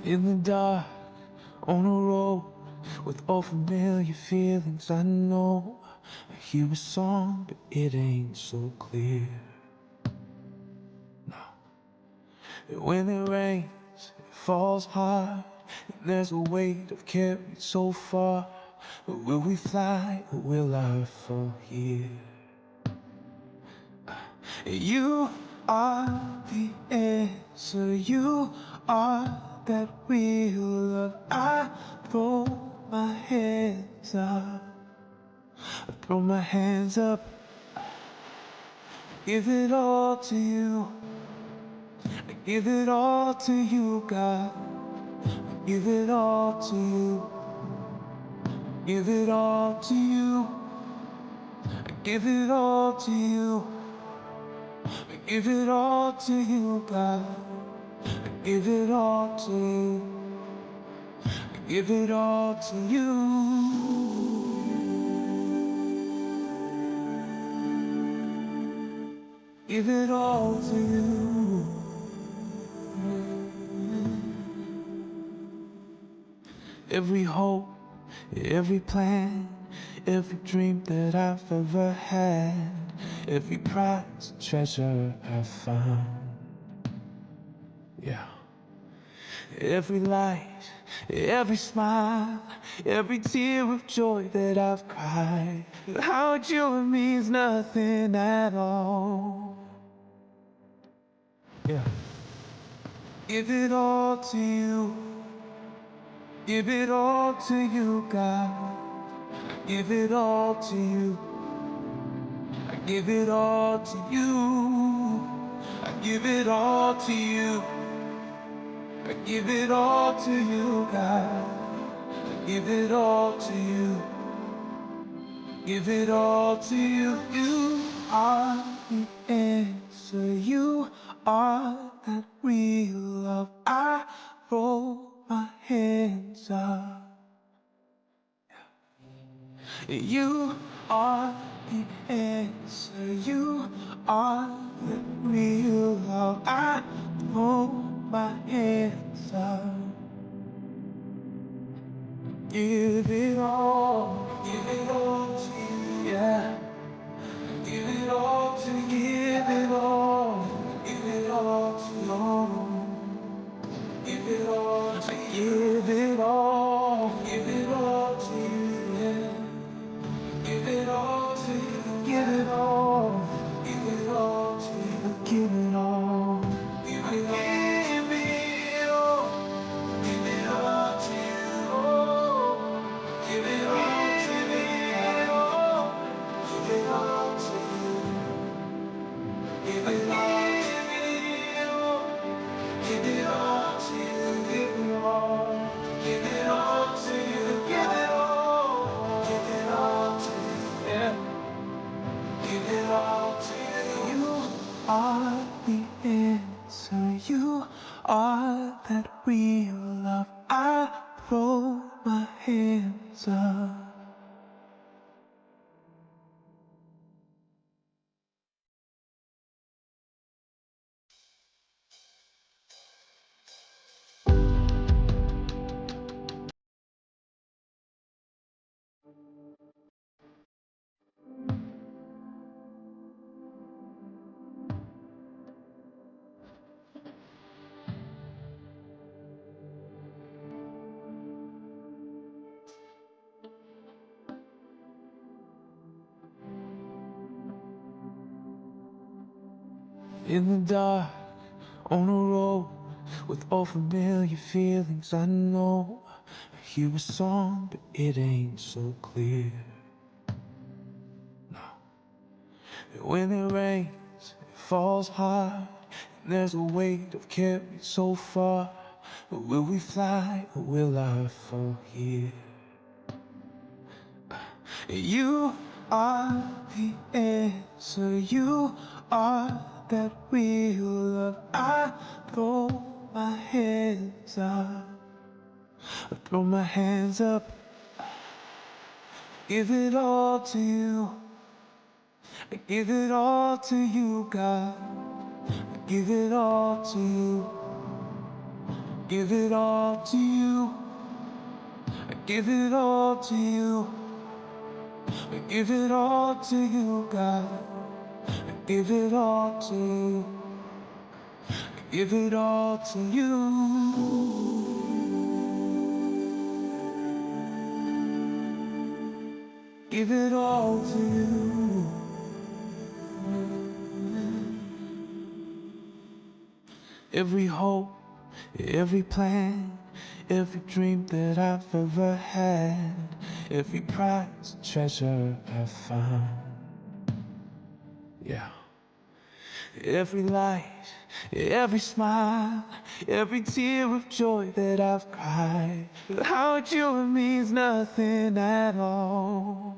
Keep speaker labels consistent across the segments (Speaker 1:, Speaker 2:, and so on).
Speaker 1: In the dark, on a road, with all familiar feelings I know. I hear a song, but it ain't so clear. No. And when it rains, it falls hard, and there's a weight of carried so far. But will we fly, or will I fall here? You are the answer, you are that real love. I throw my hands up, I throw my hands up, give it all to you. I give it all to you, God. I give it all to you. Give it all to you. I give it all to you. I give it all to you, God. I give it all to you. I give it all to you. Give it all to you. Every hope, every plan, every dream that I've ever had, every prized treasure I've found. Yeah. Every light, every smile, every tear of joy that I've cried, without you it means nothing at all. Yeah. Give it all to you. Give it all to you, God. Give it all to you. I give it all to you. I give it all to you. I give it all to you, God. I give it all to you. Give it all to you. You are the answer. You are that real love. I throw my hands up. You are the answer. You are the real love. I throw my hands up. Give it all to you. Yeah. Give it all to you. Give it all. Give it all to you. Give it all to you. Give it all. Give it all to you. Yeah. Give it all to you. Give it all. Give it all to you. Give it all. Give it all. Give it all to you. Give it all to you. Give it all to you. Give it all to you. Give it all to you. Give it all. Give it all to you. Give it all. Give it all to you. Yeah. Give it all to you. You are the answer. You are that real love. I throw my hands up. In the dark, on a road, with all familiar feelings I know. I hear a song, but it ain't so clear. No. And when it rains, it falls hard, and there's a weight of carried so far. But will we fly, or will I fall here? You are the answer. You are that real love. I throw my hands up. I throw my hands up. Give it all to you. I give it all to you, God. I give it all to you. give it all to you. I give it all to you. I give it all to you, God. I give it all to you. I give it all to you. Give it all to you. Every hope, every plan, every dream that I've ever had, every prize, treasure I've found. Yeah. Every light, every smile, every tear of joy that I've cried, without you it means nothing at all.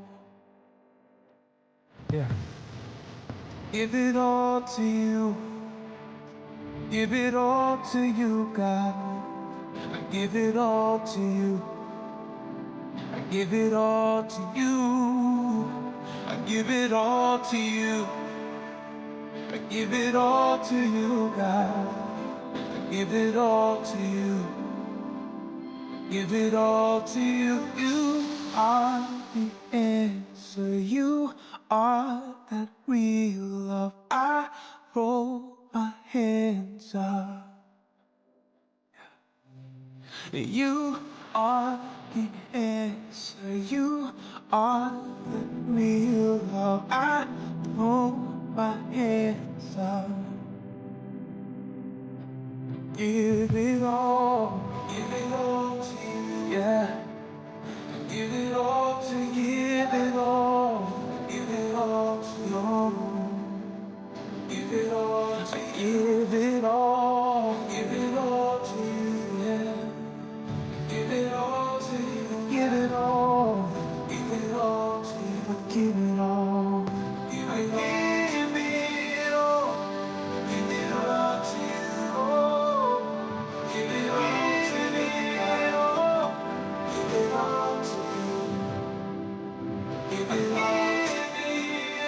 Speaker 1: Yeah. Give it all to you. Give it all to you, God. I give it all to you. I give it all to you. I give it all to you. I give it all to you, God. I give it all to you. Give it all to you. You are the answer. You are that real love. I roll my hands up. You are the answer. You are the real love. I throw my hands up. Give it all. Give it all to you. Yeah. Give it all to you. Give it all. Give it all to you. Give it all to you. Give it all. Give it all to you. Yeah. Give it all to you. Give it all. Give it all to you. Give it all. Give it all. Give it all to you. Give it all to you. Give it all to you. Give it all to you.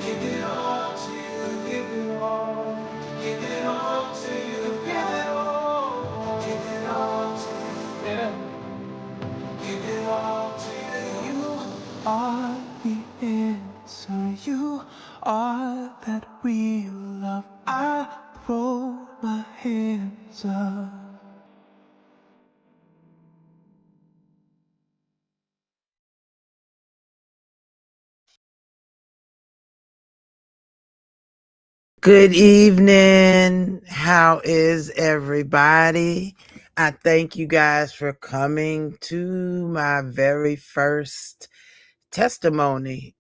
Speaker 1: Give it all to you. Give it all. Give it all to you. Give it all. Give it all to you. Yeah. Give it all to you. You are the answer. You are that real love. I throw my hands up.
Speaker 2: Good evening. How is everybody? I thank you guys for coming to my very first testimony.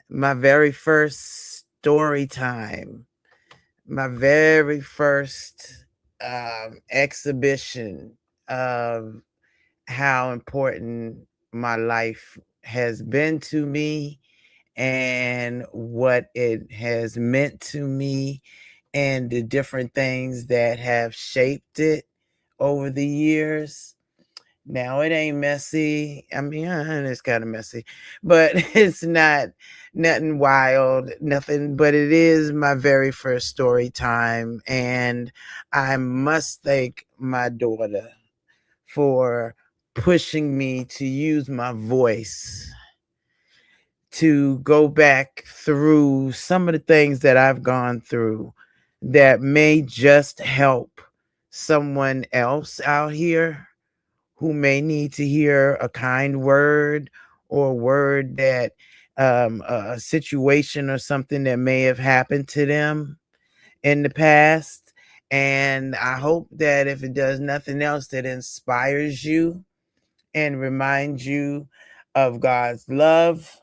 Speaker 2: My very first story time. My very first exhibition of how important my life has been to me and what it has meant to me and the different things that have shaped it over the years. Now it ain't messy. I mean, it's kind of messy, but it's not nothing wild, nothing, but it is my very first story time. And I must thank my daughter for pushing me to use my voice to go back through some of the things that I've gone through that may just help someone else out here who may need to hear a kind word or a word that a situation or something that may have happened to them in the past. And I hope that if it does nothing else, that inspires you and reminds you of God's love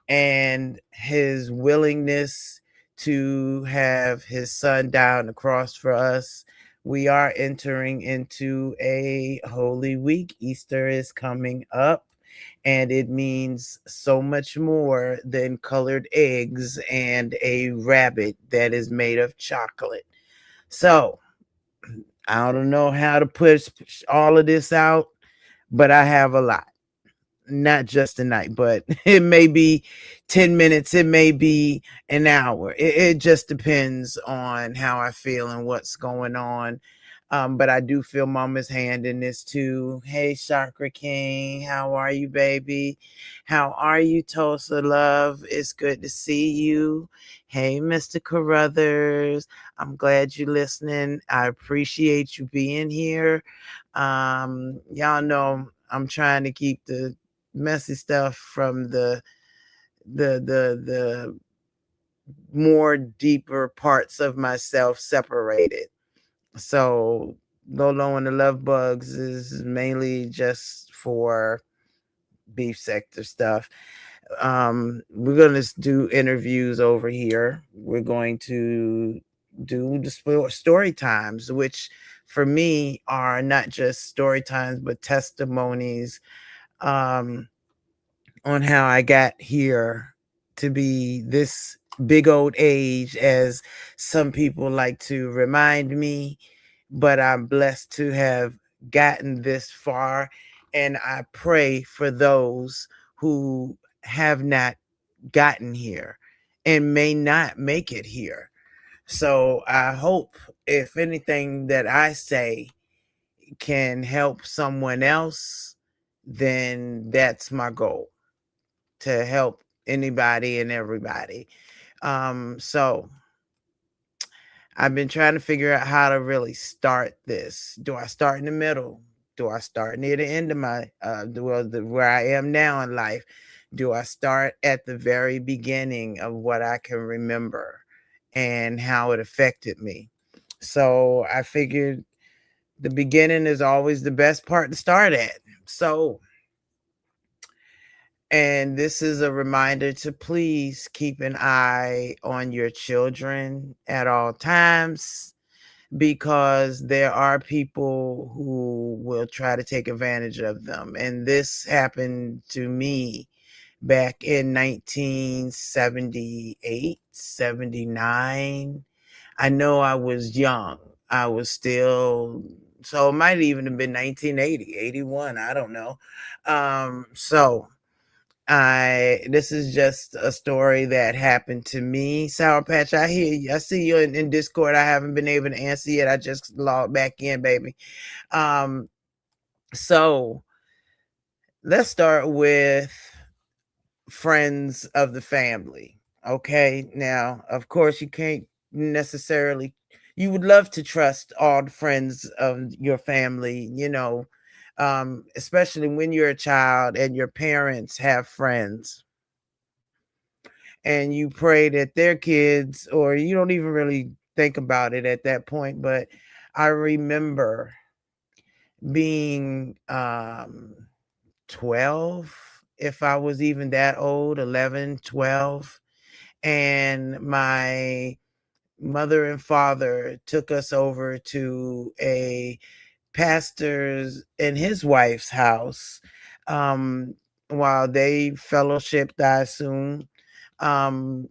Speaker 2: and his willingness to have his son die on the cross for us. We are entering into a holy week. Easter is coming up, and it means so much more than colored eggs and a rabbit that is made of chocolate. So I don't know how to push all of this out, but I have a lot. not just a night, but it may be 10 minutes, it may be an hour. It just depends on how I feel and what's going on. But I do feel mama's hand in this too. Hey, Chakra King, how are you, baby? How are you, Tulsa Love? It's good to see you. Hey, Mr. Carruthers, I'm glad you're listening. I appreciate you being here. Y'all know I'm trying to keep the messy stuff from the more deeper parts of myself separated. So Lolo and the Love Bugs is mainly just for beef sector stuff. We're gonna do interviews over here. We're going to do the story times, which for me are not just story times but testimonies, um, on how I got here to be this big old age, as some people like to remind me. But I'm blessed to have gotten this far, and I pray for those who have not gotten here and may not make it here. So I hope, if anything that I say can help someone else, then that's my goal, to help anybody and everybody. So I've been trying to figure out how to really start this. Do I start in the middle? Do I start near the end of my where I am now in life? Do I start at the very beginning of what I can remember and how it affected me? So I figured the beginning is always the best part to start at. So, and this is a reminder to please keep an eye on your children at all times, because there are people who will try to take advantage of them. And this happened to me back in 1978, 79. I know I was young. I was still, so it might even have been 1980, 81. I don't know. So this is just a story that happened to me. Sour Patch, I hear you. I see you in Discord. I haven't been able to answer yet. I just logged back in, baby. Um, so let's start with friends of the family. Okay. Now, of course, you can't necessarily, you would love to trust all the friends of your family, especially when you're a child and your parents have friends, and you pray that their kids, or you don't even really think about it at that point. But I remember being 12, if I was even that old, 11, 12, and my mother and father took us over to a pastor's and his wife's house, um, while they fellowshipped, I assume. Um,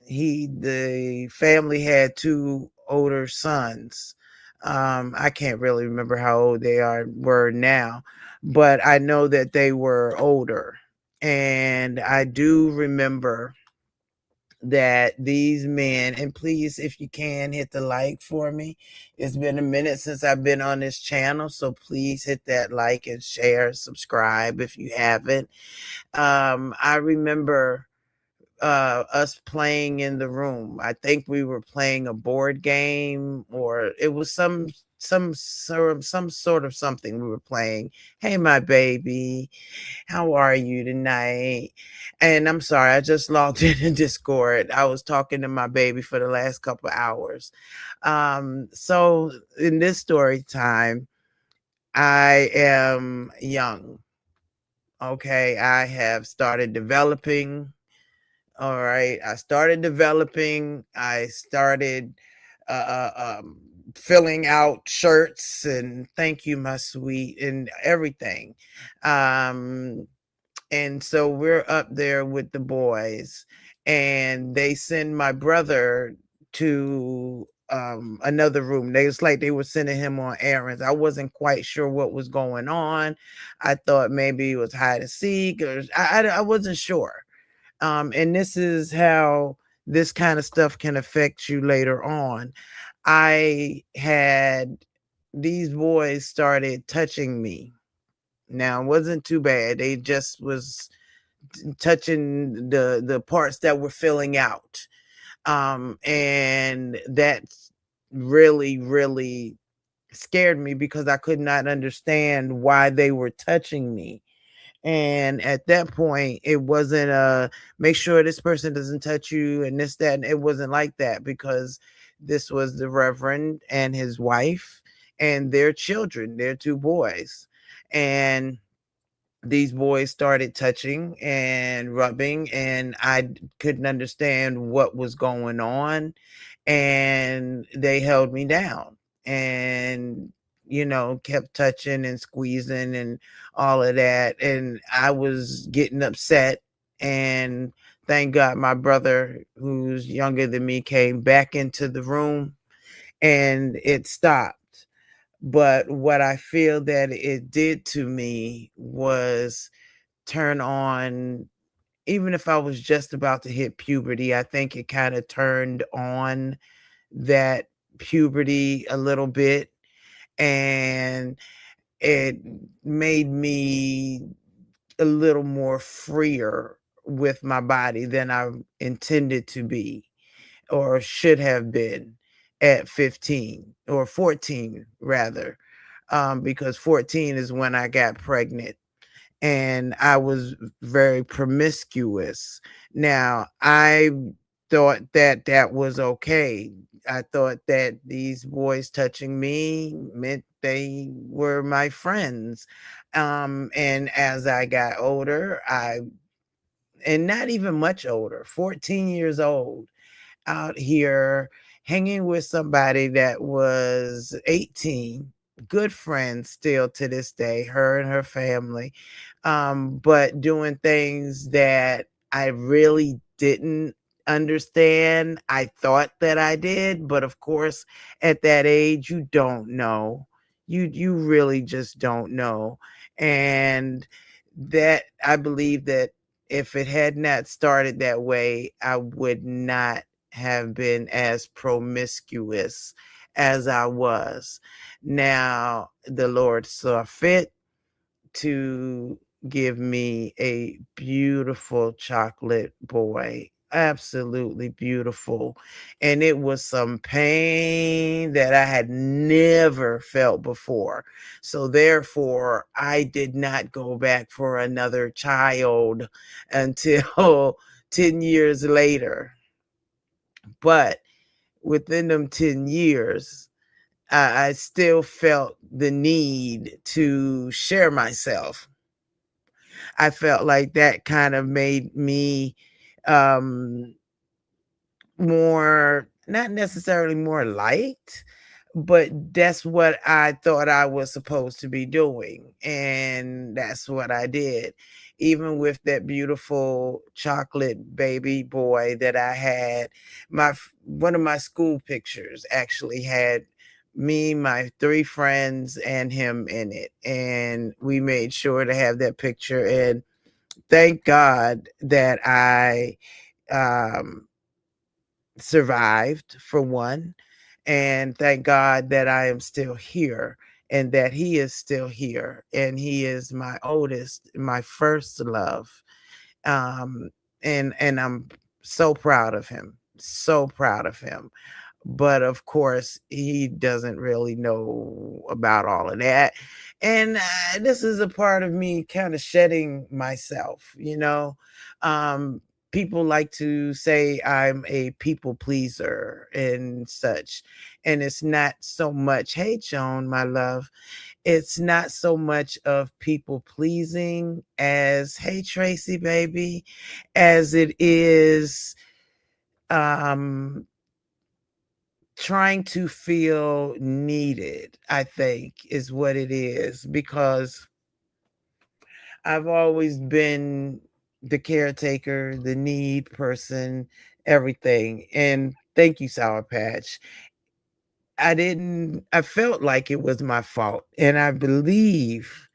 Speaker 2: the family had two older sons. I can't really remember how old they were now, but I know that they were older. And I do remember that these men, and please, if you can, hit the like for me. It's been a minute since I've been on this channel, so please hit that like and share, subscribe if you haven't. I remember us playing in the room. I think we were playing a board game, or it was some sort of something we were playing. Hey, my baby, how are you tonight? And I'm sorry, I just logged in Discord. I was talking to my baby for the last couple of hours. So in this story time, I am young. Okay, I have started developing. All right. I started developing. I started filling out shirts, and thank you, my sweet, and everything. Um, and so we're up there with the boys, and they send my brother to another room. It's like they were sending him on errands. I wasn't quite sure what was going on. I thought maybe it was hide and seek, or I wasn't sure. And this is how this kind of stuff can affect you later on. I had these boys started touching me. Now it wasn't too bad. They just was touching the parts that were filling out. And that really scared me because I could not understand why they were touching me. And at that point, it wasn't a make sure this person doesn't touch you and this, that, and it wasn't like that because this was the Reverend and his wife and their children, their two boys. And these boys started touching and rubbing, and I couldn't understand what was going on. And they held me down and, kept touching and squeezing and all of that. And I was getting upset. And thank God my brother, who's younger than me, came back into the room and it stopped. But what I feel that it did to me was turn on, even if I was just about to hit puberty, I think it kind of turned on that puberty a little bit. And it made me a little more freer with my body than I intended to be or should have been at 15 or 14 rather, because 14 is when I got pregnant and I was very promiscuous. Now, I thought that that was okay. I thought that these boys touching me meant they were my friends. And as I got older, and not even much older, 14 years old, out here hanging with somebody that was 18, good friends still to this day, her and her family, but doing things that I really didn't understand. I thought that I did, but of course, at that age, you don't know. You really just don't know. And that I believe that if it had not started that way, I would not have been as promiscuous as I was. Now, the Lord saw fit to give me a beautiful chocolate boy. Absolutely beautiful. And it was some pain that I had never felt before. So, therefore, I did not go back for another child until 10 years later. But within them 10 years, I still felt the need to share myself. I felt like that kind of made me um, more, not necessarily more liked, but that's what I thought I was supposed to be doing. And that's what I did. Even with that beautiful chocolate baby boy that I had, one of my school pictures actually had me, my three friends, and him in it. And we made sure to have that picture. And thank God that I um, survived, for one. And thank God that I am still here and that he is still here. And he is my oldest, my first love. Um, and I'm so proud of him. So proud of him. But of course, he doesn't really know about all of that. And this is a part of me kind of shedding myself, you know. Um, People like to say I'm a people pleaser and such. And it's not so much, hey, Joan, my love, it's not so much of people pleasing as, hey, Tracy, baby, as it is um trying to feel needed, I think, is what it is, because I've always been the caretaker, the need person, everything. And thank you, Sour Patch. I felt like it was my fault. And I believe,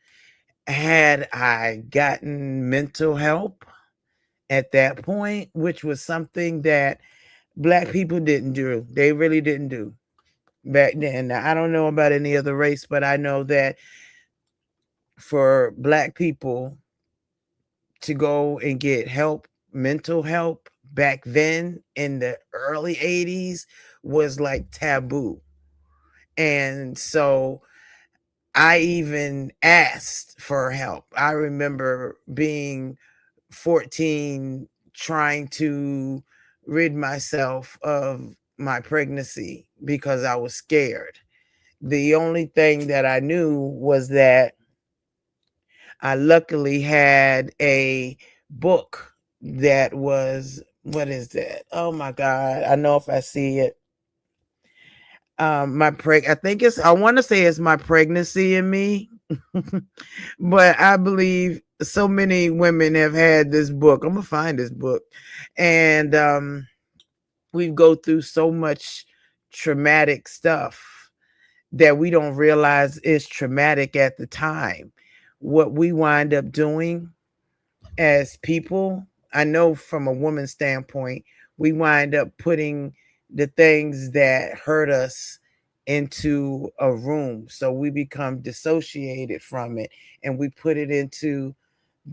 Speaker 2: had I gotten mental help at that point, which was something that Black people didn't do, they really didn't do back then. Now, I don't know about any other race, but I know that for Black people to go and get help, mental help, back then in the early 80s was like taboo. And so I even asked for help. I remember being 14 trying to rid myself of my pregnancy because I was scared. The only thing that I knew was that I luckily had a book that was, what is that? Oh my God. I know if I see it. I think I want to say it's My Pregnancy in Me. But I believe so many women have had this book. I'm gonna find this book. And we go through so much traumatic stuff that we don't realize is traumatic at the time. What we wind up doing as people, I know from a woman's standpoint, we wind up putting the things that hurt us into a room. So we become dissociated from it and we put it into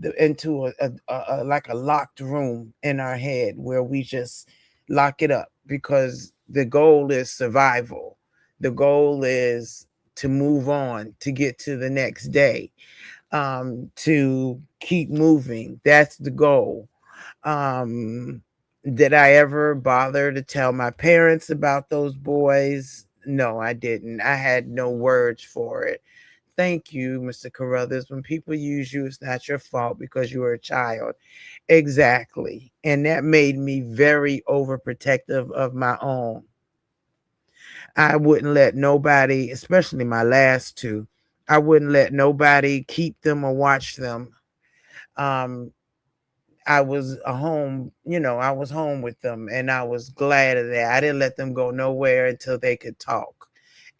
Speaker 2: a like a locked room in our head where we just lock it up because the goal is survival. The goal is to move on, to get to the next day, to keep moving. That's the goal. Did I ever bother to tell my parents about those boys? No, I didn't. I had no words for it. Thank you, Mr. Carruthers. When people use you, it's not your fault because you were a child. Exactly. And that made me very overprotective of my own. I wouldn't let nobody, especially my last two, I wouldn't let nobody keep them or watch them. Um, I was home, I was home with them and I was glad of that. I didn't let them go nowhere until they could talk.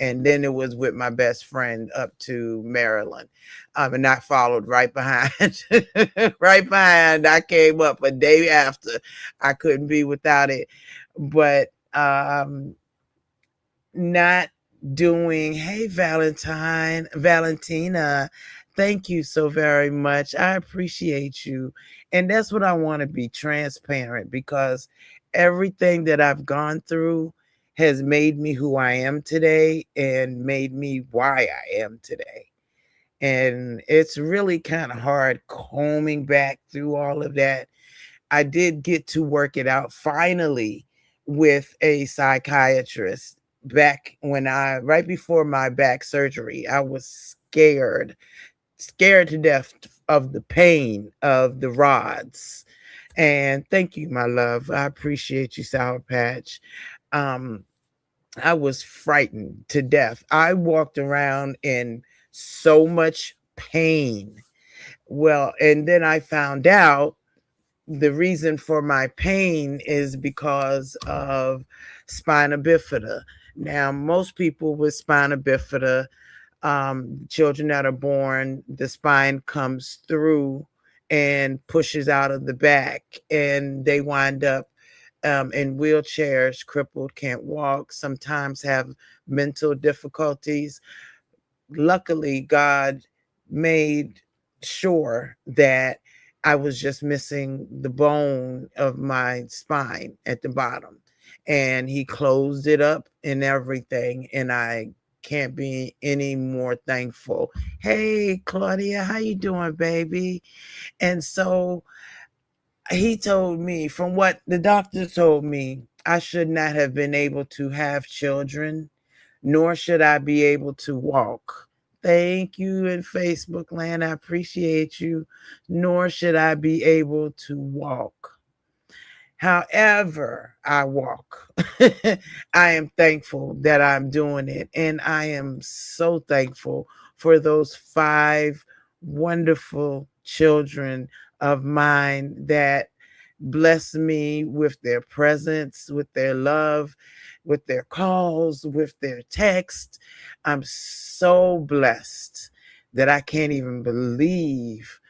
Speaker 2: And then it was with my best friend up to Maryland. And I followed right behind, right behind. I came up a day after. I couldn't be without it. But not doing, hey, Valentina, thank you so very much. I appreciate you. And that's what I want to be transparent because everything that I've gone through has made me who I am today and made me why I am today. And it's really kind of hard combing back through all of that. I did get to work it out finally with a psychiatrist back when right before my back surgery. I was scared to death of the pain of the rods. And thank you, my love. I appreciate you, Sour Patch. Um, I was frightened to death. I walked around in so much pain. Well, and then I found out the reason for my pain is because of spina bifida. Now, most people with spina bifida, children that are born, the spine comes through and pushes out of the back, and they wind up in wheelchairs, crippled, can't walk, sometimes have mental difficulties. Luckily, God made sure that I was just missing the bone of my spine at the bottom. And he closed it up and everything. And I can't be any more thankful. Hey, Claudia, how you doing, baby? And so he told me, from what the doctor told me, I should not have been able to have children, nor should I be able to walk. Thank you in Facebook land. I appreciate you. Nor should I be able to walk. However, I walk. I am thankful that I'm doing it. And I am so thankful for those five wonderful children of mine that bless me with their presence, with their love, with their calls, with their text. I'm so blessed that I can't even believe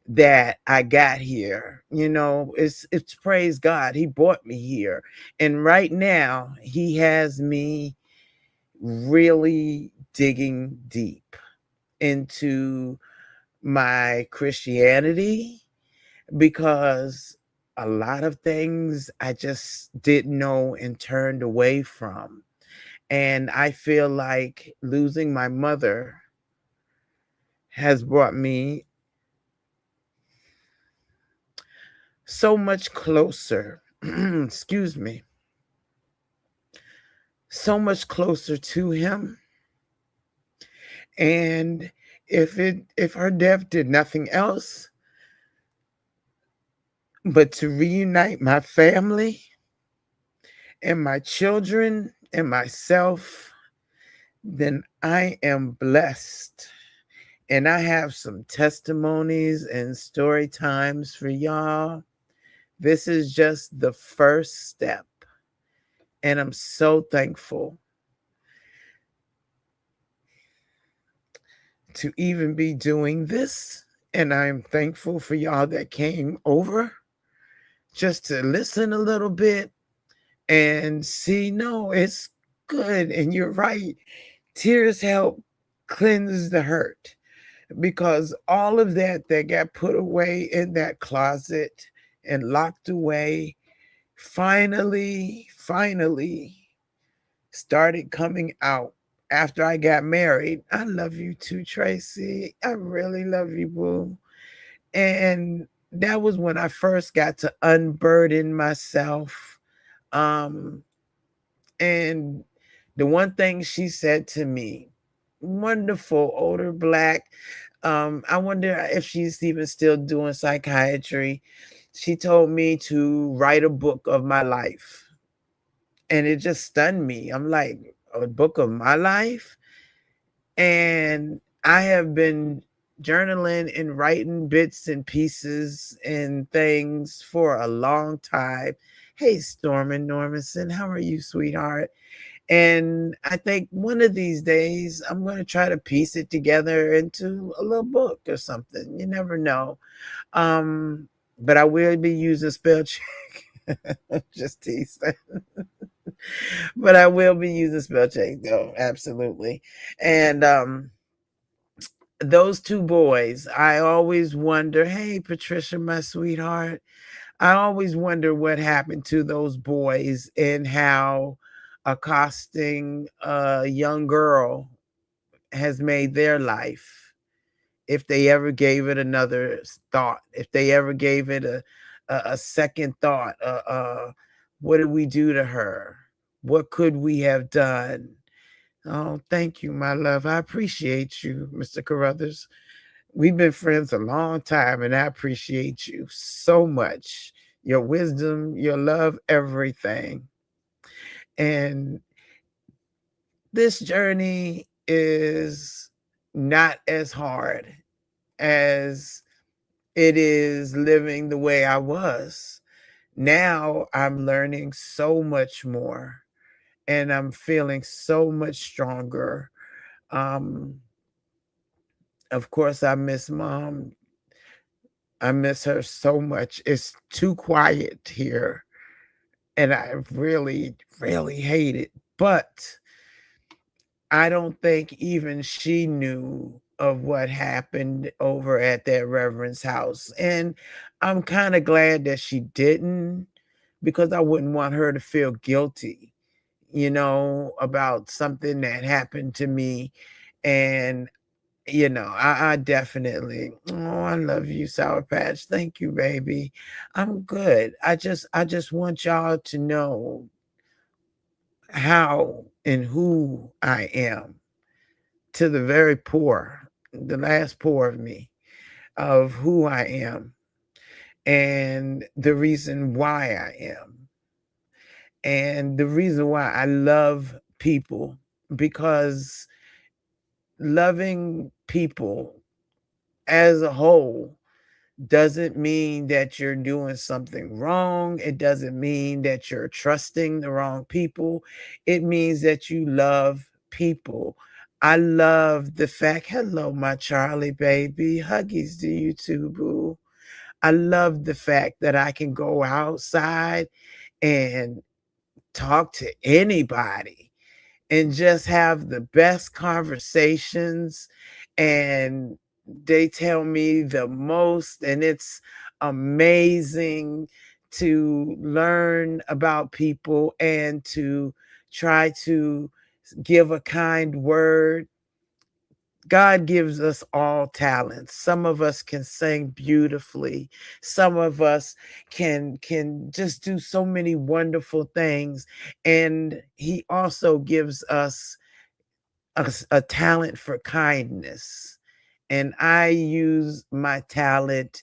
Speaker 2: that I got here. It's praise God. He brought me here. And right now, he has me really digging deep into my Christianity, because a lot of things I just didn't know and turned away from. And I feel like losing my mother has brought me so much closer, excuse me, so much closer to him. And if her death did nothing else but to reunite my family and my children and myself, then I am blessed. And I have some testimonies and story times for y'all. This is just the first step. And I'm so thankful to even be doing this. And I'm thankful for y'all that came over just to listen a little bit and see, no, it's good. And you're right. Tears help cleanse the hurt, because all of that got put away in that closet and locked away finally started coming out after I got married. I love you too, Tracy. I really love you, boo. And that was when I first got to unburden myself. Um, and the one thing she said to me, wonderful older black, I wonder if she's even still doing psychiatry. She told me to write a book of my life. And it just stunned me. I'm like, a book of my life? And I have been journaling and writing bits and pieces and things for a long time. Hey, Stormin Normanson, how are you, sweetheart? And I think one of these days I'm going to try to piece it together into a little book or something. You never know. But I will be using spell check. Just teasing. But I will be using spell check though, absolutely. And those two boys, I always wonder, hey Patricia, my sweetheart, I always wonder what happened to those boys and how accosting a young girl has made their life. If they ever gave it another thought, if they ever gave it a second thought, what did we do to her? What could we have done? Oh, thank you, my love. I appreciate you, Mr. Carruthers. We've been friends a long time, and I appreciate you so much. Your wisdom, your love, everything. And this journey is not as hard as it is living the way I was. Now I'm learning so much more, and I'm feeling so much stronger. Um, of course, I miss mom. I miss her so much. It's too quiet here, and I really hate it. But I don't think even she knew of what happened over at that reverend's house. And I'm kind of glad that she didn't, because I wouldn't want her to feel guilty, about something that happened to me. And I definitely, oh, I love you, Sour Patch. Thank you, baby. I'm good. I just want y'all to know how and who I am, to the very poor, the last poor of me, of who I am and the reason why I am. And the reason why I love people, because loving people as a whole doesn't mean that you're doing something wrong. It doesn't mean that you're trusting the wrong people. It means that you love people. I love the fact, hello, my Charlie baby. Huggies to you too, boo. I love the fact that I can go outside and talk to anybody and just have the best conversations, and they tell me the most, and it's amazing to learn about people and to try to give a kind word. God gives us all talents. Some of us can sing beautifully. Some of us can just do so many wonderful things, and he also gives us a talent for kindness. And I use my talent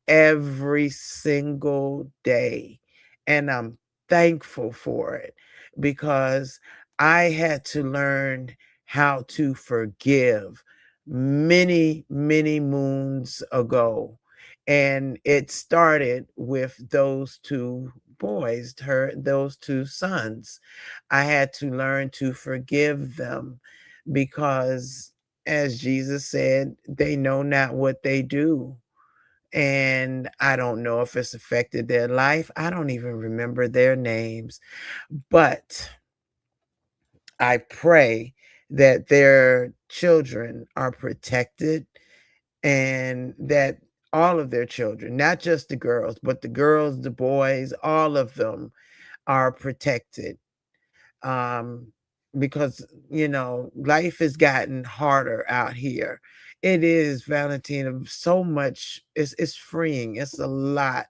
Speaker 2: every single day. And I'm thankful for it because I had to learn how to forgive many, many moons ago. And it started with those two boys, those two sons. I had to learn to forgive them because, as Jesus said, they know not what they do. And I don't know if it's affected their life. I don't even remember their names. But I pray that their children are protected, and that all of their children, not just the girls, the boys, all of them are protected. um, because life has gotten harder out here. It is, Valentina, so much. It's freeing. It's a lot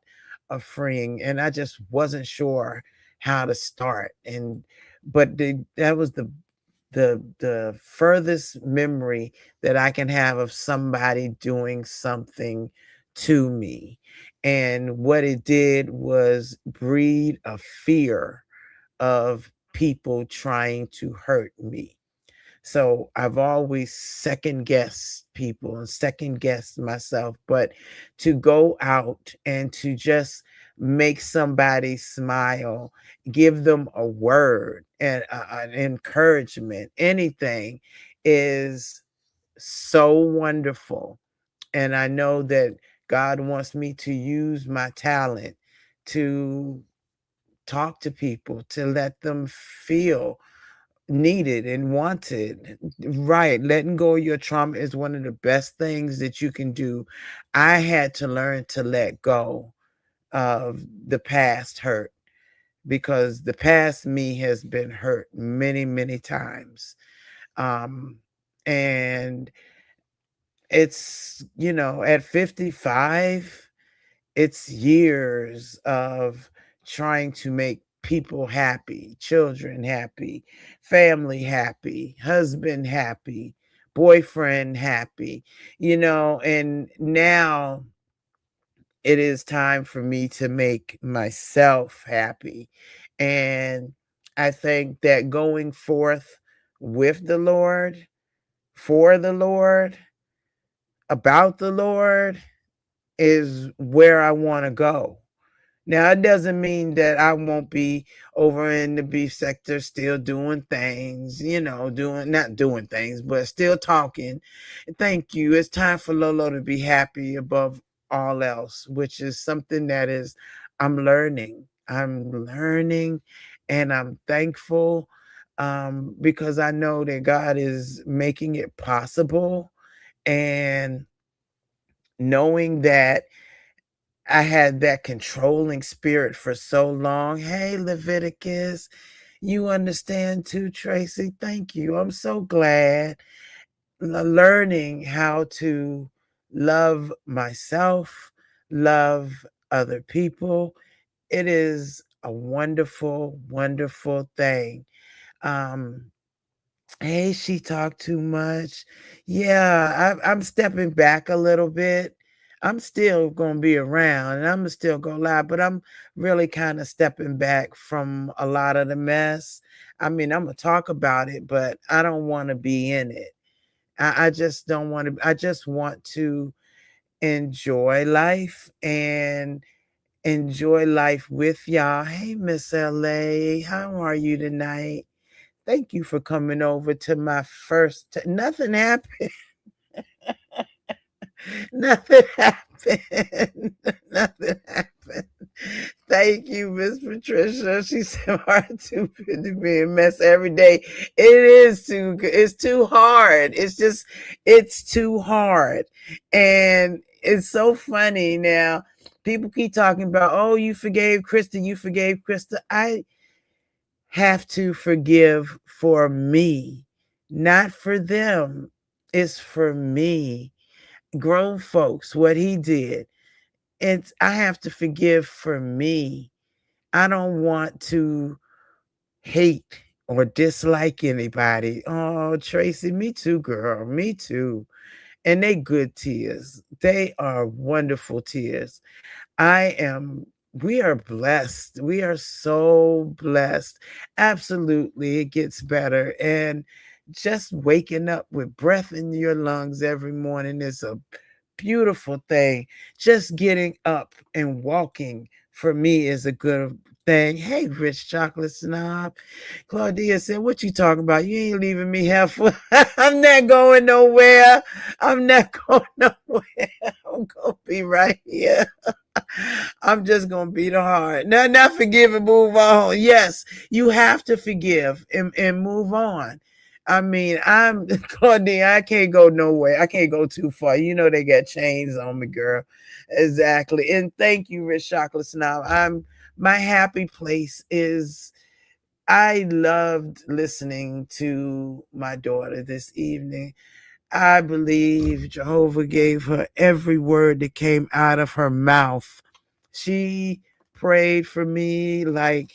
Speaker 2: of freeing, and I just wasn't sure how to start. And but that was the furthest memory that I can have of somebody doing something to me, and what it did was breed a fear of people trying to hurt me. So I've always second guessed people and second guessed myself. But to go out and to just make somebody smile, give them a word and an encouragement, anything is so wonderful. And I know that God wants me to use my talent to talk to people, to let them feel needed and wanted. Right. Letting go of your trauma is one of the best things that you can do. I had to learn to let go of the past hurt because the past me has been hurt many, many times. Um, and it's, at 55, it's years of trying to make people happy, children happy, family happy, husband happy, boyfriend happy, and now it is time for me to make myself happy. And I think that going forth with the Lord, for the Lord, about the Lord is where I want to go. Now, it doesn't mean that I won't be over in the beef sector still doing things, not doing things, but still talking. Thank you. It's time for Lolo to be happy above all else, which is something that is, I'm learning. I'm learning, and I'm thankful, because I know that God is making it possible. And knowing that I had that controlling spirit for so long. Hey, Leviticus, you understand too, Tracy. Thank you. I'm so glad. Learning how to love myself, love other people. It is a wonderful, wonderful thing. Um, Hey, she talked too much. Yeah, I'm stepping back a little bit. I'm still gonna be around and I'm still go live, but I'm really kind of stepping back from a lot of the mess. I mean, I'm gonna talk about it, but I don't want to be in it. I just don't want to. I just want to enjoy life and enjoy life with y'all. Hey, Miss LA, how are you tonight? Thank you for coming over to my first. Nothing happened. Nothing happened. Nothing happened. Thank you, Miss Patricia. She said hard to be a mess every day. It is too it's too hard. It's too hard. And it's so funny now. People keep talking about, oh, you forgave Krista, you forgave Krista. I have to forgive for me, not for them. It's for me. Grown folks, what he did. I have to forgive for me. I don't want to hate or dislike anybody. Oh, Tracy, me too, girl. Me too. And they good tears. They are wonderful tears. We are blessed. We are so blessed. Absolutely. It gets better. And just waking up with breath in your lungs every morning is a beautiful thing. Just getting up and walking for me is a good thing. Hey, Rich Chocolate Snob. Claudia said, what you talking about? You ain't leaving me halfway. I'm not going nowhere. I'm not going nowhere. I'm going to be right here. I'm just gonna beat her hard. Not forgive and move on. Yes, you have to forgive and move on. I mean, I'm Claudine. I can't go nowhere. I can't go too far. You know they got chains on me, girl. Exactly. And thank you, Rich Chocolate Snob. My happy place is I loved listening to my daughter this evening. I believe Jehovah gave her every word that came out of her mouth. She prayed for me like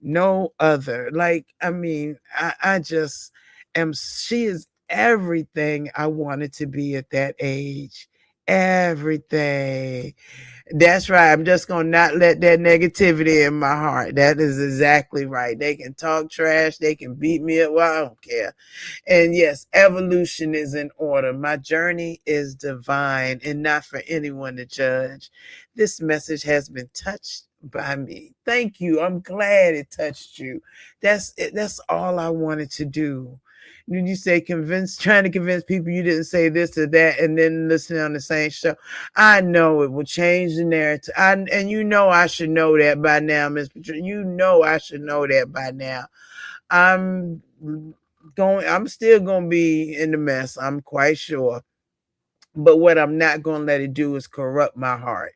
Speaker 2: no other. Like, I mean, I just she is everything I wanted to be at that age. Everything. That's right. I'm just going to not let that negativity in my heart. That is exactly right. They can talk trash. They can beat me up. Well, I don't care. And yes, evolution is in order. My journey is divine and not for anyone to judge. This message has been touched by me. Thank you. I'm glad it touched you. That's it. That's all I wanted to do. When you say trying to convince people you didn't say this or that, and then listening on the same show, I know it will change the narrative. And you know I should know that by now, Miss Patricia. You know I should know that by now. I'm I'm still gonna be in the mess, I'm quite sure. But what I'm not gonna let it do is corrupt my heart.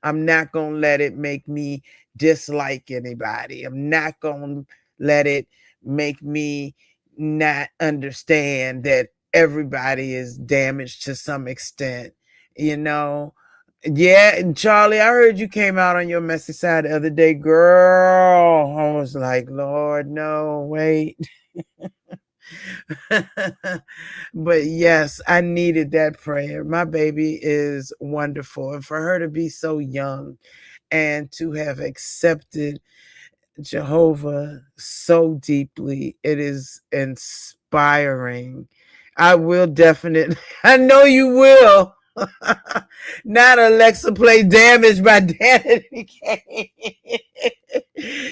Speaker 2: I'm not gonna let it make me dislike anybody. I'm not gonna let it make me not understand that everybody is damaged to some extent, you know. Yeah, and Charlie, I heard you came out on your messy side the other day, girl. I was like, Lord, no, wait. But yes, I needed that prayer. My baby is wonderful. And for her to be so young and to have accepted Jehovah so deeply, it is inspiring. I will definitely, I know you will. Not Alexa play damage by Danity Kane.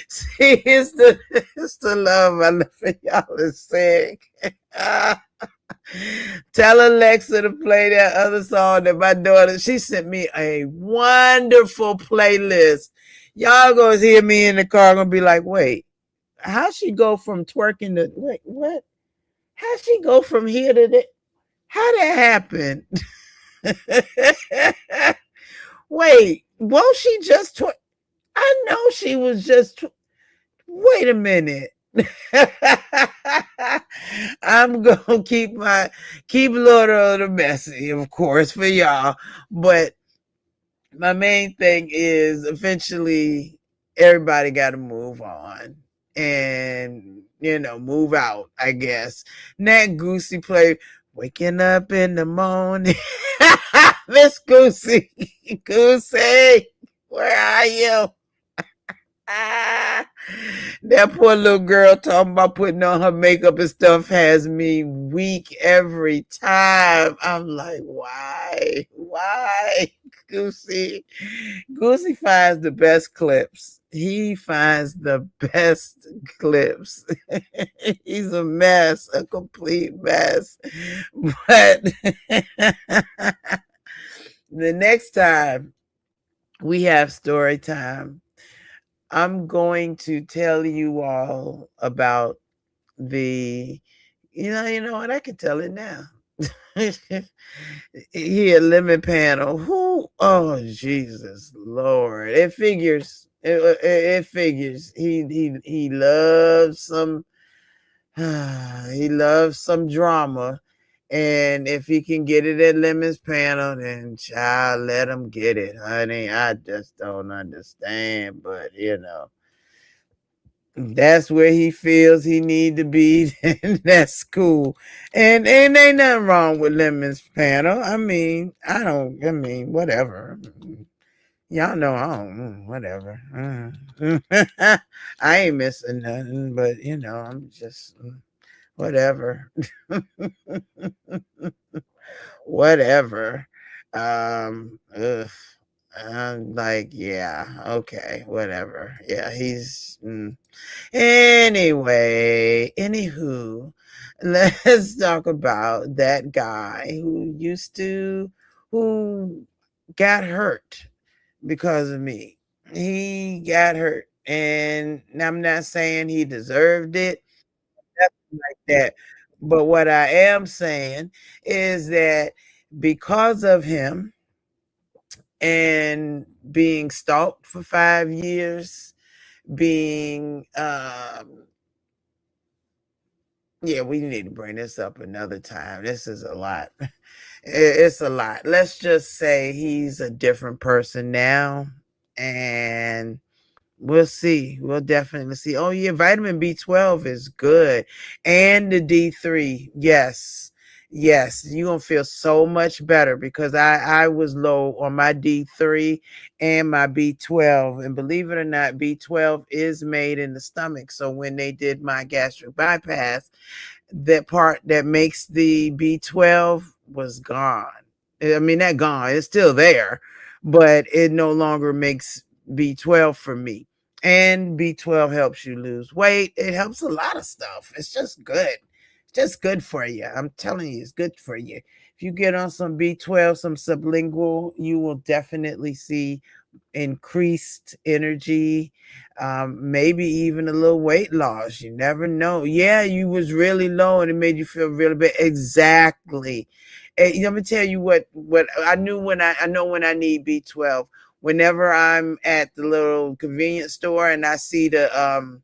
Speaker 2: See, it's the love I love for y'all is saying. Tell Alexa to play that other song that my daughter, she sent me a wonderful playlist. Y'all gonna hear me in the car gonna be like, wait, how she go from twerking to wait, what? How she go from here to there? How that happen? Wait, won't she just twerk? I know she was just wait a minute. I'm gonna keep a little of the messy, of course, for y'all. But my main thing is eventually everybody got to move on and move out. I guess. Nat Goosey played "Waking Up in the Morning." Miss Goosey, Goosey, where are you? That poor little girl talking about putting on her makeup and stuff has me weak every time. I'm like, why? Why? Goosey. Goosey finds the best clips. He finds the best clips. He's a mess, a complete mess. But the next time we have story time, I'm going to tell you all about the, you know what? I can tell it now. Here, lemon panel. Who? Oh, Jesus, Lord! It figures. It figures. He loves some. He loves some drama, and if he can get it at Lemon's panel, then child, let him get it, honey. I just don't understand, but that's where he feels he need to be. And that's cool. And ain't nothing wrong with Lemon's panel. I mean, whatever. Y'all know I don't, whatever. I ain't missing nothing, but I'm just whatever. Whatever. Ugh. I'm like, yeah, okay, whatever. Yeah, Anyway, anywho, let's talk about that guy who got hurt because of me. He got hurt, and I'm not saying he deserved it, nothing like that. But what I am saying is that because of him and being stalked for 5 years, being yeah, we need to bring this up another time. This is a lot. It's a lot. Let's just say he's a different person now, and we'll see. We'll definitely see. Oh yeah, vitamin B12 is good. And the D3. Yes. Yes, you're gonna feel so much better because I was low on my D3 and my B12. And believe it or not, B12 is made in the stomach. So when they did my gastric bypass, that part that makes the B12 was gone. I mean, not gone, it's still there, but it no longer makes B12 for me. And B12 helps you lose weight. It helps a lot of stuff. It's just good. It's just good for you. I'm telling you, it's good for you. If you get on some B12, some sublingual, you will definitely see increased energy, maybe even a little weight loss. You never know. Yeah, you was really low and it made you feel really bad. Exactly. And let me tell you what I knew I know when I need B12. Whenever I'm at the little convenience store and I see the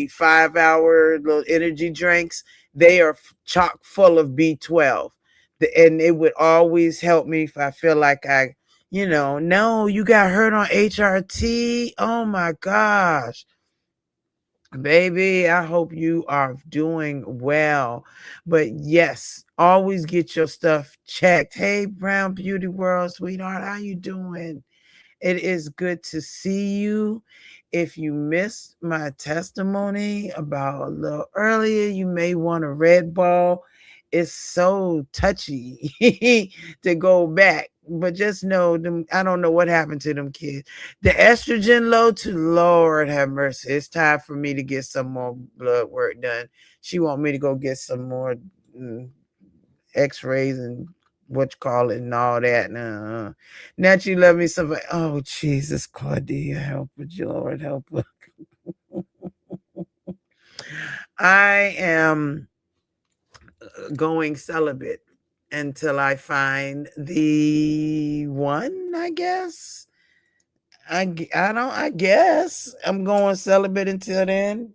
Speaker 2: 5 hour little energy drinks, they are chock full of B12. And it would always help me if I feel like no, you got hurt on HRT. Oh my gosh. Baby, I hope you are doing well. But yes, always get your stuff checked. Hey, Brown Beauty World, sweetheart, how you doing? It is good to see you. If you missed my testimony about a little earlier, you may want a red ball. It's so touchy to go back. But just know them, I don't know what happened to them kids. The estrogen low to Lord have mercy. It's time for me to get some more blood work done. She want me to go get some more mm, x-rays and what you call it and all that. Now you love me so. Oh Jesus, Claudia, help her, Lord, help her. I am going celibate until I find the one. I guess. I don't. I guess I'm going celibate until then.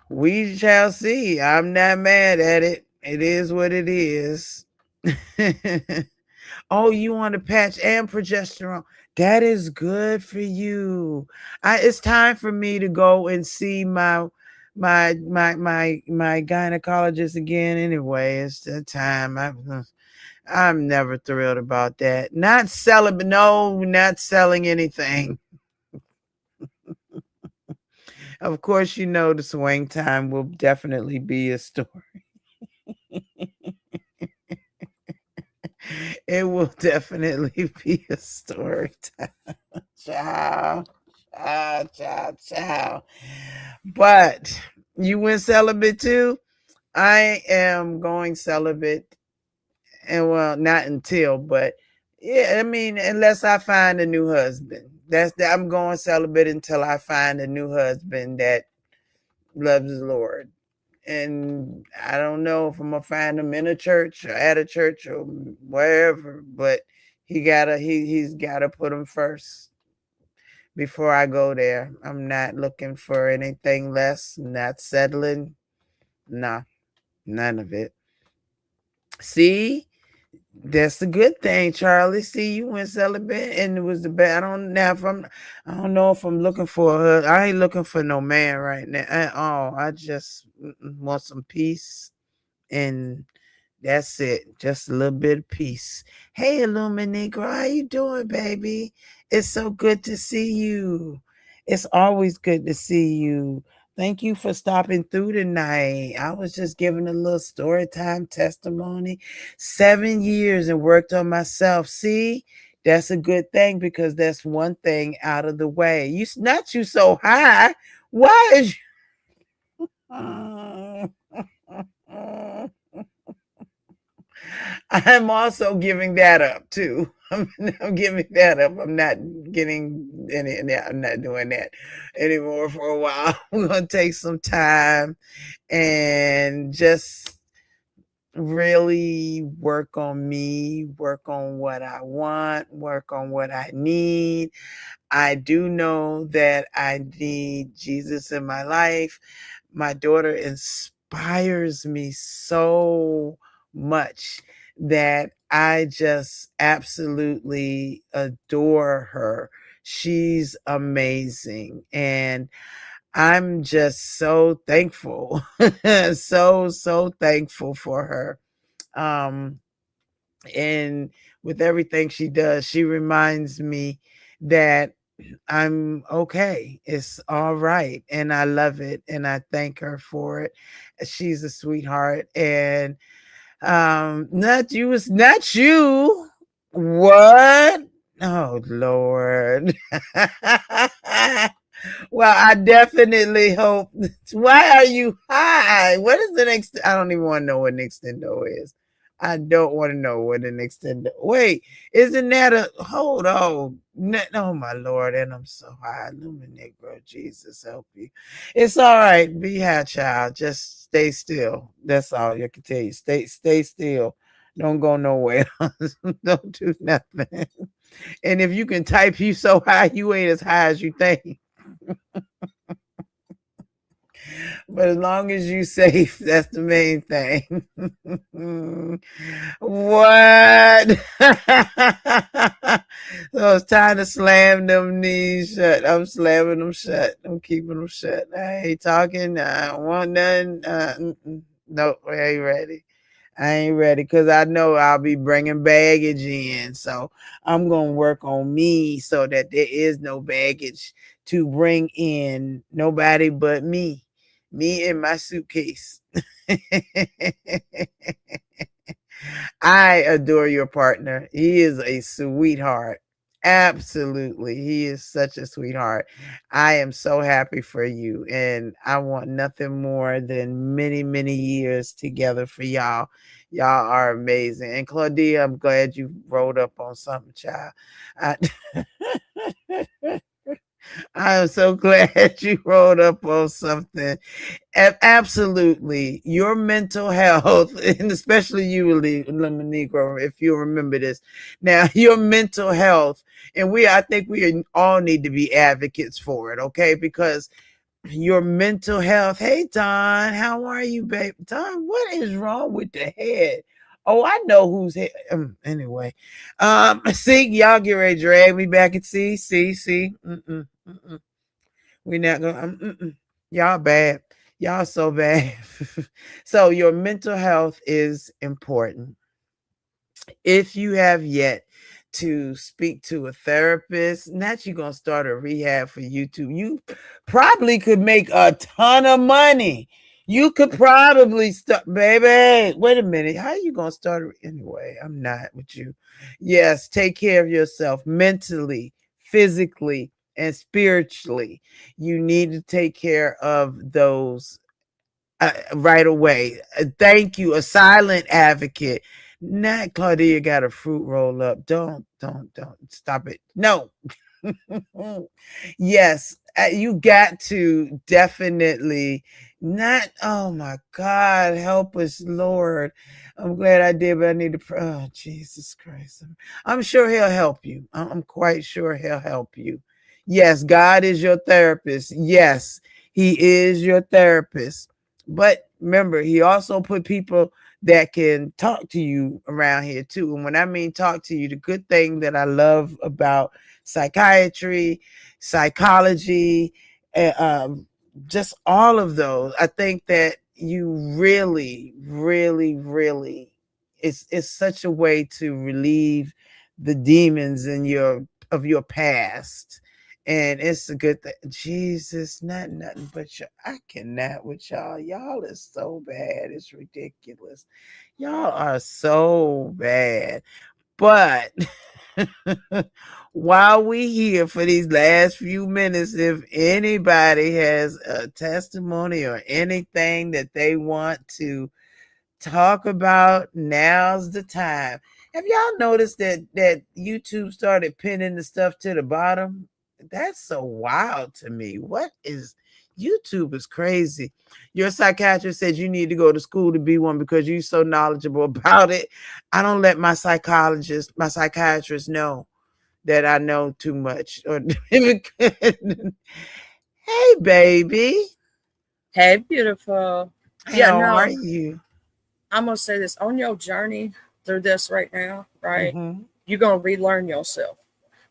Speaker 2: We shall see. I'm not mad at it. It is what it is. Oh, you want a patch and progesterone? That is good for you. It's time for me to go and see my gynecologist again. Anyway, it's the time. I'm never thrilled about that. Not selling, no, not selling anything. Of course, the swing time will definitely be a story. It will definitely be a story time. Ciao. Ciao, ciao, ciao. But you went celibate too? I am going celibate, and well, not until, but yeah, I mean, unless I find a new husband. I'm going celibate until I find a new husband that loves the Lord. And I don't know if I'm gonna find him in a church or at a church or wherever, but he's gotta put him first before I go there. I'm not looking for anything less. I'm not settling. Nah, none of it. See, that's the good thing, Charlie. See, you went celibate, and it was the best. I don't know if I'm looking for her. I ain't looking for no man right now at all. I just want some peace, and that's it. Just a little bit of peace. Hey, Illuminigra, how you doing, baby? It's so good to see you. It's always good to see you. Thank you for stopping through tonight. I was just giving a little story time testimony. 7 years and worked on myself. See, that's a good thing because that's one thing out of the way. Not you so high. Why is you? I'm also giving that up too. I'm giving that up. I'm not getting any. I'm not doing that anymore for a while. We're gonna take some time and just really work on me, work on what I want, work on what I need. I do know that I need Jesus in my life. My daughter inspires me so much that I just absolutely adore her. She's amazing. And I'm just so thankful. So thankful for her. Um, and with everything she does, she reminds me that I'm okay. It's all right. And I love it. And I thank her for it. She's a sweetheart. And not you, it's not you. What? Oh Lord. Well, I definitely hope. Why are you high? What is the next? I don't even want to know what an extendo is. I don't want to know what an extendo. Wait, isn't that a hold on? Oh my Lord, and I'm so high. Illuminate, bro. Jesus help you. It's all right. Be high, child. Just stay still. That's all I can tell you. Stay still. Don't go nowhere. Don't do nothing. And if you can type, you so high, you ain't as high as you think. But as long as you safe, that's the main thing. What? So it's time to slam them knees shut. I'm slamming them shut. I'm keeping them shut. I ain't talking. I don't want nothing. Nope, I ain't ready. I ain't ready because I know I'll be bringing baggage in. So I'm going to work on me so that there is no baggage to bring in. Nobody but me and my suitcase. I adore your partner. He is a sweetheart. Absolutely. He is such a sweetheart. I am so happy for you. And I want nothing more than many, many years together for y'all. Y'all are amazing. And Claudia, I'm glad you rolled up on something, child. I, I am so glad you rolled up on something. Absolutely. Your mental health, and especially you, Negro, if you remember this. Now, your mental health, and I think we all need to be advocates for it, okay? Because your mental health. Hey, Don, how are you, babe? Don, what is wrong with the head? Oh, I know who's head. Anyway, see, y'all get ready to drag me back and see. We not gonna. Y'all bad. Y'all so bad. So your mental health is important. If you have yet to speak to a therapist. Not you gonna start a rehab for YouTube. You probably could make a ton of money. You could probably start, baby. Wait a minute. How you gonna start anyway? I'm not with you. Yes, take care of yourself mentally, physically, and spiritually. You need to take care of those right away. Thank you, a silent advocate. Not Claudia got a fruit roll up. Don't stop it. No. Yes, you got to definitely not. Oh my God, help us, Lord. I'm glad I did, but I need to. Oh, Jesus Christ. I'm sure He'll help you. I'm quite sure He'll help you. Yes, God is your therapist. Yes, He is your therapist. But remember, He also put people that can talk to you around here too. And when I mean talk to you, the good thing that I love about psychiatry, psychology, just all of those. I think that you really, really, really, it's such a way to relieve the demons in your past. And it's a good thing. Jesus, not nothing but I cannot with y'all. Y'all is so bad. It's ridiculous. Y'all are so bad. But while we here for these last few minutes, if anybody has a testimony or anything that they want to talk about, now's the time. Have y'all noticed that YouTube started pinning the stuff to the bottom? That's so wild to me. What is YouTube is crazy. Your psychiatrist said you need to go to school to be one because you're so knowledgeable about it. I don't let my psychiatrist know that I know too much. Hey, baby.
Speaker 3: Hey, beautiful. Yeah,
Speaker 2: How are
Speaker 3: no,
Speaker 2: you?
Speaker 3: I'm gonna say this on your journey through this right now, right?
Speaker 2: Mm-hmm.
Speaker 3: You're gonna relearn yourself.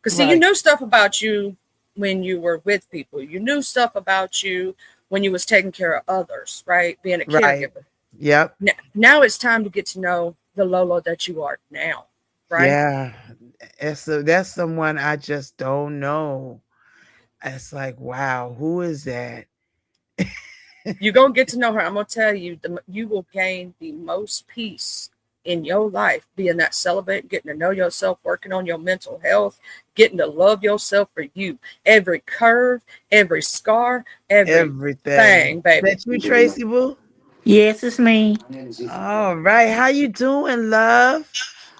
Speaker 3: Cause see, you
Speaker 2: Right.
Speaker 3: knew stuff about you when you were with people. You knew stuff about you when you was taking care of others, right? Being a
Speaker 2: Right.
Speaker 3: caregiver.
Speaker 2: Yep.
Speaker 3: Now it's time to get to know the Lolo that you are now, right?
Speaker 2: Yeah. That's someone I just don't know. It's like, wow, who is that?
Speaker 3: You're gonna get to know her. I'm gonna tell you, you will gain the most peace in your life being that celibate, getting to know yourself, working on your mental health, getting to love yourself for you. Every curve, every scar,
Speaker 2: Everything.
Speaker 3: everything, baby.
Speaker 2: That you, Tracy Boo?
Speaker 4: Yes, it's me.
Speaker 2: All right. How you doing, love?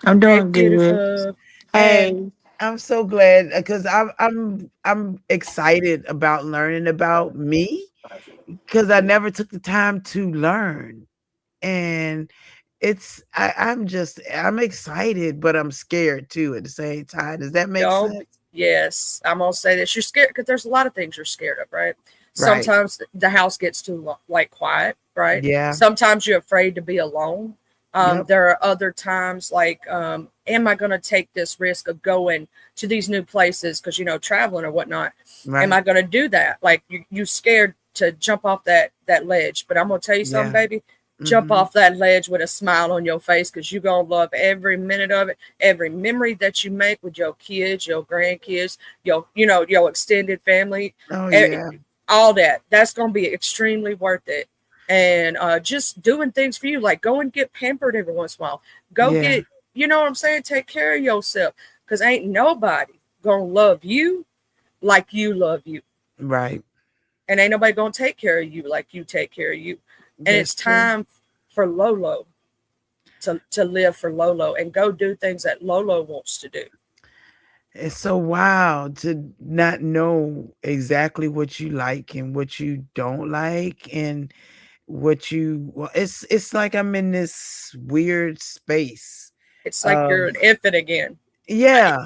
Speaker 4: I'm
Speaker 3: Hey,
Speaker 4: doing good.
Speaker 3: beautiful.
Speaker 2: And
Speaker 4: Hey,
Speaker 2: I'm so glad because I'm excited about learning about me because I never took the time to learn. And I'm excited, but I'm scared too at the same time. Does that make
Speaker 3: Don't.
Speaker 2: sense?
Speaker 3: Yes, I'm gonna say this. You're scared because there's a lot of things you're scared of, right?
Speaker 2: Right.
Speaker 3: Sometimes the house gets too like quiet, right?
Speaker 2: Yeah.
Speaker 3: Sometimes you're afraid to be alone.
Speaker 2: Yep.
Speaker 3: There are other times like, am I gonna take this risk of going to these new places because traveling or whatnot? Am
Speaker 2: Right.
Speaker 3: I gonna do that? Like you scared to jump off that ledge, but I'm gonna tell you something,
Speaker 2: Yeah.
Speaker 3: baby. Jump
Speaker 2: Mhm.
Speaker 3: off that ledge with a smile on your face because you're gonna love every minute of it, every memory that you make with your kids, your grandkids, your extended family,
Speaker 2: Oh
Speaker 3: eh,
Speaker 2: yeah.
Speaker 3: all that. That's gonna be extremely worth it. And just doing things for you, like go and get pampered every once in a while. Go
Speaker 2: Yeah.
Speaker 3: get, you know what I'm saying? Take care of yourself because ain't nobody gonna love you like you love you,
Speaker 2: Right.
Speaker 3: and ain't nobody gonna take care of you like you take care of you. And
Speaker 2: That's
Speaker 3: it's
Speaker 2: true.
Speaker 3: time for Lolo to live for Lolo and go do things that Lolo wants to do.
Speaker 2: It's so wild to not know exactly what you like and what you don't like and it's like I'm in this weird space
Speaker 3: It's like
Speaker 2: of
Speaker 3: you're an infant again.
Speaker 2: yeah.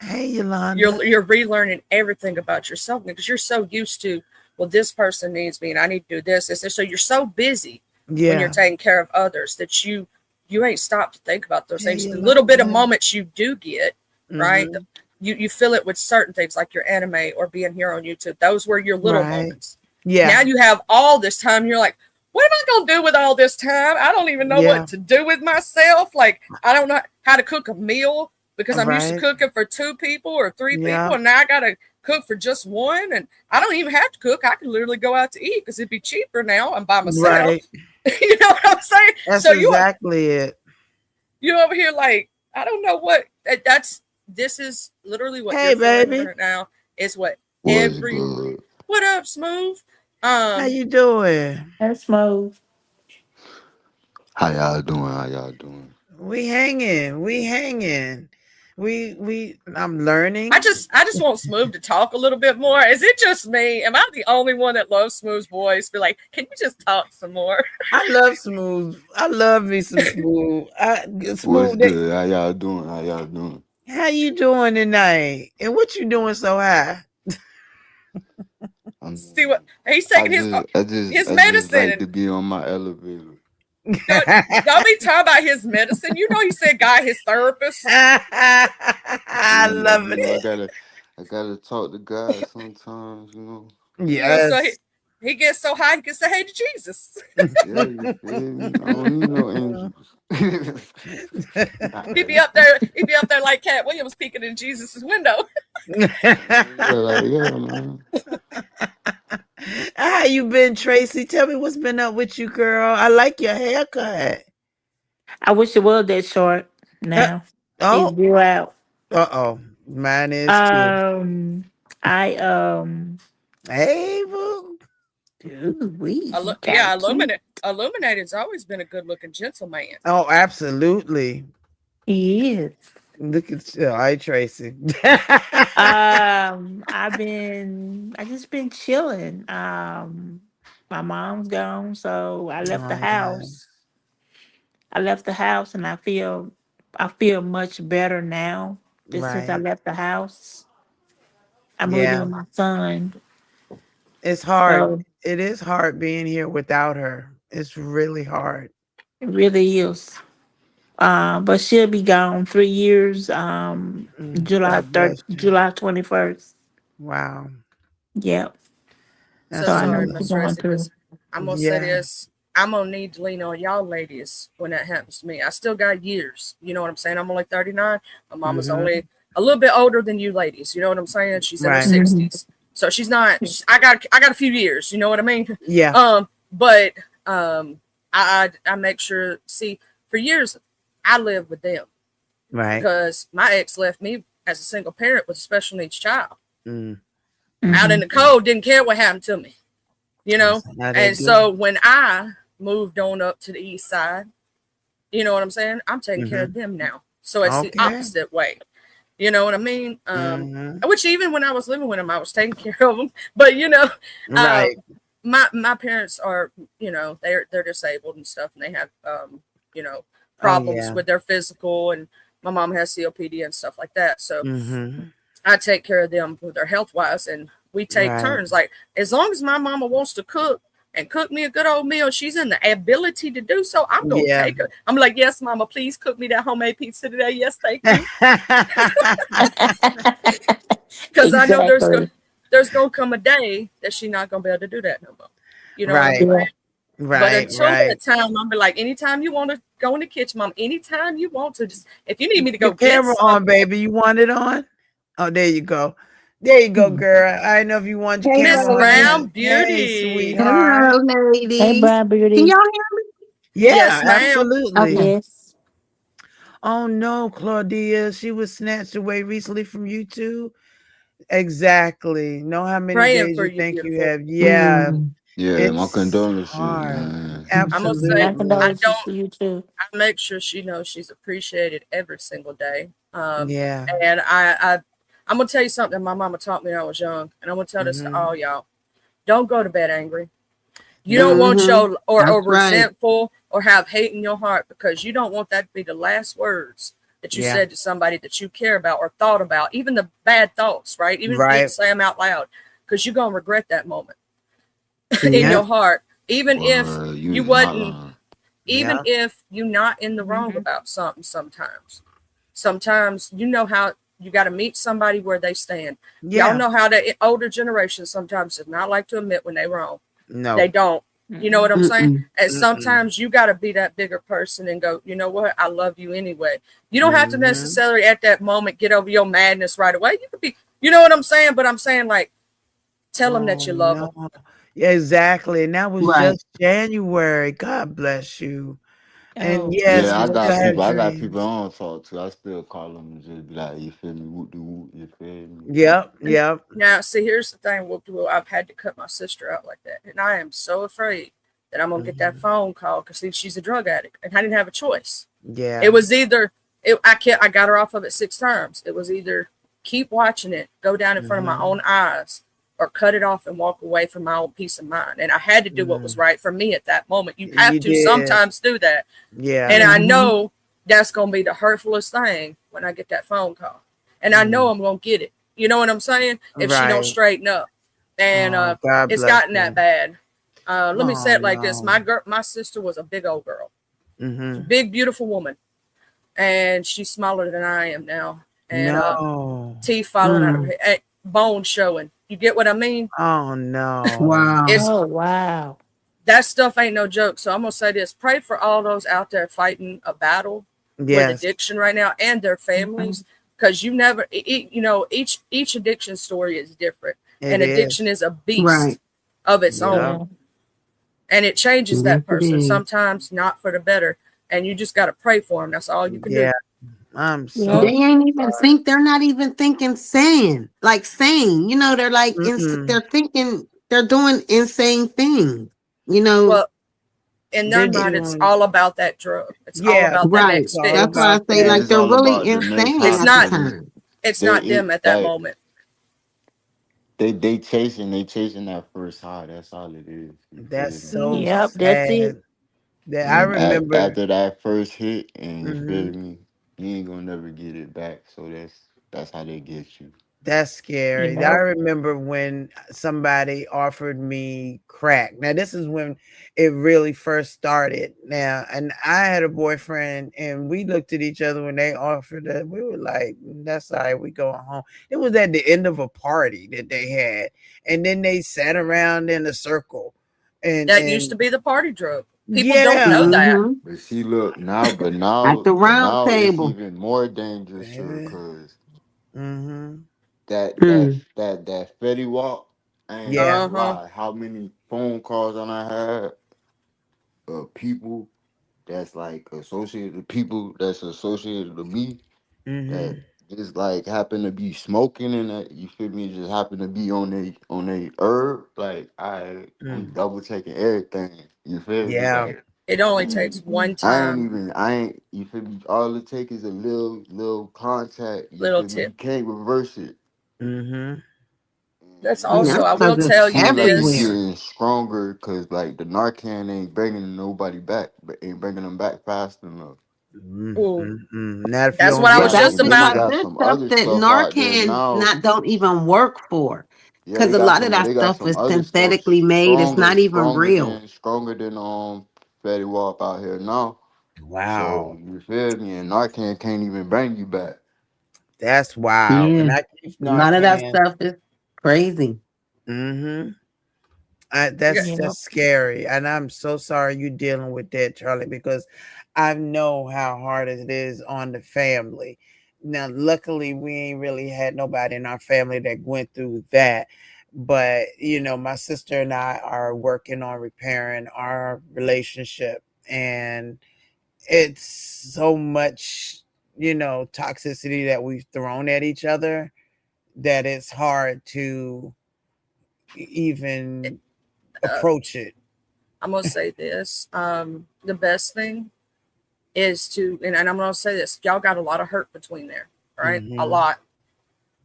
Speaker 2: Hey Yolanda.
Speaker 3: You're relearning everything about yourself because you're so used to, well, this person needs me and I need to do this. So you're so busy when you're
Speaker 2: Yeah.
Speaker 3: taking care of others that you ain't stopped to think about those
Speaker 2: Hey
Speaker 3: things. The little bit of
Speaker 2: Yolanda.
Speaker 3: moments you do get, right?
Speaker 2: Mhm.
Speaker 3: You feel it with certain things like your anime or being here on YouTube. Those were your little
Speaker 2: Right.
Speaker 3: moments. Now
Speaker 2: Yeah.
Speaker 3: you have all this time. You're like, what am I gonna do with all this time? I don't even know
Speaker 2: Yeah.
Speaker 3: what to do with myself. Like I don't know how to cook a meal because I'm used to
Speaker 2: Right.
Speaker 3: cooking for 2 people or 3
Speaker 2: Yeah.
Speaker 3: people, and now I gotta cook for just one, and I don't even have to cook. I can literally go out to eat because it'd be cheaper now. I'm by myself.
Speaker 2: Right.
Speaker 3: You know what I'm saying?
Speaker 2: That's
Speaker 3: So
Speaker 2: exactly it.
Speaker 3: you over here like, I don't know what this is literally what
Speaker 2: Hey,
Speaker 3: you're feeling
Speaker 2: baby.
Speaker 3: right now is what
Speaker 4: Was good.
Speaker 3: what up, Smooth?
Speaker 2: How you doing?
Speaker 5: That's Smooth.
Speaker 4: How y'all doing? How y'all doing?
Speaker 2: We hanging. We hanging. I'm learning.
Speaker 3: I just want Smooth to talk a little bit more. Is it just me? Am I the only one that loves Smooth's voice? Be like, can you just talk some more?
Speaker 2: I love Smooth. I love me some Smooth.
Speaker 4: Was
Speaker 2: Smooth.
Speaker 4: good. How y'all doing? How y'all doing?
Speaker 2: How you doing tonight? And what you doing so high?
Speaker 4: I'm
Speaker 3: See what he's taking his
Speaker 4: I just
Speaker 3: medicine.
Speaker 4: like to be on my elevator.
Speaker 3: Don't be talking about his medicine. You know, he said guy his therapist.
Speaker 2: I love
Speaker 4: You know,
Speaker 2: it.
Speaker 4: I gotta talk to God sometimes. You know.
Speaker 3: You know, so
Speaker 2: Yes.
Speaker 3: he gets so high he can say hey to Jesus.
Speaker 4: Yeah, you feel me? I don't need no angels.
Speaker 3: He'd be up there like Cat Williams peeking in Jesus's window.
Speaker 4: Yeah, man.
Speaker 2: How you been, Tracy? Tell me what's been up with you, girl. I like your haircut.
Speaker 5: I wish it was that short now. It
Speaker 2: Oh,
Speaker 5: grew out.
Speaker 2: oh. Mine is too.
Speaker 5: I
Speaker 2: Hey, boo.
Speaker 5: ooh, wee, got
Speaker 3: Yeah,
Speaker 5: cute.
Speaker 3: Illuminated's always been a good looking gentleman.
Speaker 2: Oh, absolutely.
Speaker 5: He is.
Speaker 2: Look at you. Hi, Tracy.
Speaker 5: I just been chilling. My mom's gone, so I left the
Speaker 2: Oh, yeah.
Speaker 5: house. And I feel much better now. Just since I
Speaker 2: Right.
Speaker 5: left the house. I moved in
Speaker 2: Yeah.
Speaker 5: with my son.
Speaker 2: It's hard.
Speaker 5: So
Speaker 2: It is hard being here without her. It's really hard.
Speaker 5: it really is. But she'll be gone 3 years.
Speaker 2: God bless you.
Speaker 5: July 21st.
Speaker 2: Wow.
Speaker 5: Yep.
Speaker 3: So
Speaker 5: So
Speaker 2: That's
Speaker 5: I know
Speaker 3: sorry,
Speaker 5: what
Speaker 2: a
Speaker 5: you're
Speaker 3: Miss
Speaker 5: going
Speaker 3: Tracy,
Speaker 5: through.
Speaker 3: because I'm gonna say
Speaker 2: yeah.
Speaker 3: this. I'm gonna need to lean on y'all ladies when that happens to me. I still got years. You know what I'm saying? I'm only 39. My mama's
Speaker 2: Mm-hmm.
Speaker 3: only a little bit older than you ladies. You know what I'm saying? She's in her
Speaker 2: Right.
Speaker 3: 60s. So she's not I got a few years, you know what I mean?
Speaker 2: Yeah.
Speaker 3: But I make sure, see, for years I lived with them
Speaker 2: Right.
Speaker 3: because my ex left me as a single parent with a special needs child.
Speaker 2: Mm.
Speaker 3: Out in the cold, didn't care what happened to me. You know?
Speaker 2: That's how they
Speaker 3: And
Speaker 2: do.
Speaker 3: so when I moved on up to the east side, you know what I'm saying? I'm taking care of them now. So it's the
Speaker 2: Okay.
Speaker 3: opposite way. You know what I mean? Which even when I was living with them, I was taking care of them. But you know,
Speaker 2: Right.
Speaker 3: my parents are, you know, they're disabled and stuff, and they have you know, problems
Speaker 2: yeah.
Speaker 3: with their physical, and my mom has COPD and stuff like that. So
Speaker 2: Mm-hmm.
Speaker 3: I take care of them with their health wise, and we take
Speaker 2: Right.
Speaker 3: turns. Like as long as my mama wants to cook and cook me a good old meal, she's in the ability to do so. I'm gonna
Speaker 2: Yeah.
Speaker 3: take her. I'm like, yes, mama, please cook me that homemade pizza today. Yes, thank you. Because I know there's gonna come a day that she's not gonna be able to do that no more. You know what I'm
Speaker 2: Right.
Speaker 3: saying? But
Speaker 2: Right.
Speaker 3: until
Speaker 2: Right.
Speaker 3: that time, I'm be like, anytime you want to go in the kitchen, mom, anytime you want to, just if you need me to
Speaker 2: Your
Speaker 3: go get
Speaker 2: camera on, baby. You want it on? Oh, there you go. There you go, girl. I know if you want your
Speaker 6: Hey,
Speaker 3: Miss
Speaker 2: camera on.
Speaker 3: Brown
Speaker 6: ladies.
Speaker 2: Hey,
Speaker 3: Beauty.
Speaker 2: sweetheart.
Speaker 6: Hello,
Speaker 5: Hey,
Speaker 6: ladies.
Speaker 5: Brian
Speaker 6: Can
Speaker 5: Beauty.
Speaker 6: y'all hear me?
Speaker 2: Yeah,
Speaker 3: Yes, ma'am.
Speaker 2: absolutely.
Speaker 6: Okay.
Speaker 5: Yes.
Speaker 2: Oh no, Claudia, she was snatched away recently from you too. Exactly. Know how many
Speaker 3: Praying
Speaker 2: days
Speaker 3: for
Speaker 2: you
Speaker 3: you,
Speaker 2: think you
Speaker 3: beautiful.
Speaker 2: have? Yeah,
Speaker 4: Yeah, my
Speaker 2: it's
Speaker 4: condolences,
Speaker 2: hard.
Speaker 4: man.
Speaker 3: I'm gonna say
Speaker 5: My
Speaker 2: Absolutely.
Speaker 5: condolences to you too.
Speaker 3: I make sure she knows she's appreciated every single day.
Speaker 2: Yeah.
Speaker 3: And I'm gonna tell you something my mama taught me when I was young, and I'm gonna tell this to all y'all. Don't go to bed angry. You don't want your or
Speaker 6: That's right.
Speaker 3: resentful or have hate in your heart, because you don't want that to be the last words that you
Speaker 2: Yeah.
Speaker 3: said to somebody that you care about or thought about, even the bad thoughts, right? Even if you
Speaker 2: Right.
Speaker 3: didn't say them out loud, because you're gonna regret that moment in
Speaker 2: Yeah.
Speaker 3: your heart, even if
Speaker 4: Well,
Speaker 3: you
Speaker 4: you ain't not
Speaker 3: wasn't,
Speaker 4: lying.
Speaker 3: even
Speaker 2: Yeah.
Speaker 3: if you're not in the wrong about something. Sometimes you know how you got to meet somebody where they stand. Y'all
Speaker 2: Yeah.
Speaker 3: know how the older generation sometimes does not like to admit when they're wrong.
Speaker 2: No.
Speaker 3: They don't. You know what I'm saying? And
Speaker 2: Mm-mm.
Speaker 3: sometimes you got to be that bigger person and go, you know what? I love you anyway. You don't have to necessarily at that moment get over your madness right away. You could be, you know what I'm saying? But I'm saying, like, tell them that
Speaker 2: Oh
Speaker 3: you love them.
Speaker 2: no. Yeah, exactly. And that was
Speaker 1: Right.
Speaker 2: just January. God bless you. And
Speaker 5: Oh,
Speaker 2: yes,
Speaker 4: Yeah,
Speaker 2: we
Speaker 4: I
Speaker 5: bless
Speaker 2: still
Speaker 4: got
Speaker 2: have
Speaker 4: people. I got people I
Speaker 2: dreams.
Speaker 4: don't talk to. I still call them and just be like, "You feel me? Whoop de whoop." You feel me?
Speaker 2: Yep,
Speaker 3: And
Speaker 2: yep.
Speaker 3: now, see, here's the thing. Well, I've had to cut my sister out like that. And I am so afraid that I'm going to get that
Speaker 2: Mhm.
Speaker 3: phone call because she's a drug addict. And I didn't have a choice. It
Speaker 2: Yeah.
Speaker 3: was either, I got her off of it 6 times. It was either keep watching it, go down in front of my
Speaker 2: Mhm.
Speaker 3: own eyes, or cut it off and walk away from my own peace of mind. And I had to do what was
Speaker 2: Mhm.
Speaker 3: right for me at that moment. You have
Speaker 2: You
Speaker 3: to
Speaker 2: did.
Speaker 3: sometimes do that.
Speaker 2: Yeah.
Speaker 3: And I
Speaker 1: Mm-hmm.
Speaker 3: know that's going to be the hurtfulest thing when I get that phone call. And I know
Speaker 2: Mm.
Speaker 3: I'm going to get it. You know what I'm saying? If she don't
Speaker 2: Right.
Speaker 3: straighten up. And
Speaker 2: Oh, God
Speaker 3: it's
Speaker 2: bless
Speaker 3: gotten that
Speaker 2: you.
Speaker 3: bad. Let me say
Speaker 2: Oh
Speaker 3: it like this.
Speaker 2: no.
Speaker 3: My sister was a big old girl.
Speaker 2: Mhm.
Speaker 3: Big, beautiful woman. And she's smaller than I am now. And
Speaker 2: No.
Speaker 3: teeth falling out of her head, bone showing. You get what I mean?
Speaker 2: Oh no.
Speaker 1: Wow.
Speaker 3: It's
Speaker 5: Oh, wow.
Speaker 3: that stuff ain't no joke. So I'm gonna say this: pray for all those out there fighting a battle with
Speaker 2: Yes,
Speaker 3: addiction right now and their families, because you never, you know, each addiction story is different,
Speaker 2: it
Speaker 3: and addiction
Speaker 2: is.
Speaker 3: is a
Speaker 1: Right.
Speaker 3: beast of its
Speaker 2: Yep.
Speaker 3: own,
Speaker 5: Yeah.
Speaker 3: and it changes
Speaker 1: Yes,
Speaker 3: that
Speaker 1: it
Speaker 3: person
Speaker 1: is.
Speaker 3: sometimes not for the better, and you just got to pray for them. That's all you can do.
Speaker 2: Yeah. I'm
Speaker 1: They
Speaker 5: Yep.
Speaker 2: so
Speaker 1: ain't even
Speaker 2: sorry.
Speaker 1: think, they're not even thinking sane. Like sane. They're like
Speaker 2: Mm-mm.
Speaker 1: they're thinking they're doing insane things. You know,
Speaker 3: Well, in their
Speaker 2: They're
Speaker 3: mind, it's
Speaker 2: doing,
Speaker 3: all about that drug. It's all
Speaker 2: yeah,
Speaker 3: about that
Speaker 1: right.
Speaker 2: it's
Speaker 3: next
Speaker 2: all
Speaker 1: That's
Speaker 3: fix.
Speaker 1: why I
Speaker 2: about
Speaker 1: say
Speaker 2: that.
Speaker 1: like
Speaker 4: It's
Speaker 1: they're
Speaker 4: all
Speaker 1: really
Speaker 4: about the next
Speaker 1: insane
Speaker 3: It's
Speaker 1: half the
Speaker 3: not.
Speaker 4: hospital.
Speaker 1: time.
Speaker 3: It's
Speaker 4: They
Speaker 3: not
Speaker 4: it
Speaker 3: them at that
Speaker 4: like
Speaker 3: moment.
Speaker 4: they chasing that first high. That's all it is. You
Speaker 2: That's
Speaker 4: feel me?
Speaker 2: so
Speaker 5: Yep, that's it.
Speaker 2: sad. That I
Speaker 4: And
Speaker 2: remember.
Speaker 4: after that first hit, and you
Speaker 2: Mhm.
Speaker 4: feel me, you ain't gonna never get it back. So that's how they get you.
Speaker 2: That's scary. I
Speaker 5: Yep.
Speaker 2: remember when somebody offered me crack. Now, this is when it really first started. Now, and I had a boyfriend, and we looked at each other when they offered it. We were like, "That's all right. We going home." It was at the end of a party that they had, and then they sat around in a circle,
Speaker 3: That used to
Speaker 2: and
Speaker 3: be the party drug. People don't know
Speaker 2: yeah,
Speaker 3: that.
Speaker 1: Mm-hmm.
Speaker 4: But see, look now,
Speaker 1: At the
Speaker 4: but
Speaker 1: round
Speaker 4: now it's
Speaker 1: table.
Speaker 4: even more dangerous to
Speaker 2: baby.
Speaker 4: because
Speaker 2: Mm-hmm.
Speaker 1: Mm.
Speaker 4: that Fetty Walk. I ain't
Speaker 2: Yeah.
Speaker 4: gonna
Speaker 3: Uh-huh.
Speaker 4: lie. How many phone calls I had of people that's like associated to people that's associated to me that
Speaker 2: Mm-hmm.
Speaker 4: just like happen to be smoking and that you feel me just happen to be on a herb. Like I'm
Speaker 2: Mm.
Speaker 4: double checking everything. You feel me?
Speaker 2: Yeah.
Speaker 4: Like
Speaker 3: It only takes one time,
Speaker 4: I ain't you feel me? All it take is a little contact. You
Speaker 3: little
Speaker 4: feel me? You
Speaker 3: tip.
Speaker 4: can't reverse it.
Speaker 2: Mm-hmm.
Speaker 3: That's
Speaker 4: And
Speaker 3: also,
Speaker 1: That's
Speaker 3: I
Speaker 1: because
Speaker 3: will
Speaker 4: you
Speaker 1: it's
Speaker 3: tell you
Speaker 4: seem like you
Speaker 3: this.
Speaker 1: everywhere.
Speaker 4: getting stronger because like the Narcan ain't bringing nobody back, but ain't bringing them back fast enough.
Speaker 2: Mm,
Speaker 3: Ooh,
Speaker 2: mm, mm. Not if you
Speaker 3: that's
Speaker 2: don't
Speaker 3: what I
Speaker 1: Well,
Speaker 3: was
Speaker 2: get
Speaker 1: that's
Speaker 3: just
Speaker 4: And then they
Speaker 3: about.
Speaker 1: because
Speaker 4: got
Speaker 1: there's
Speaker 4: some
Speaker 1: stuff
Speaker 4: other
Speaker 1: that
Speaker 4: stuff out there
Speaker 1: Narcan
Speaker 4: now.
Speaker 1: not don't even work for.
Speaker 4: Yeah,
Speaker 1: Because a lot of that
Speaker 4: they got
Speaker 1: stuff
Speaker 4: some
Speaker 1: is
Speaker 4: other stuff
Speaker 1: synthetically made. It's not even real.
Speaker 4: stronger than Fetty Wap out here now. So
Speaker 2: wow.
Speaker 4: you feel me? And Narcan can't even bring you back.
Speaker 2: That's wild.
Speaker 1: Yeah.
Speaker 2: And I keep
Speaker 1: A lot of that
Speaker 2: Narcan.
Speaker 1: stuff is crazy.
Speaker 2: Mm-hmm.
Speaker 3: You got,
Speaker 2: That's
Speaker 5: Yep.
Speaker 2: scary. And I'm so sorry you dealing with that, Charlie, because I know how hard it is on the family. Now, luckily, we ain't really had nobody in our family that went through that. But, my sister and I are working on repairing our relationship. And it's so much, toxicity that we've thrown at each other that it's hard to even
Speaker 3: uh,
Speaker 2: approach it.
Speaker 3: I'm gonna say this. The best thing is to, and I'm gonna say this. Y'all got a lot of hurt between there, right? A
Speaker 2: Mhm.
Speaker 3: lot.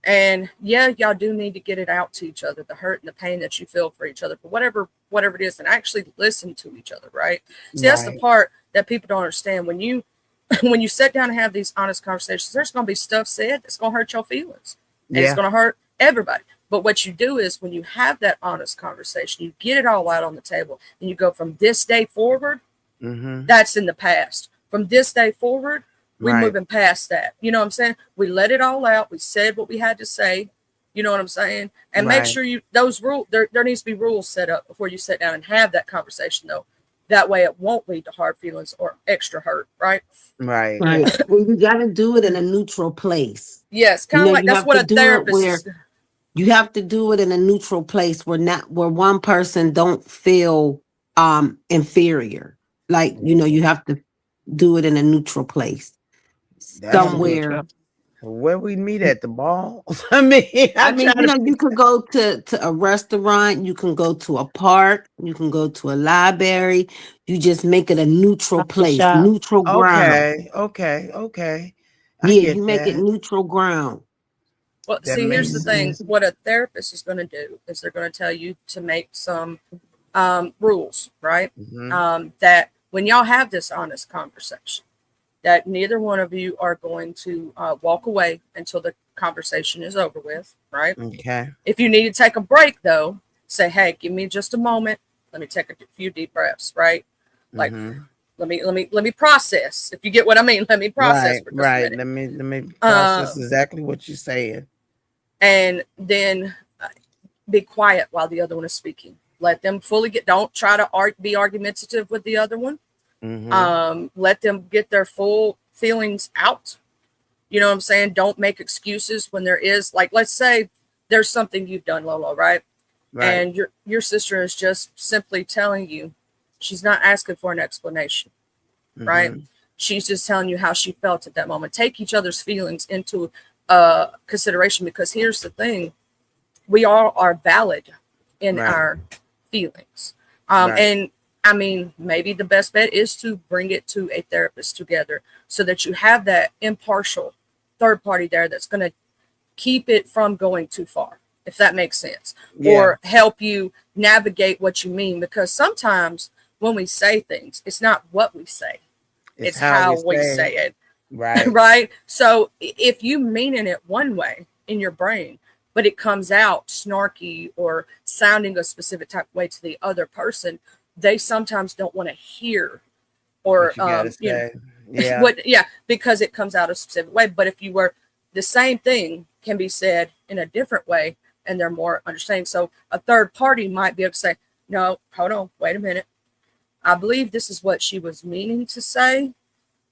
Speaker 3: And yeah, y'all do need to get it out to each other, the hurt and the pain that you feel for each other, for whatever it is, and actually listen to each other, right? See, that's the
Speaker 2: Right.
Speaker 3: part that people don't understand. When you when you sit down and have these honest conversations, there's gonna be stuff said that's gonna hurt your feelings. And it's
Speaker 2: Yeah.
Speaker 3: gonna hurt everybody. But what you do is when you have that honest conversation, you get it all out on the table and you go from this day forward,
Speaker 2: Mhm.
Speaker 3: that's in the past. From this day forward, we
Speaker 2: Right.
Speaker 3: moving past that. You know what I'm saying? We let it all out. We said what we had to say, You know what I'm saying? And make sure those rules, there needs to be rules set up before you sit down and have that conversation, though. That way it won't lead to hard feelings or extra hurt, right?
Speaker 2: Right.
Speaker 6: Well, you got to do it in a neutral place.
Speaker 3: Yes, kind of like
Speaker 6: you
Speaker 3: that's
Speaker 6: have
Speaker 3: what
Speaker 6: to
Speaker 3: a
Speaker 6: do it
Speaker 3: therapist
Speaker 6: where
Speaker 3: is.
Speaker 6: you have to do it in a neutral place where one person don't feel inferior. Like, you have to do it in a neutral place.
Speaker 2: That's
Speaker 6: Somewhere.
Speaker 2: where we meet at the ball. I mean,
Speaker 6: you could go to a restaurant, you can go to a park, you can go to a library. You just make it a neutral place, neutral ground.
Speaker 2: Okay. I
Speaker 6: Yeah,
Speaker 2: get
Speaker 6: you make it
Speaker 2: that.
Speaker 6: neutral ground.
Speaker 3: Well,
Speaker 2: That
Speaker 3: see, here's the
Speaker 2: makes
Speaker 3: thing.
Speaker 2: sense.
Speaker 3: What a therapist is going to do is they're going to tell you to make some rules, right? That when y'all have this honest conversation, that neither one of you are going to walk away until the conversation is over with, right?
Speaker 2: Okay.
Speaker 3: If you need to take a break, though, say, hey, give me just a moment. Let me take a few deep breaths, right? Like, let me process. If you get what I mean, let me process for just a minute.
Speaker 2: Let me process exactly what you're saying.
Speaker 3: And then be quiet while the other one is speaking. Let them fully don't try to be argumentative with the other one. Let them get their full feelings out. You know what I'm saying? Don't make excuses when there is, like, let's say there's something you've done, Lolo, right? And your sister is just simply telling you, she's not asking for an explanation, right? She's just telling you how she felt at that moment. Take each other's feelings into consideration, because here's the thing. We all are valid in our feelings. And I mean, maybe the best bet is to bring it to a therapist together so that you have that impartial third party there that's going to keep it from going too far, if that makes sense, or help you navigate what you mean. Because sometimes when we say things, it's not what we say, it's how we say it. Right. So if you mean it one way in your brain, but it comes out snarky or sounding a specific type of way to the other person, they sometimes don't want to hear or because it comes out a specific way. But if you were, the same thing can be said in a different way and they're more understanding. So a third party might be able to say, no, hold on, wait a minute, I believe this is what she was meaning to say,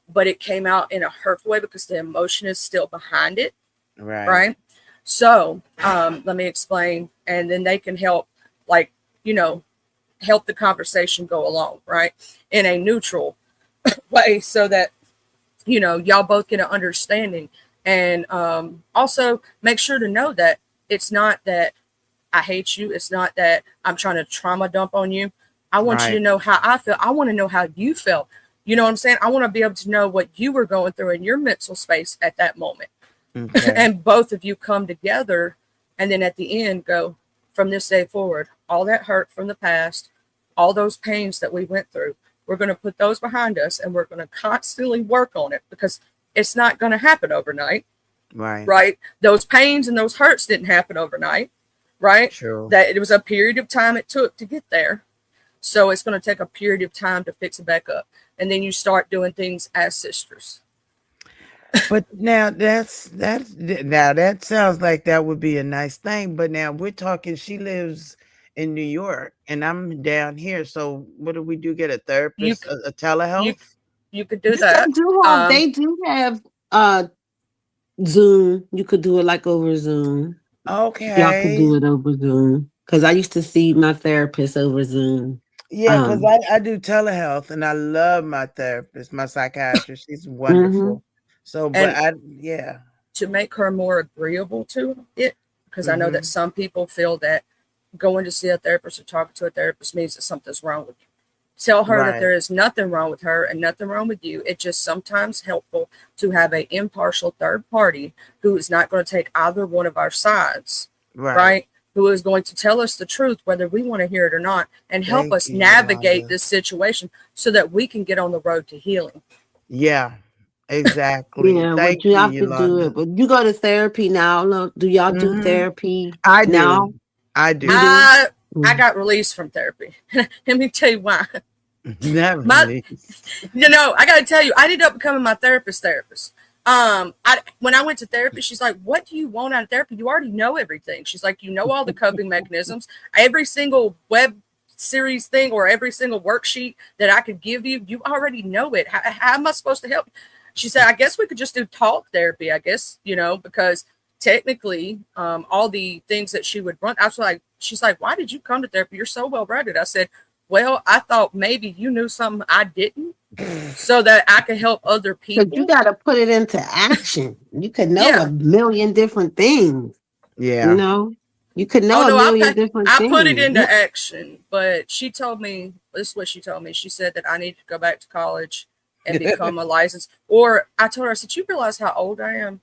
Speaker 3: but it came out in a hurtful way because the emotion is still behind it. Right. So let me explain, and then they can help, like, help the conversation go along, right, in a neutral way, so that y'all both get an understanding. And also make sure to know that it's not that I hate you, it's not that I'm trying to trauma dump on you. I want you to know how I feel. I want to know how you felt. You know what I'm saying? I want to be able to know what you were going through in your mental space at that moment. And both of you come together, and then at the end go, from this day forward, all that hurt from the past, all those pains that we went through, we're going to put those behind us, and we're going to constantly work on it, because it's not going to happen overnight. Right. Those pains and those hurts didn't happen overnight. Right.
Speaker 2: True.
Speaker 3: That it was a period of time it took to get there. So it's going to take a period of time to fix it back up. And then you start doing things as sisters.
Speaker 2: But now that sounds like that would be a nice thing. But now we're talking, she lives in New York and I'm down here. So what do we do? Get a therapist, a telehealth?
Speaker 3: You could do that.
Speaker 6: They do have Zoom. You could do it like over Zoom.
Speaker 2: Okay.
Speaker 6: Y'all could do it over Zoom. Because I used to see my therapist over Zoom.
Speaker 2: Yeah, because I do telehealth and I love my therapist, my psychiatrist. She's wonderful. So, but
Speaker 3: to make her more agreeable to it, because I know that some people feel that going to see a therapist or talking to a therapist means that something's wrong with you. Tell her that there is nothing wrong with her and nothing wrong with you. It's just sometimes helpful to have an impartial third party who is not going to take either one of our sides, right? Who is going to tell us the truth, whether we want to hear it or not, and help us navigate this situation so that we can get on the road to healing.
Speaker 2: Yeah, exactly.
Speaker 6: Yeah, but you have to do it. But you go to therapy now. Do y'all do therapy?
Speaker 2: I
Speaker 6: now?
Speaker 2: do. I do.
Speaker 3: I got released from therapy. Let me tell you why.
Speaker 2: I got to tell you,
Speaker 3: I ended up becoming my therapist. When I went to therapy, she's like, what do you want out of therapy? You already know everything. She's like, you know all the coping mechanisms. Every single web series thing or every single worksheet that I could give you, you already know it. How am I supposed to help? She said, I guess we could just do talk therapy, I guess, because technically, all the things that she would run, I was like, she's like, why did you come to therapy? You're so well-rounded. I said, well, I thought maybe you knew something I didn't so that I could help other people.
Speaker 6: But you got to put it into action. You could know a million different things.
Speaker 2: Yeah.
Speaker 6: You could know a million different things.
Speaker 3: I put it into action, but she told me, this is what she told me. She said that I need to go back to college and become a licensed. Or I told her, I said, you realize how old I am?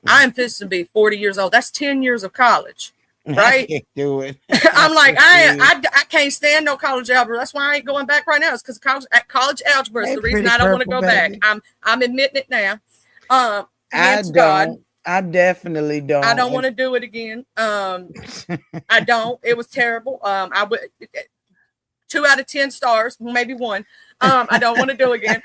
Speaker 3: I am fixing to be 40 years old. That's 10 years of college. Right?
Speaker 2: I can't do it.
Speaker 3: I'm like, I can't stand no college algebra. That's why I ain't going back right now. It's because college algebra is the reason I don't want to go back. I'm admitting it now.
Speaker 2: I don't. I definitely don't.
Speaker 3: I don't want to do it again. I don't. It was terrible. I would 2 out of 10 stars, maybe 1. I don't want to do it again.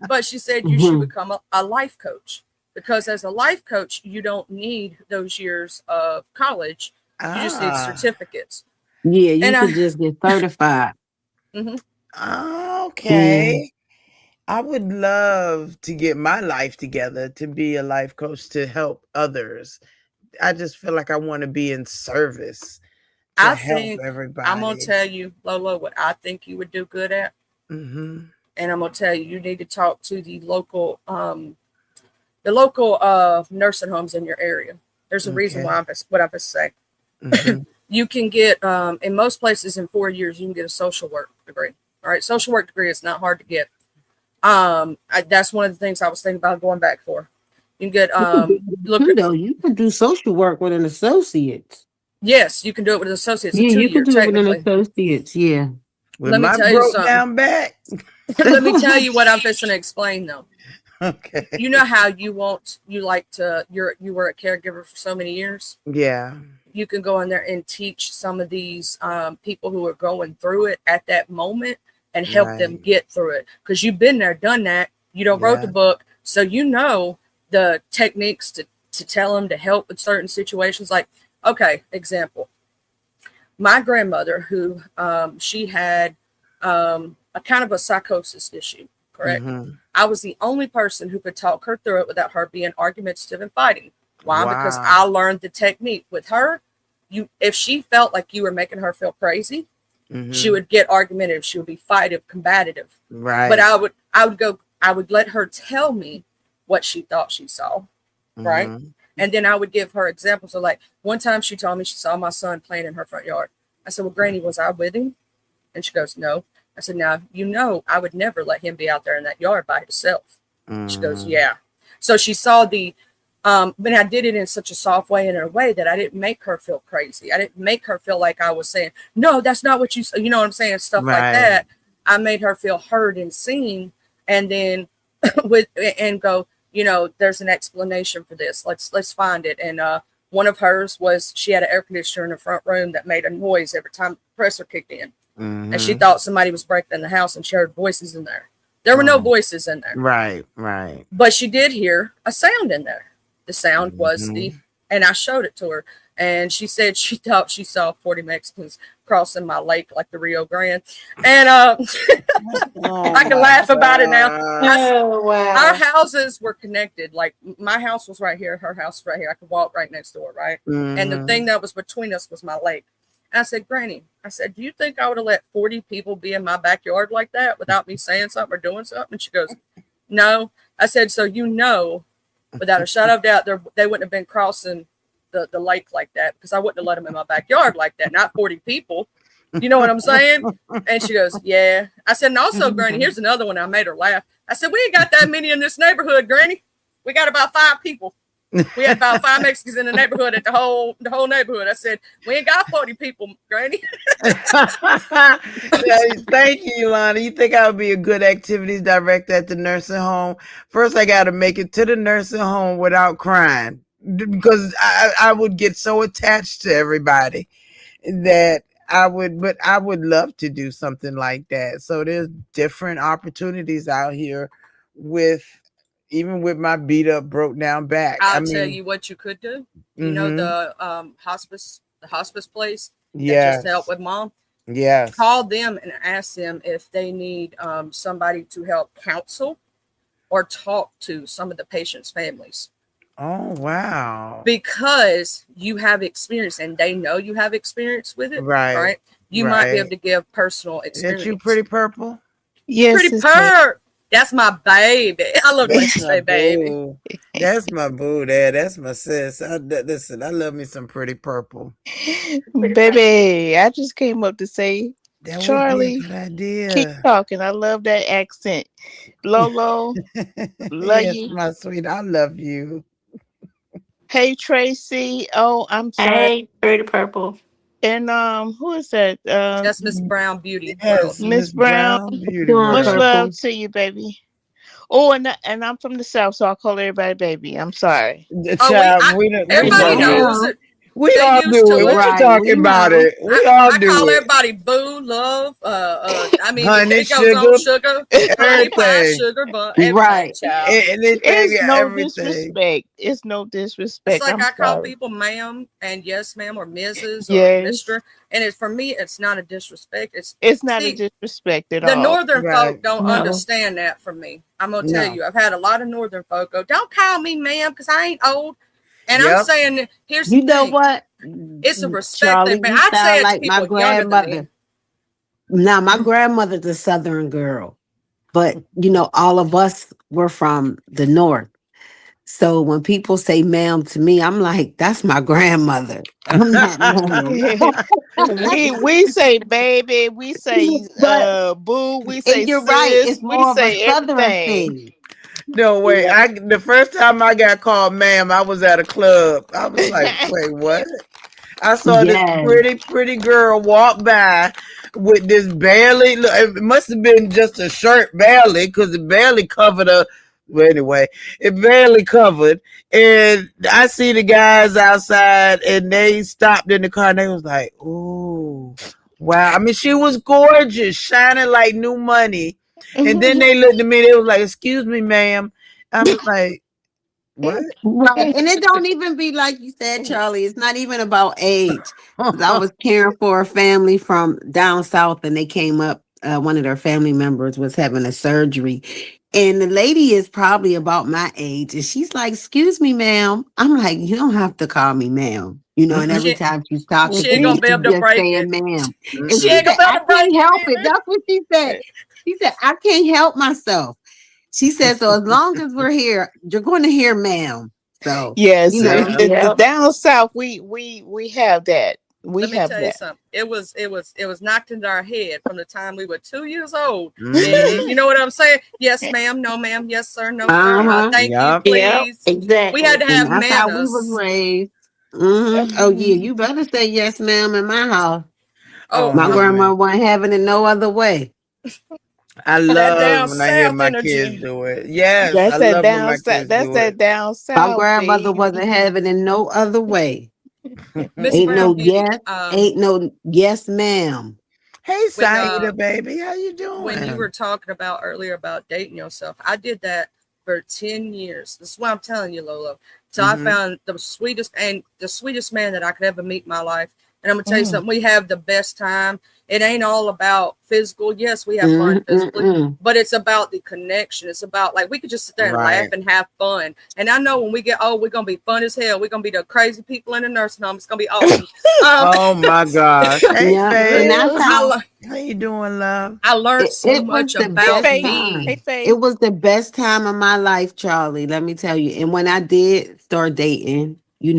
Speaker 3: But she said you should become a life coach. Because as a life coach, you don't need those years of college. You just need certificates.
Speaker 6: Yeah, you could just get certified.
Speaker 2: Okay. I would love to get my life together to be a life coach to help others. I just feel like I want to be in service to help everybody.
Speaker 3: I'm going to tell you, Lolo, what I think you would do good at.
Speaker 2: Mm-hmm.
Speaker 3: And I'm going to tell you, you need to talk to the local nursing homes in your area. There's a reason why what I'm going to say.
Speaker 2: Mm-hmm.
Speaker 3: You can get, in most places in 4 years, you can get a social work degree. All right. Social work degree is not hard to get. That's one of the things I was thinking about going back for. You can get,
Speaker 6: you can do social work with an associate.
Speaker 3: Yes, you can do it with an associate.
Speaker 6: Yeah, you can do it with an associate. Yeah.
Speaker 2: Let me tell you something. Down back.
Speaker 3: Let me tell you what I'm fixing to explain though.
Speaker 2: Okay.
Speaker 3: You know how you were a caregiver for so many years?
Speaker 2: Yeah.
Speaker 3: You can go in there and teach some of these people who are going through it at that moment and help them get through it. Because you've been there, done that. You don't wrote the book. So you know the techniques to tell them to help with certain situations. Like, okay, example. My grandmother, who she had a kind of a psychosis issue, correct? Mm-hmm. I was the only person who could talk her through it without her being argumentative and fighting. Why? Wow. Because I learned the technique with her. If she felt like you were making her feel crazy, she would get argumentative. She would be fightive, combative.
Speaker 2: Right.
Speaker 3: But I would let her tell me what she thought she saw. Right. And then I would give her examples of, like, one time she told me she saw my son playing in her front yard. I said, well, Granny, was I with him? And she goes, no. I said, now, I would never let him be out there in that yard by himself. She goes, yeah. So she saw but I did it in such a soft way and in a way that I didn't make her feel crazy. I didn't make her feel like I was saying, no, that's not what you know what I'm saying? Stuff like that. I made her feel heard and seen. And then go, there's an explanation for this. Let's find it. And one of hers was she had an air conditioner in the front room that made a noise every time the compressor kicked in. And she thought somebody was breaking in the house and she heard voices in there. There were no voices in there.
Speaker 2: Right.
Speaker 3: But she did hear a sound in there. The sound was and I showed it to her. And she said she thought she saw 40 Mexicans crossing my lake like the Rio Grande. And I can laugh about it now. Our houses were connected. Like, my house was right here. Her house was right here. I could walk right next door, right? And the thing that was between us was my lake. And I said, Granny, do you think I would have let 40 people be in my backyard like that without me saying something or doing something? And she goes, no. I said, so without a shadow of doubt, they wouldn't have been crossing the lake like that, because I wouldn't have let them in my backyard like that. Not 40 people. You know what I'm saying? And she goes, yeah. I said, and also, Granny, here's another one. I made her laugh. I said, we ain't got that many in this neighborhood, Granny. We got about 5 people. We had about 5 Mexicans in the neighborhood at the whole neighborhood. I said, we ain't got 40 people, Granny.
Speaker 2: Thank you, Ilana. You think I would be a good activities director at the nursing home? First, I got to make it to the nursing home without crying, because I would get so attached to everybody that I would love to do something like that. So there's different opportunities out here with even with my beat up, broke down back. I
Speaker 3: I'll tell
Speaker 2: mean,
Speaker 3: you what you could do. You know the hospice place that just
Speaker 2: yes,
Speaker 3: help with mom.
Speaker 2: yes.
Speaker 3: Call them and ask them if they need somebody to help counsel or talk to some of the patients' families.
Speaker 2: Oh wow.
Speaker 3: Because you have experience and they know you have experience with it,
Speaker 2: Right,
Speaker 3: right? You might be
Speaker 2: right.
Speaker 3: able to give personal
Speaker 2: That you
Speaker 3: experience.
Speaker 2: pretty purple?
Speaker 3: Pretty
Speaker 7: Yes, it's me.
Speaker 3: purr. That's my baby. I love the way
Speaker 2: That's
Speaker 3: you
Speaker 2: my
Speaker 3: say baby.
Speaker 2: boo. That's my boo there. That's my sis. Listen, I love me some pretty purple.
Speaker 7: Baby, I just came up to say,
Speaker 2: That would be a
Speaker 7: Charlie,
Speaker 2: good
Speaker 7: keep
Speaker 2: idea.
Speaker 7: talking. I love that accent. Lolo, love
Speaker 2: Yes,
Speaker 7: you.
Speaker 2: my sweet. I love you.
Speaker 7: Hey Tracy. Oh, I'm sorry.
Speaker 5: Hey, pretty purple.
Speaker 7: And who is that?
Speaker 3: That's Miss Brown Beauty World.
Speaker 2: Yes,
Speaker 7: Miss
Speaker 2: Miss
Speaker 7: Brown.
Speaker 2: Brown, Beauty
Speaker 6: Doing
Speaker 7: Much
Speaker 2: World.
Speaker 7: love
Speaker 6: purple.
Speaker 7: to you, baby. Oh, and I'm from the South, so I call everybody baby. I'm sorry.
Speaker 2: The
Speaker 3: Oh,
Speaker 2: child, we
Speaker 3: everybody
Speaker 2: love you.
Speaker 3: knows
Speaker 6: Well,
Speaker 3: it.
Speaker 2: We
Speaker 3: They
Speaker 2: all
Speaker 3: used
Speaker 2: do
Speaker 3: to
Speaker 2: it. What
Speaker 3: it.
Speaker 2: you
Speaker 6: right, we
Speaker 2: talking about
Speaker 6: know.
Speaker 2: it? We all
Speaker 3: I
Speaker 2: do
Speaker 3: call
Speaker 2: it.
Speaker 3: everybody boo, love. I mean,
Speaker 2: Honey,
Speaker 3: it goes on
Speaker 2: sugar,
Speaker 3: sugar, honey pie,
Speaker 2: everything.
Speaker 3: sugar, bun, everything,
Speaker 6: Right.
Speaker 3: child.
Speaker 2: Anything,
Speaker 7: It's no
Speaker 2: everything.
Speaker 7: disrespect. It's no
Speaker 3: It's
Speaker 7: disrespect.
Speaker 3: like
Speaker 7: I'm
Speaker 3: I call
Speaker 7: sorry.
Speaker 3: people ma'am and yes ma'am or Mrs. or
Speaker 7: Yes.
Speaker 3: Mister, and it's for me, it's not a disrespect. It's
Speaker 7: It's not a
Speaker 3: see,
Speaker 7: disrespect at
Speaker 3: the
Speaker 7: all.
Speaker 3: northern
Speaker 2: Right.
Speaker 3: folk don't
Speaker 5: No.
Speaker 3: understand that from me. I'm gonna tell
Speaker 2: No.
Speaker 3: you, I've had a lot of northern folk go, "Don't call me ma'am because I ain't old." And I'm
Speaker 2: Yep.
Speaker 3: saying, here's the
Speaker 6: You know
Speaker 3: thing:
Speaker 6: what,
Speaker 3: it's a respect thing.
Speaker 6: Charlie?
Speaker 3: But
Speaker 6: You
Speaker 3: I'd say
Speaker 6: sound
Speaker 3: it to
Speaker 6: like my
Speaker 3: people younger than me.
Speaker 6: grandmother. Now, my grandmother's a Southern girl, but all of us were from the North. So when people say ma'am to me, I'm like, that's my grandmother. I'm not ma'am.
Speaker 7: we say baby, we say
Speaker 6: But
Speaker 7: boo, we say
Speaker 6: and you're right,
Speaker 7: sis,
Speaker 6: it's
Speaker 7: we
Speaker 6: more of a
Speaker 7: say
Speaker 6: Southern
Speaker 7: everything.
Speaker 6: thing.
Speaker 2: No way.
Speaker 6: Yeah.
Speaker 2: The first time I got called ma'am, I was at a club. I was like, wait, what? I saw this
Speaker 6: Yes.
Speaker 2: pretty girl walk by with this barely. It must have been just a shirt, barely, because it barely covered her. Well, anyway, it barely covered, and I see the guys outside, and they stopped in the car, and they was like, "Ooh, wow!" I mean, she was gorgeous, shining like new money, and then they looked at me. They was like, "Excuse me, ma'am." I was like, "What?"
Speaker 6: Right. And it don't even be like you said, Charlie. It's not even about age. 'Cause I was caring for a family from down south and they came up. One of their family members was having a surgery. And the lady is probably about my age. And she's like, "Excuse me, ma'am." I'm like, "You don't have to call me ma'am." And every
Speaker 3: She,
Speaker 6: time she's talking
Speaker 3: she
Speaker 6: to
Speaker 3: ain't
Speaker 6: me,
Speaker 3: gonna be
Speaker 6: she's
Speaker 3: able to
Speaker 6: just
Speaker 3: break
Speaker 6: saying
Speaker 3: it.
Speaker 6: ma'am. And
Speaker 3: She
Speaker 6: she
Speaker 2: Mm-mm.
Speaker 3: ain't gonna
Speaker 6: said,
Speaker 3: be able
Speaker 6: "I
Speaker 3: to break
Speaker 6: can't
Speaker 3: it,
Speaker 6: help it."
Speaker 3: baby.
Speaker 6: That's what she said. She said, "I can't help myself." She said, "So as long as we're here, you're going to hear ma'am." So,
Speaker 7: Yes,
Speaker 6: you know,
Speaker 2: Yeah.
Speaker 7: the
Speaker 5: Yep.
Speaker 7: down south we have that. We
Speaker 3: Let me
Speaker 7: have
Speaker 3: tell you
Speaker 7: that.
Speaker 3: something. It was knocked into our head from the time we were 2 years old.
Speaker 2: Mm-hmm.
Speaker 3: You know what I'm saying? Yes, ma'am. No, ma'am. Yes, sir. No, sir.
Speaker 6: uh-huh.
Speaker 3: Thank you,
Speaker 2: Yep.
Speaker 5: Yep.
Speaker 3: please. We had
Speaker 5: Exactly.
Speaker 3: to
Speaker 6: And
Speaker 3: have
Speaker 6: that's how we was
Speaker 3: manners.
Speaker 6: raised. Oh yeah, you better say yes, ma'am, in my house.
Speaker 2: Oh,
Speaker 3: Oh,
Speaker 6: My
Speaker 2: honey.
Speaker 6: grandma wasn't having it no other way.
Speaker 2: I
Speaker 3: that
Speaker 2: love
Speaker 3: down
Speaker 2: when I hear
Speaker 3: south
Speaker 2: my kids
Speaker 3: energy.
Speaker 2: do it. Yes, I
Speaker 7: That's that
Speaker 2: love when
Speaker 7: down
Speaker 2: my
Speaker 7: south.
Speaker 2: kids
Speaker 7: That's
Speaker 2: do
Speaker 7: that
Speaker 2: it.
Speaker 7: down
Speaker 6: My
Speaker 7: south,
Speaker 6: grandmother
Speaker 7: baby.
Speaker 6: wasn't having it no other way.
Speaker 3: Miss
Speaker 6: Ain't
Speaker 3: Brown
Speaker 6: no
Speaker 3: Beauty.
Speaker 6: yes, ain't no yes, ma'am.
Speaker 2: Hey,
Speaker 3: When
Speaker 2: Saida, baby, how you
Speaker 3: when you were
Speaker 2: doing?
Speaker 3: talking about earlier about dating yourself, I did that for 10 years. This is what I'm telling you, Lolo. So I
Speaker 2: Mm-hmm.
Speaker 3: found the sweetest man that I could ever meet in my life. And I'm gonna tell you
Speaker 7: Mm.
Speaker 3: something, we have the best time. It ain't all about physical. Yes, we have fun physically,
Speaker 6: Mm-mm-mm.
Speaker 3: but it's about the connection. It's about like we could just sit there and laugh
Speaker 2: Right.
Speaker 3: and have fun. And I know when we get old, we're gonna be fun as hell. We're gonna be the crazy people in the nursing home. It's gonna be awesome. Um
Speaker 2: Oh my gosh. Hey,
Speaker 6: Yeah, and
Speaker 2: Faith.
Speaker 6: that's how
Speaker 3: I,
Speaker 2: How you doing, love?
Speaker 3: I learned so
Speaker 6: it was
Speaker 3: much
Speaker 6: the
Speaker 7: Hey
Speaker 3: about
Speaker 6: best
Speaker 7: Faith.
Speaker 3: me.
Speaker 7: Hey
Speaker 6: time.
Speaker 7: Faith.
Speaker 6: It was the best time of my life, Charlie. Let me tell you. And when I did start dating, he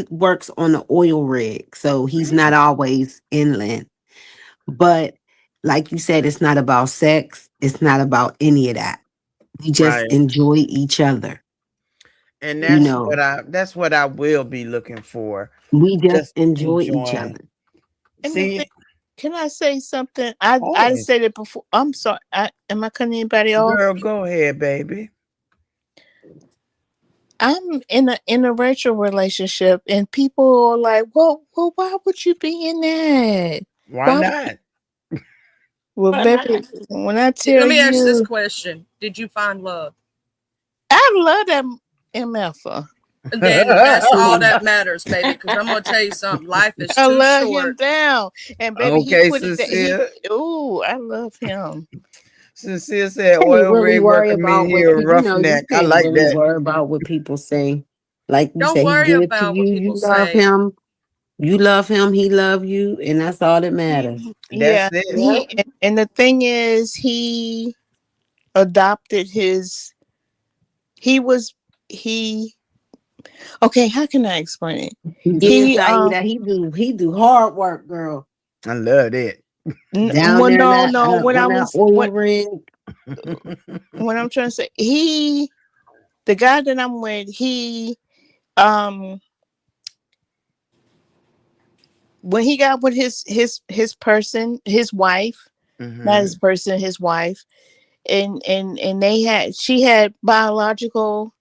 Speaker 6: works on the oil rig, so he's not always inland. But like you said, it's not about sex. It's not about any of that. We just
Speaker 2: Right.
Speaker 6: enjoy each other.
Speaker 2: And
Speaker 6: You
Speaker 2: that's
Speaker 6: know,
Speaker 2: what I will be looking for.
Speaker 6: we just
Speaker 2: Just
Speaker 6: enjoy each
Speaker 2: enjoying.
Speaker 6: other.
Speaker 7: And the thing,
Speaker 2: See,
Speaker 7: can I say something? I
Speaker 2: always.
Speaker 7: said it before. I'm sorry. Am I cutting anybody off?
Speaker 2: Girl, go ahead, baby.
Speaker 7: I'm in a virtual relationship, and people are like, "Well, why would you be in that?
Speaker 2: Why
Speaker 7: Why
Speaker 2: not?
Speaker 7: Well,
Speaker 5: But
Speaker 7: baby, when I tell
Speaker 3: Let me ask this
Speaker 7: you,
Speaker 3: question: did you find love?
Speaker 7: I love that MFer.
Speaker 3: And then that's all that matters, baby. Because I'm gonna tell you something. Life is
Speaker 7: I
Speaker 3: too
Speaker 7: love him
Speaker 3: short.
Speaker 7: down, and baby, he
Speaker 2: Okay,
Speaker 7: put it that he.
Speaker 2: Sincere.
Speaker 7: Ooh, I love him.
Speaker 2: Sincere said
Speaker 6: Can't
Speaker 2: oil
Speaker 6: really
Speaker 2: ring
Speaker 6: worry
Speaker 2: worker mean
Speaker 6: about
Speaker 2: he
Speaker 6: what
Speaker 2: a
Speaker 6: you
Speaker 2: roughneck. I
Speaker 6: can't
Speaker 2: like
Speaker 6: really
Speaker 2: that.
Speaker 6: worry about what people say. Like you
Speaker 3: Don't
Speaker 6: say, he
Speaker 3: worry
Speaker 6: good to
Speaker 3: about
Speaker 6: you.
Speaker 3: what
Speaker 6: You
Speaker 3: people
Speaker 6: love
Speaker 3: say.
Speaker 6: him. You love him. He love you, and that's all that matters.
Speaker 7: Yeah,
Speaker 2: That's it.
Speaker 5: yep.
Speaker 7: and the thing is, he adopted his. He was he. Okay, how can I explain it?
Speaker 6: He did,
Speaker 7: He
Speaker 6: Saida. He do hard work, girl.
Speaker 2: I love it.
Speaker 6: Down
Speaker 7: well,
Speaker 6: there in
Speaker 7: no,
Speaker 6: that
Speaker 7: no. When I
Speaker 6: on that
Speaker 7: was
Speaker 6: oil ring.
Speaker 7: what I'm trying to say, the guy that I'm with, um when he got with his person, his wife, not his
Speaker 2: Hmm.
Speaker 7: person, his wife, and she had biological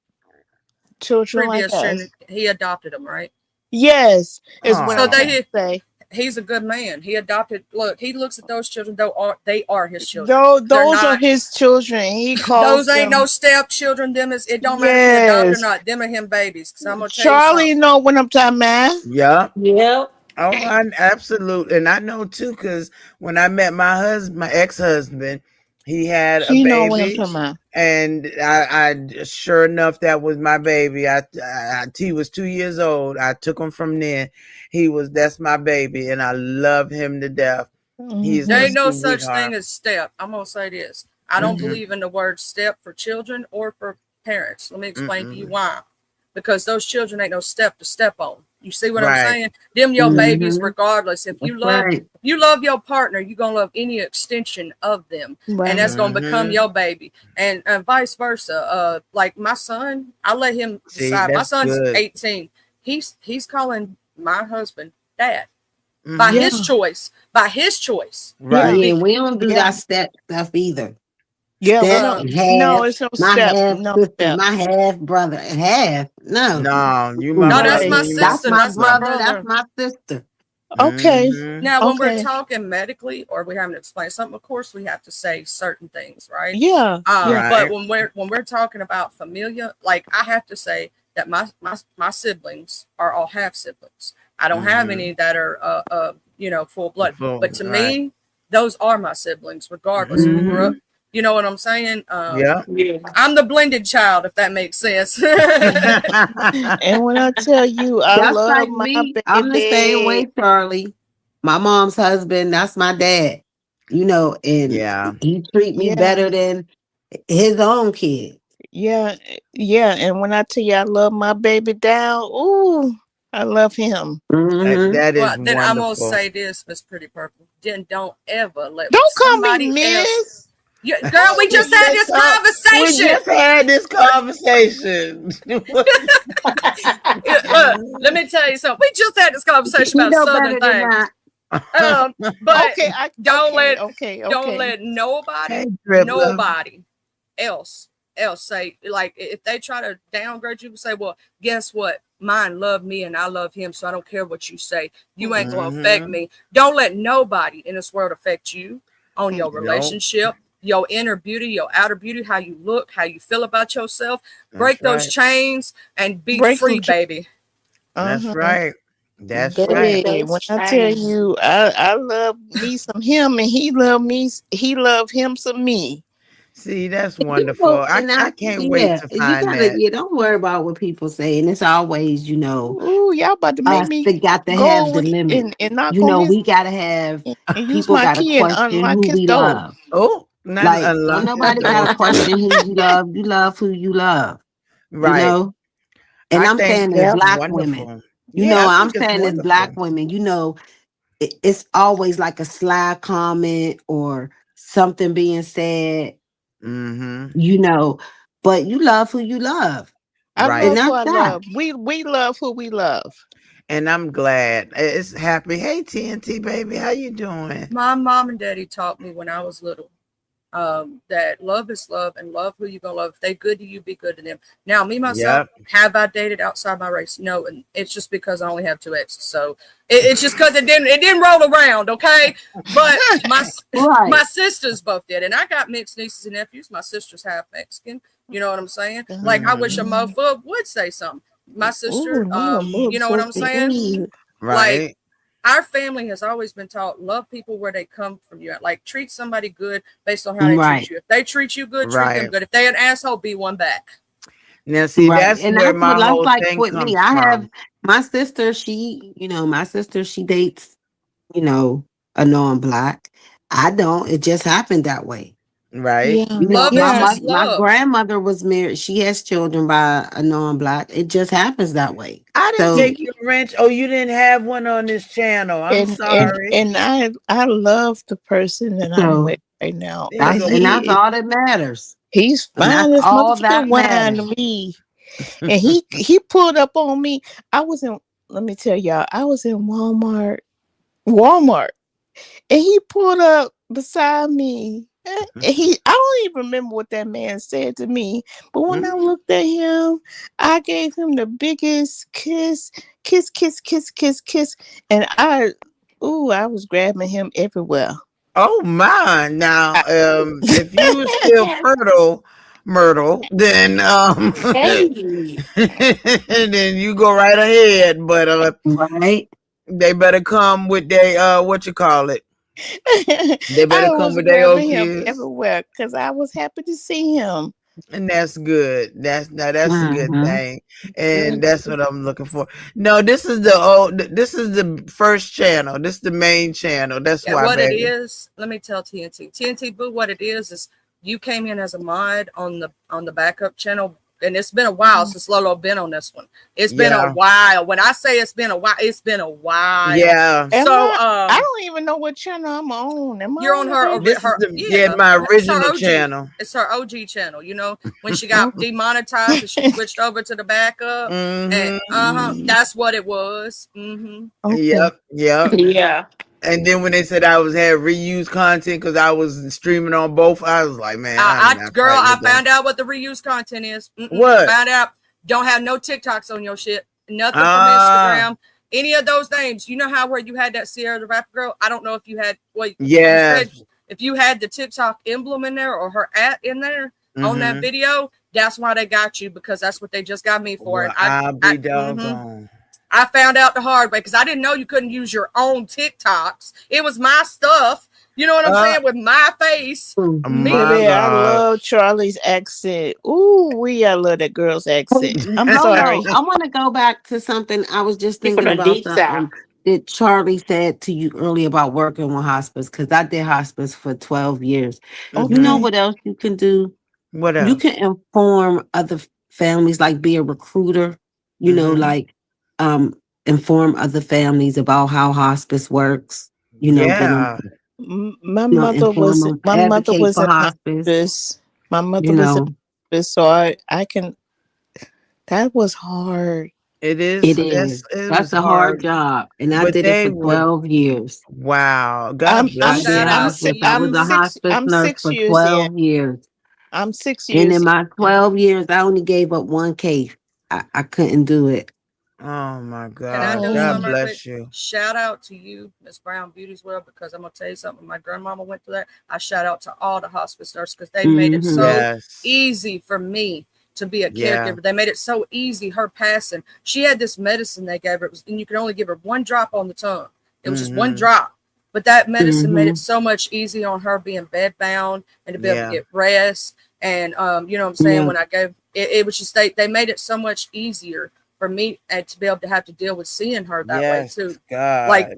Speaker 7: children like
Speaker 3: Previous
Speaker 7: us.
Speaker 3: trend, he adopted them, right?
Speaker 7: Yes, is what
Speaker 3: So
Speaker 7: I'm trying
Speaker 2: Oh,
Speaker 7: to say.
Speaker 3: he's a good man. He adopted. Look, he looks at those children. They are his children.
Speaker 7: Though
Speaker 3: They're
Speaker 7: those are
Speaker 3: not.
Speaker 7: his children. He calls
Speaker 3: Those ain't no
Speaker 7: them.
Speaker 3: stepchildren. Them is. It don't matter if he adopted or
Speaker 7: Yes,
Speaker 3: not. Them are him babies. Because I'm gonna tell you
Speaker 7: Charlie
Speaker 3: something.
Speaker 7: know what I'm talking about.
Speaker 2: yeah.
Speaker 5: Yep.
Speaker 2: Oh, I absolutely, and I know too, because when I met my ex-husband, he had a
Speaker 7: She know what I'm
Speaker 2: baby,
Speaker 7: talking about.
Speaker 2: and I sure enough, that was my baby. He was 2 years old. I took him from there. That's my baby, and I love him to death. He's
Speaker 3: There
Speaker 2: a
Speaker 7: Hmm.
Speaker 3: ain't no such thing
Speaker 2: sweetheart.
Speaker 3: as step. I'm gonna say this. I don't
Speaker 2: Mm-mm,
Speaker 3: believe in the word step for children or for parents. Let me explain to you
Speaker 2: mm-mm.
Speaker 3: why. Because those children ain't no step to step on. You see what I'm
Speaker 2: Right.
Speaker 3: saying? Them your babies,
Speaker 6: Mm-hmm.
Speaker 3: regardless.
Speaker 6: That's right.
Speaker 3: If you love your partner, you're gonna love any extension of them. And
Speaker 7: Right.
Speaker 3: that's gonna become
Speaker 2: Mm-hmm.
Speaker 3: your baby. And vice versa. Like my son, I let him
Speaker 2: See,
Speaker 3: decide. My
Speaker 2: that's
Speaker 3: son's
Speaker 2: good.
Speaker 3: 18. He's calling my husband dad by
Speaker 2: Mm-hmm.
Speaker 7: Yeah.
Speaker 3: his choice. By his choice.
Speaker 7: Yeah.
Speaker 2: Right.
Speaker 6: Yeah, we don't do
Speaker 7: Yeah.
Speaker 6: that step stuff either.
Speaker 7: Yeah. We
Speaker 6: Step
Speaker 7: don't.
Speaker 3: Uh,
Speaker 6: and
Speaker 7: No,
Speaker 6: half,
Speaker 7: it's no
Speaker 6: my
Speaker 7: step.
Speaker 6: half
Speaker 7: No
Speaker 6: sister,
Speaker 7: step.
Speaker 6: my half brother, and half. No.
Speaker 2: No, you my
Speaker 3: no,
Speaker 2: brother,
Speaker 3: that's
Speaker 7: Right.
Speaker 3: my
Speaker 2: you my
Speaker 6: That's
Speaker 3: sister.
Speaker 6: my
Speaker 3: That's my
Speaker 2: sister.
Speaker 6: brother, that's
Speaker 3: brother.
Speaker 6: my sister.
Speaker 7: Okay.
Speaker 2: Mm-hmm.
Speaker 3: Now, when we're
Speaker 7: Okay.
Speaker 3: talking medically or we having to explain something, of course we have to say certain things, right?
Speaker 7: Yeah. Yeah.
Speaker 3: But
Speaker 2: Right.
Speaker 3: when we're talking about familia, like I have to say that my siblings are all half siblings. I don't have
Speaker 2: Mm-hmm.
Speaker 3: any that are full blood.
Speaker 2: Full,
Speaker 3: But to
Speaker 2: right.
Speaker 3: me, those are my siblings, regardless. We grew
Speaker 6: Mm-hmm.
Speaker 3: up. You know what I'm saying?
Speaker 2: Yeah.
Speaker 5: Yeah.
Speaker 3: I'm the blended child, if that makes sense.
Speaker 7: And when I tell you, I
Speaker 6: That's
Speaker 7: love
Speaker 6: like
Speaker 7: my
Speaker 6: me. I'm the same
Speaker 7: baby.
Speaker 6: way, Charlie. My mom's husband, that's my dad. And
Speaker 2: Yeah.
Speaker 6: he treat me
Speaker 7: Yeah.
Speaker 6: better than his own kid.
Speaker 7: Yeah. Yeah. And when I tell you, I love my baby down. Ooh, I love him.
Speaker 6: Mm-hmm.
Speaker 2: That
Speaker 3: Well,
Speaker 2: is
Speaker 3: then I'm gonna
Speaker 2: wonderful.
Speaker 3: say this, Miss Pretty Purple. Then don't ever let
Speaker 7: Don't call me
Speaker 3: somebody else.
Speaker 7: Miss.
Speaker 3: Girl, we just had this
Speaker 2: We
Speaker 3: conversation.
Speaker 2: just had this conversation.
Speaker 3: Look, let me tell you something. We just had this conversation
Speaker 6: He
Speaker 3: about
Speaker 6: know
Speaker 3: Southern
Speaker 6: better than
Speaker 3: things.
Speaker 6: that.
Speaker 3: But
Speaker 7: Okay.
Speaker 3: don't
Speaker 7: Okay.
Speaker 3: let
Speaker 7: Okay.
Speaker 3: don't
Speaker 7: Okay.
Speaker 3: let nobody
Speaker 2: Hey, Drip Love.
Speaker 3: nobody else say, like, if they try to downgrade you, say, well, guess what, mine love me and I love him, so I don't care what you say, you ain't gonna affect
Speaker 2: Mm-hmm.
Speaker 3: me. Don't let nobody in this world affect you on your
Speaker 2: No,
Speaker 3: relationship, your inner beauty, your outer beauty, how you look, how you feel about yourself.
Speaker 2: that's
Speaker 3: Break those
Speaker 2: right.
Speaker 3: chains and be
Speaker 7: Break
Speaker 3: free,
Speaker 7: some.
Speaker 3: baby.
Speaker 2: That's
Speaker 7: Uh-huh.
Speaker 2: right. That's
Speaker 5: Break
Speaker 2: right.
Speaker 7: Baby,
Speaker 5: those
Speaker 7: when I tell
Speaker 5: chains.
Speaker 7: you I love me some him and he love me, he love him some me.
Speaker 2: See, that's wonderful.
Speaker 6: And
Speaker 2: I
Speaker 6: that's,
Speaker 2: can't wait
Speaker 6: yeah,
Speaker 2: to
Speaker 6: you
Speaker 2: find
Speaker 6: gotta,
Speaker 2: that.
Speaker 6: don't worry about what people say. And it's always,
Speaker 7: Ooh, y'all about to make
Speaker 6: us
Speaker 7: me
Speaker 6: that got to have
Speaker 7: go
Speaker 6: the
Speaker 7: with
Speaker 6: limit.
Speaker 7: and knock on his
Speaker 6: We gotta have
Speaker 7: and use
Speaker 6: people
Speaker 7: my
Speaker 6: gotta
Speaker 7: key and
Speaker 6: question
Speaker 7: unlock
Speaker 6: who
Speaker 7: his
Speaker 6: we
Speaker 7: door.
Speaker 6: love.
Speaker 2: Oh, not
Speaker 6: Like, don't
Speaker 2: unlock his
Speaker 6: nobody gotta
Speaker 2: door.
Speaker 6: question who you love. You love who you love, you
Speaker 2: Right.
Speaker 6: know? And
Speaker 2: I
Speaker 6: I'm
Speaker 2: think
Speaker 6: saying as
Speaker 2: it's
Speaker 5: Yep.
Speaker 6: black women,
Speaker 2: wonderful. Yeah, I
Speaker 6: I'm
Speaker 2: think it's
Speaker 6: saying as black
Speaker 2: wonderful.
Speaker 6: women, it's always like a sly comment or something being said,
Speaker 2: Mm-hmm.
Speaker 6: you know, but you love who you love.
Speaker 7: I
Speaker 6: And
Speaker 2: Right.
Speaker 7: love who
Speaker 6: that's
Speaker 7: I
Speaker 6: that.
Speaker 7: love. We love who we love.
Speaker 2: And I'm glad. It's happy. Hey, TNT baby, how you doing?
Speaker 3: My mom and daddy taught me when I was little, that love is love and love who you're gonna love. If they good to you, be good to them. Now, me myself,
Speaker 2: Yep.
Speaker 3: have I dated outside my race? No, and it's just because I only have 2 exes. So it's just because it didn't roll around, okay? But my
Speaker 6: Right.
Speaker 3: sisters both did, and I got mixed nieces and nephews. My sister's half Mexican. You know what I'm saying? Like I wish a
Speaker 2: Mhm.
Speaker 7: Mhm.
Speaker 3: mofo would say something. My sister,
Speaker 7: Ooh, not a
Speaker 3: you know what I'm saying?
Speaker 7: motherfucker.
Speaker 3: Like
Speaker 2: Right.
Speaker 3: our family has always been taught love people where they come from you. Like treat somebody good based on how they treat
Speaker 6: Right.
Speaker 3: you. If they treat you good, treat them
Speaker 2: Right.
Speaker 3: good. If they an asshole, be one back.
Speaker 2: Now, see,
Speaker 6: Right.
Speaker 2: that's
Speaker 6: And
Speaker 2: where
Speaker 6: that's what
Speaker 2: my
Speaker 6: that's
Speaker 2: whole
Speaker 6: like
Speaker 2: thing
Speaker 6: with me.
Speaker 2: comes
Speaker 6: I have
Speaker 2: from.
Speaker 6: my sister, she dates, you know, a non-black. I don't. It just happened that way.
Speaker 2: Right.
Speaker 7: Yeah,
Speaker 6: You know,
Speaker 3: Love is
Speaker 6: my
Speaker 7: yeah.
Speaker 6: mother,
Speaker 3: just
Speaker 6: my
Speaker 3: love.
Speaker 6: grandmother was married. She has children by a non-black. It just happens that way.
Speaker 2: I didn't
Speaker 6: So,
Speaker 2: take your wrench. Oh, you didn't have one on this channel. I'm
Speaker 7: And and
Speaker 2: sorry.
Speaker 7: and I love the person that I'm
Speaker 6: so
Speaker 7: with right now.
Speaker 2: There you
Speaker 7: And
Speaker 2: go.
Speaker 6: that's
Speaker 7: he
Speaker 6: all that matters,
Speaker 7: he's
Speaker 6: and
Speaker 7: fine
Speaker 6: that's
Speaker 7: as
Speaker 6: all that
Speaker 7: motherfucking wine
Speaker 6: matters.
Speaker 7: to me. And he pulled up on me. I was in let me tell y'all, I was in Walmart. And he pulled up beside me. And I don't even remember what that man said to me. But when I looked at him, I gave him the biggest kiss, kiss, kiss, kiss, kiss, kiss. And I was grabbing him everywhere.
Speaker 2: Oh my! Now,
Speaker 7: I,
Speaker 2: if you were still fertile, Myrtle, then
Speaker 5: Hey.
Speaker 2: then you go right ahead. But
Speaker 6: Right?
Speaker 2: they better come with their what you call it. They better
Speaker 7: I
Speaker 2: come
Speaker 7: was
Speaker 2: with their old
Speaker 7: grabbing him
Speaker 2: kids.
Speaker 7: everywhere because I was happy to see him.
Speaker 2: And that's good. That's a good
Speaker 6: Hmm.
Speaker 2: thing, and that's what I'm looking for. No, This is the first channel. This is the main channel. That's
Speaker 3: Yeah,
Speaker 2: why,
Speaker 3: what it
Speaker 2: baby.
Speaker 3: is, let me tell TNT. TNT Boo, what it is you came in as a mod on the backup channel, and it's been a while since Lolo been on this one. It's been a
Speaker 2: Yeah,
Speaker 3: while. When I say it's been a while, it's been a while.
Speaker 2: yeah.
Speaker 7: Am
Speaker 3: So
Speaker 7: I don't even know what channel I'm on. Am I
Speaker 3: you're on
Speaker 7: on the
Speaker 3: her
Speaker 7: big?
Speaker 2: This is
Speaker 3: her
Speaker 2: the
Speaker 3: yeah,
Speaker 2: my
Speaker 3: it's her
Speaker 2: original
Speaker 3: OG.
Speaker 2: channel.
Speaker 3: It's her OG channel. You know when she
Speaker 7: Oh,
Speaker 3: got demonetized and she switched over to the backup, and
Speaker 2: Mm-hmm.
Speaker 3: that's what it was. Mm-hmm.
Speaker 7: okay.
Speaker 2: Yep, yep.
Speaker 5: Yeah.
Speaker 2: And then when they said I was had reused content because I was streaming on both, I was like, man, I'm not
Speaker 3: Girl,
Speaker 2: fighting
Speaker 3: I
Speaker 2: with that.
Speaker 3: found out what the reused content is.
Speaker 2: What?
Speaker 3: Found out. Don't have no TikToks on your shit. Nothing from
Speaker 2: Ah,
Speaker 3: Instagram. Any of those names. You know how where you had that Sierra the Rapper girl? I don't know if you had. Well, you said
Speaker 2: yes.
Speaker 3: if you had the TikTok emblem in there or her at in there on that
Speaker 2: Mm-hmm.
Speaker 3: video, that's why they got you because that's what they just got me for. And
Speaker 2: Well, I'll
Speaker 3: I,
Speaker 2: be doggone.
Speaker 3: I found out the hard way because I didn't know you couldn't use your own TikToks. It was my stuff. You know what I'm
Speaker 2: Uh,
Speaker 3: saying? With my face, me.
Speaker 2: my
Speaker 7: Baby, I
Speaker 2: God.
Speaker 7: love Charlie's accent. Ooh, I love that girl's
Speaker 6: Hey,
Speaker 7: accent. I'm
Speaker 6: Lolo,
Speaker 7: sorry.
Speaker 6: I want to go back to something I was just
Speaker 5: You from
Speaker 6: thinking
Speaker 5: the
Speaker 6: about
Speaker 5: deep south.
Speaker 6: something that Charlie said to you earlier about working with hospice because I did hospice for 12 years. You know
Speaker 2: Mm-hmm.
Speaker 7: Okay.
Speaker 6: what else you can do?
Speaker 2: What
Speaker 6: You
Speaker 2: else?
Speaker 6: can inform other families, like be a recruiter, you know,
Speaker 2: Mm-hmm.
Speaker 6: like um inform other families about how hospice works, get them,
Speaker 2: Yeah,
Speaker 7: My mother
Speaker 6: inform
Speaker 7: was
Speaker 6: them,
Speaker 7: my mother
Speaker 6: advocate
Speaker 7: was
Speaker 6: for
Speaker 7: in
Speaker 6: hospice,
Speaker 7: hospice. My mother
Speaker 6: you
Speaker 7: was in
Speaker 6: know.
Speaker 7: hospice, so I can. That was hard.
Speaker 2: it
Speaker 6: It
Speaker 2: is.
Speaker 6: is.
Speaker 2: It
Speaker 6: That's
Speaker 2: was
Speaker 6: a hard
Speaker 2: hard,
Speaker 6: job. And I
Speaker 2: but
Speaker 6: did it
Speaker 2: they
Speaker 6: for
Speaker 2: would.
Speaker 6: 12 years.
Speaker 2: Wow. God
Speaker 7: I'm
Speaker 6: I
Speaker 7: I'm
Speaker 2: bless
Speaker 6: did
Speaker 3: Shout
Speaker 2: you.
Speaker 3: out to
Speaker 6: hospice. I was
Speaker 3: you.
Speaker 6: a hospice
Speaker 7: I'm
Speaker 6: nurse
Speaker 7: 6
Speaker 6: for
Speaker 7: years in.
Speaker 6: 12 years.
Speaker 7: I'm six
Speaker 6: And in
Speaker 7: years
Speaker 6: my
Speaker 7: in.
Speaker 6: 12 years, I only gave up one case. I couldn't do it.
Speaker 2: Oh my
Speaker 3: Can I
Speaker 2: gosh.
Speaker 3: do
Speaker 2: God
Speaker 3: something
Speaker 7: Oh,
Speaker 3: right quick?
Speaker 2: bless you.
Speaker 3: Shout out to you, Miss Brown Beauty's World, because I'm gonna tell you something. My grandmama went through that. I shout out to all the hospice nurses because they made it
Speaker 6: Hmm.
Speaker 3: so
Speaker 2: Yes.
Speaker 3: easy for me to be a
Speaker 2: Yeah.
Speaker 3: caregiver. They made it so easy. Her passing, she had this medicine they gave her, and you could only give her one drop on the tongue. It was just one
Speaker 2: Mm-hmm.
Speaker 3: drop. But that medicine made it
Speaker 6: Hmm.
Speaker 3: so much easier on her being bedbound and to be able to
Speaker 2: Yeah.
Speaker 3: get rest. And you know what I'm saying?
Speaker 6: Yeah.
Speaker 3: When I gave it, it was just they made it so much easier for me and to be able to have to deal with seeing her that way
Speaker 2: Yes.
Speaker 3: too. Like,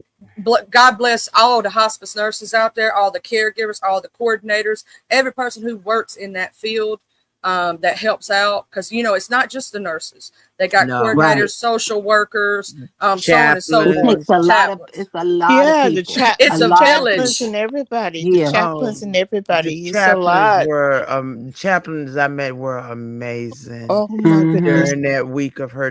Speaker 2: God.
Speaker 3: God bless all the hospice nurses out there, all the caregivers, all the coordinators, every person who works in that field that helps out. Because, you know, it's not just the nurses. They got
Speaker 2: No.
Speaker 3: coordinators,
Speaker 6: Right.
Speaker 3: social workers, so on and so
Speaker 6: It takes
Speaker 3: forth.
Speaker 2: Chaplains.
Speaker 6: a lot of,
Speaker 3: Chaplains.
Speaker 6: it's a lot of
Speaker 7: yeah,
Speaker 6: people. A
Speaker 3: It's
Speaker 7: the
Speaker 3: a
Speaker 6: lot of
Speaker 7: chaplains
Speaker 6: people.
Speaker 3: village.
Speaker 7: and everybody. The
Speaker 6: Yeah.
Speaker 7: chaplains
Speaker 2: Oh,
Speaker 7: and
Speaker 2: the
Speaker 7: everybody. It's a
Speaker 2: chaplains
Speaker 7: lot.
Speaker 2: were chaplains I met were amazing
Speaker 7: Oh my
Speaker 6: Hmm.
Speaker 7: goodness.
Speaker 2: during that week of her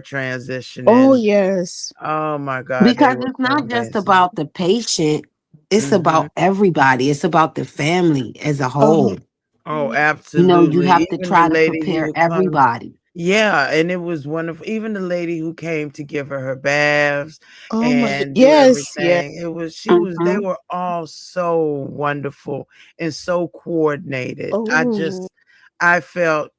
Speaker 7: Oh
Speaker 2: transitioning.
Speaker 7: yes.
Speaker 2: Oh my God, they
Speaker 6: Because
Speaker 2: were
Speaker 6: it's
Speaker 2: so
Speaker 6: not just
Speaker 2: amazing.
Speaker 6: about the patient, it's
Speaker 2: Mm-hmm.
Speaker 6: about everybody. It's about the family as a
Speaker 7: Oh
Speaker 6: whole.
Speaker 2: Oh,
Speaker 6: You
Speaker 2: absolutely.
Speaker 6: have to
Speaker 2: Even the
Speaker 6: try to
Speaker 2: lady who
Speaker 6: prepare
Speaker 2: would come.
Speaker 6: everybody.
Speaker 2: Yeah, and it was wonderful. Even the lady who came to give her baths
Speaker 7: Oh my god.
Speaker 2: and do
Speaker 7: Yes, yes.
Speaker 2: everything. They
Speaker 6: Hmm.
Speaker 2: were all so wonderful and so coordinated.
Speaker 7: Oh.
Speaker 2: I felt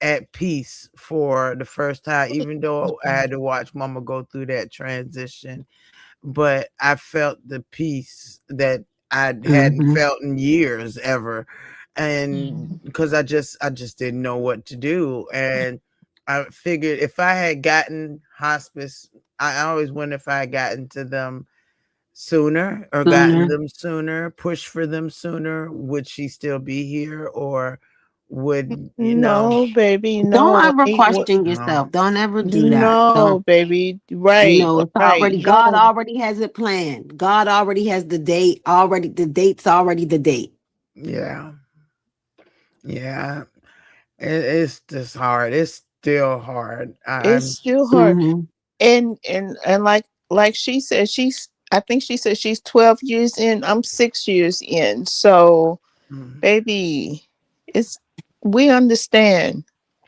Speaker 2: at peace for the first time, even though I had to watch Mama go through that transition. But I felt the peace that I hadn't
Speaker 6: Hmm.
Speaker 2: felt in years ever. And because I just didn't know what to do. And I figured if I had gotten hospice, I always wonder if I had gotten to them sooner or gotten
Speaker 6: Sooner.
Speaker 2: them sooner, pushed for them sooner, would she still be here or would,
Speaker 7: No, baby,
Speaker 6: Don't
Speaker 7: no.
Speaker 6: ever
Speaker 7: Ain't
Speaker 6: question
Speaker 2: no.
Speaker 6: yourself. Don't ever do that.
Speaker 7: no,
Speaker 6: Don't.
Speaker 7: baby. Right,
Speaker 6: It's
Speaker 7: right.
Speaker 6: already, God
Speaker 7: No.
Speaker 6: already has it planned. God already has the date. Already, the date's already the date.
Speaker 2: Yeah. Yeah. It's just hard. It's still hard.
Speaker 7: It's
Speaker 2: I'm
Speaker 7: still hard.
Speaker 6: Hmm.
Speaker 7: And like she said, I think she said she's 12 years in. I'm 6 years in. So
Speaker 2: mm,
Speaker 7: baby, it's we understand.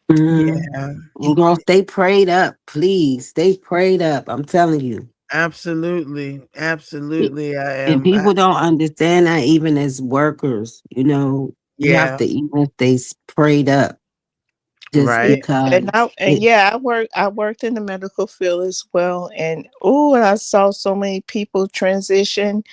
Speaker 6: Hmm.
Speaker 2: yeah,
Speaker 6: And girls, stay prayed up. Please, stay prayed up. I'm telling you.
Speaker 2: absolutely.
Speaker 6: It-
Speaker 2: Absolutely. I
Speaker 6: And
Speaker 2: am.
Speaker 6: people don't understand that even as workers, you have
Speaker 2: Yeah,
Speaker 6: to even stay prayed up just
Speaker 7: Yeah,
Speaker 2: right.
Speaker 6: because
Speaker 7: and yeah, I worked in the medical field as well, and oh, and I saw so many people transition.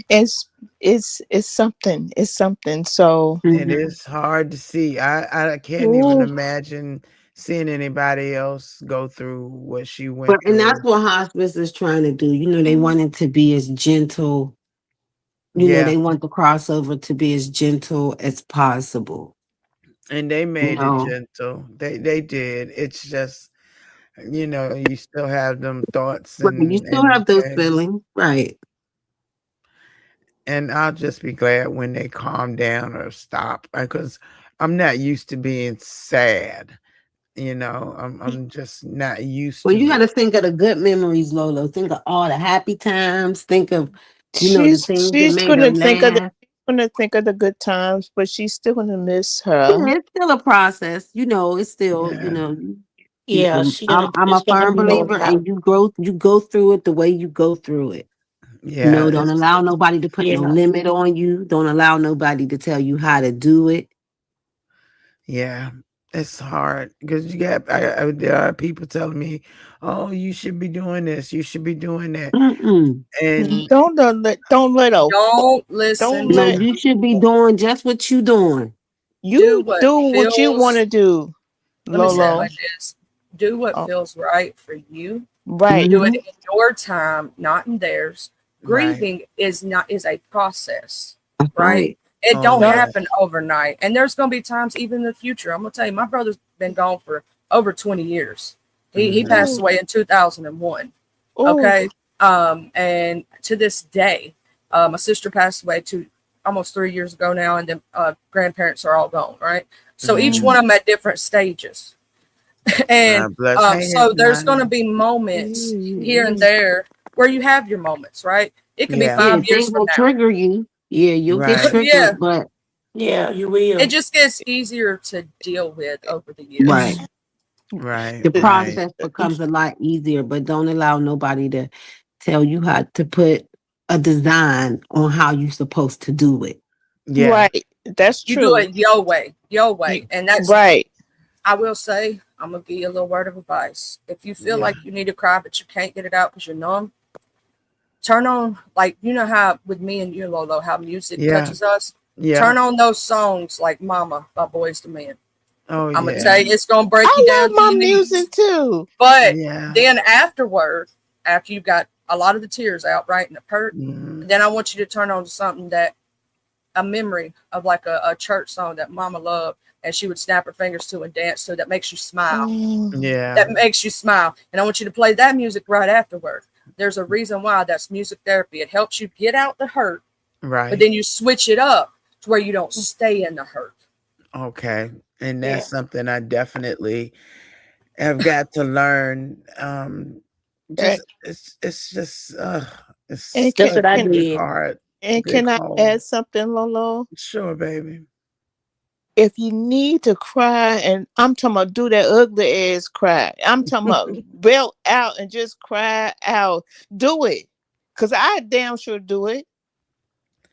Speaker 7: It's it's something. It's something. So,
Speaker 2: It
Speaker 6: Mhm.
Speaker 2: is hard to see. I can't even
Speaker 7: ooh,
Speaker 2: imagine seeing anybody else go through what she
Speaker 6: But
Speaker 2: went
Speaker 6: and that's
Speaker 2: through.
Speaker 6: what hospice is trying to do. They want it to be as gentle.
Speaker 2: Yeah,
Speaker 6: They want the crossover to be as gentle as possible.
Speaker 2: and they
Speaker 6: You
Speaker 2: made it
Speaker 6: know,
Speaker 2: gentle. They did. It's just you still have them thoughts
Speaker 6: but you still
Speaker 2: and
Speaker 6: have those
Speaker 2: things.
Speaker 6: feelings, right?
Speaker 2: And I'll just be glad when they calm down or stop because I'm not used to being sad. I'm just not used
Speaker 6: Well, you
Speaker 2: to
Speaker 6: got
Speaker 2: it.
Speaker 6: to think of the good memories, Lolo. Think of all the happy times. Think of, the things that
Speaker 7: she's
Speaker 6: made her laugh.
Speaker 7: gonna think of the good times, but she's still gonna miss
Speaker 6: Yeah,
Speaker 7: her.
Speaker 6: it's still a process. It's still,
Speaker 2: Yeah,
Speaker 5: Yeah,
Speaker 6: I'm a
Speaker 5: it's gonna
Speaker 6: firm
Speaker 5: be no
Speaker 6: believer,
Speaker 5: doubt.
Speaker 6: and you go through it the way you go through it.
Speaker 2: yeah,
Speaker 6: Don't allow nobody to put no
Speaker 5: Yeah.
Speaker 6: limit on you. Don't allow nobody to tell you how to do it.
Speaker 2: yeah. It's hard because there are people telling me, "Oh, you should be doing this. You should be doing that,"
Speaker 6: Mm-mm.
Speaker 2: and
Speaker 7: Don't let a
Speaker 3: Don't listen
Speaker 7: don't
Speaker 6: No,
Speaker 3: to
Speaker 7: let
Speaker 6: you should be
Speaker 3: people.
Speaker 6: doing just what you doing.
Speaker 3: Do
Speaker 7: you
Speaker 3: what
Speaker 7: do what you want
Speaker 3: feels,
Speaker 7: to do,
Speaker 3: let me say it
Speaker 7: Lolo.
Speaker 3: like this, do what
Speaker 7: Oh,
Speaker 3: feels right for you.
Speaker 7: right.
Speaker 3: Do it
Speaker 6: Hmm.
Speaker 3: in your time, not in theirs.
Speaker 2: right.
Speaker 3: Grieving is a process,
Speaker 6: That's
Speaker 3: right?
Speaker 6: right.
Speaker 3: It
Speaker 2: Oh
Speaker 3: don't
Speaker 7: No,
Speaker 2: yeah.
Speaker 3: happen overnight. And there's gonna be times even in the future. I'm gonna tell you, my brother's been gone for over 20 years. He
Speaker 2: Hmm.
Speaker 3: passed
Speaker 7: oh,
Speaker 3: away in 2001.
Speaker 7: oh,
Speaker 3: Okay. And to this day, my sister passed away almost 3 years ago now, and then grandparents are all gone, right? So each
Speaker 2: Hmm.
Speaker 3: one of them at different stages. And
Speaker 2: God bless hands,
Speaker 3: so there's going to
Speaker 2: Nani.
Speaker 3: be moments here and there where you have your moments, right? It could be
Speaker 2: Yeah.
Speaker 6: Yeah,
Speaker 3: 5 years
Speaker 6: things
Speaker 3: from
Speaker 6: will
Speaker 3: now.
Speaker 6: trigger you. Yeah, you'll get
Speaker 2: Right.
Speaker 3: Yeah,
Speaker 6: triggered, but
Speaker 5: Yeah, you
Speaker 3: it
Speaker 5: will.
Speaker 3: just gets easier to deal with over the
Speaker 6: right.
Speaker 3: years.
Speaker 2: Right.
Speaker 6: The
Speaker 2: Right.
Speaker 6: process becomes a lot easier, but don't allow nobody to tell you how to put a design on how you're supposed to do it.
Speaker 2: Yeah.
Speaker 7: right. That's
Speaker 3: You do
Speaker 7: true.
Speaker 3: it your
Speaker 7: You,
Speaker 3: way, and that's.
Speaker 7: right.
Speaker 3: I will say, I'm gonna give you a little word of advice. If you feel
Speaker 2: Yeah.
Speaker 3: like you need to cry but you can't get it out because you're numb, turn on, like, you know how with me and you, Lolo, how music
Speaker 2: Yeah.
Speaker 3: touches us.
Speaker 2: Yeah.
Speaker 3: Turn on those songs like "Mama" by Boys to Men.
Speaker 2: Oh
Speaker 3: I'm gonna
Speaker 2: yeah.
Speaker 3: tell you, it's gonna break you
Speaker 7: I
Speaker 3: down
Speaker 7: love
Speaker 3: to
Speaker 7: my
Speaker 3: your knees.
Speaker 7: music too.
Speaker 3: But
Speaker 2: Yeah.
Speaker 3: then afterward, after you've got a lot of the tears out, right, and the hurt,
Speaker 2: Mhm.
Speaker 3: then I want you to turn on to something that a memory of like a church song that Mama loved, and she would snap her fingers to and dance to, that makes you smile.
Speaker 7: Mm,
Speaker 2: Yeah.
Speaker 3: That makes you smile, and I want you to play that music right afterward. There's a reason why that's music therapy. It helps you get out the hurt, but
Speaker 2: Right.
Speaker 3: then you switch it up to where you don't stay in the hurt.
Speaker 2: Okay. And
Speaker 5: Yeah.
Speaker 2: that's something I definitely have got to learn.
Speaker 7: And,
Speaker 2: Just it's just it's
Speaker 7: and
Speaker 5: That's what I
Speaker 2: such a
Speaker 5: did.
Speaker 2: hard
Speaker 7: and
Speaker 2: big
Speaker 7: can I
Speaker 2: hole.
Speaker 7: add something, Lolo?
Speaker 2: Sure, baby.
Speaker 7: if you need to cry, and I'm talking about do that ugly ass cry. I'm talking about belt out and just cry out. Do it. Cause I damn sure do it.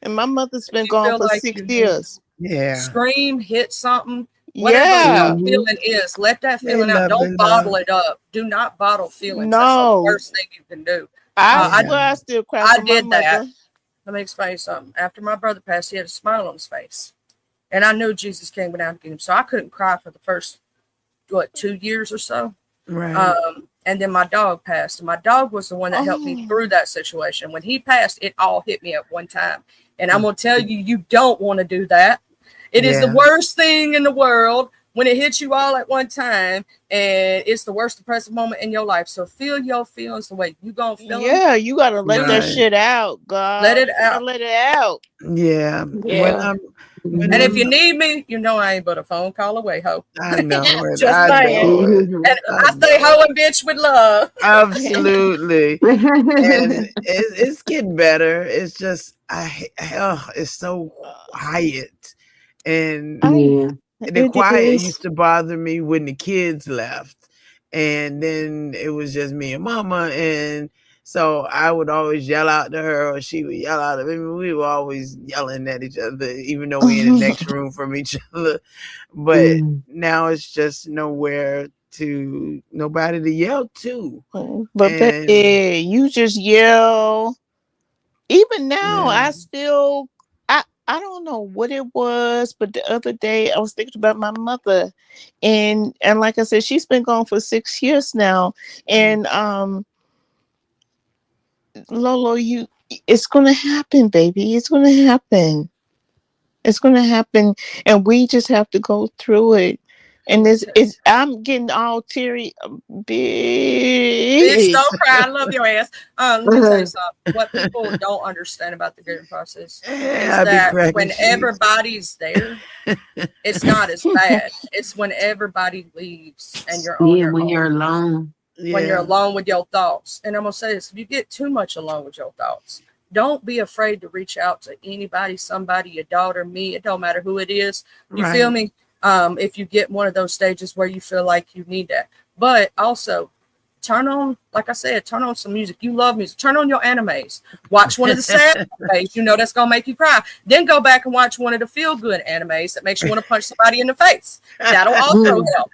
Speaker 7: And my mother's
Speaker 3: If
Speaker 7: been
Speaker 3: you
Speaker 7: gone
Speaker 3: feel
Speaker 7: for
Speaker 3: like
Speaker 7: 6
Speaker 3: you need to
Speaker 7: years.
Speaker 2: Yeah.
Speaker 3: scream, hit something, whatever
Speaker 7: Yeah.
Speaker 3: that feeling is, let that
Speaker 2: They
Speaker 3: feeling out.
Speaker 2: love
Speaker 3: Don't
Speaker 2: it,
Speaker 3: bottle
Speaker 2: love.
Speaker 3: it up. Do not bottle feelings. That's the
Speaker 7: No.
Speaker 3: worst thing you can do.
Speaker 7: I
Speaker 3: Uh, I
Speaker 7: swear I still cry
Speaker 3: I
Speaker 7: for my
Speaker 3: did that.
Speaker 7: mother.
Speaker 3: Let me explain you something. After my brother passed, he had a smile on his face, and I knew Jesus came down to get him, so I couldn't cry for the first 2 years or so.
Speaker 2: Right.
Speaker 3: And then my dog passed, and my dog was the one that helped me
Speaker 7: Oh.
Speaker 3: through that situation. When he passed, it all hit me at one time, and I'm gonna tell you, you don't want to do that. It is the
Speaker 2: Yeah.
Speaker 3: worst thing in the world when it hits you all at one time, and it's the worst depressive moment in your life. So feel your feelings the way you gonna feel them.
Speaker 7: Yeah, you gotta let that
Speaker 2: Right.
Speaker 7: shit out,
Speaker 3: Let
Speaker 7: God.
Speaker 3: it
Speaker 7: You gotta
Speaker 3: out.
Speaker 7: let it out.
Speaker 2: Yeah. When
Speaker 5: Yeah.
Speaker 2: when
Speaker 3: And if
Speaker 2: I'm
Speaker 3: you need me, you know I ain't but a phone call away, ho.
Speaker 2: I know it.
Speaker 3: Just
Speaker 2: I
Speaker 3: saying.
Speaker 2: know it.
Speaker 3: And
Speaker 2: I
Speaker 3: I say
Speaker 2: know
Speaker 3: ho
Speaker 2: it.
Speaker 3: and bitch with love.
Speaker 2: Absolutely. And it's getting better. It's just it's so quiet. And
Speaker 7: I
Speaker 6: Yeah.
Speaker 2: the
Speaker 7: it
Speaker 2: quiet
Speaker 7: is.
Speaker 2: used to bother me when the kids left. And then it was just me and mama. And so I would always yell out to her or she would yell out at me. We were always yelling at each other, even though we in the next room from each other. But
Speaker 6: Mm.
Speaker 2: now it's just nobody to yell to.
Speaker 7: But
Speaker 2: And
Speaker 7: baby, you just yell. Even now,
Speaker 2: yeah.
Speaker 7: I still I don't know what it was, but the other day I was thinking about my mother, and like I said, she's been gone for 6 years now, and Lolo, it's gonna happen, baby. It's gonna happen. It's gonna happen, and we just have to go through it. And it's I'm getting all teary,
Speaker 3: Bitch,
Speaker 7: bitch.
Speaker 3: don't cry. I love your ass. Let me tell you something. What people don't understand about the grieving process is
Speaker 2: I be
Speaker 3: that
Speaker 2: cracking
Speaker 3: when
Speaker 2: sheets.
Speaker 3: everybody's there, it's not as bad. It's when everybody leaves and you're on
Speaker 6: Yeah,
Speaker 3: your
Speaker 6: when
Speaker 3: own.
Speaker 6: you're alone.
Speaker 3: When you're
Speaker 2: Yeah.
Speaker 3: alone with your thoughts. And I'm gonna say this: if you get too much alone with your thoughts, don't be afraid to reach out to anybody, somebody, your daughter, me. It don't matter who it is. You feel
Speaker 2: Right.
Speaker 3: me? If you get one of those stages where you feel like you need that, but also turn on, like I said, turn on some music. You love music. Turn on your animes. Watch one of the sad animes. You know that's gonna make you cry. Then go back and watch one of the feel good animes that makes you want to punch somebody in the face. That'll also help.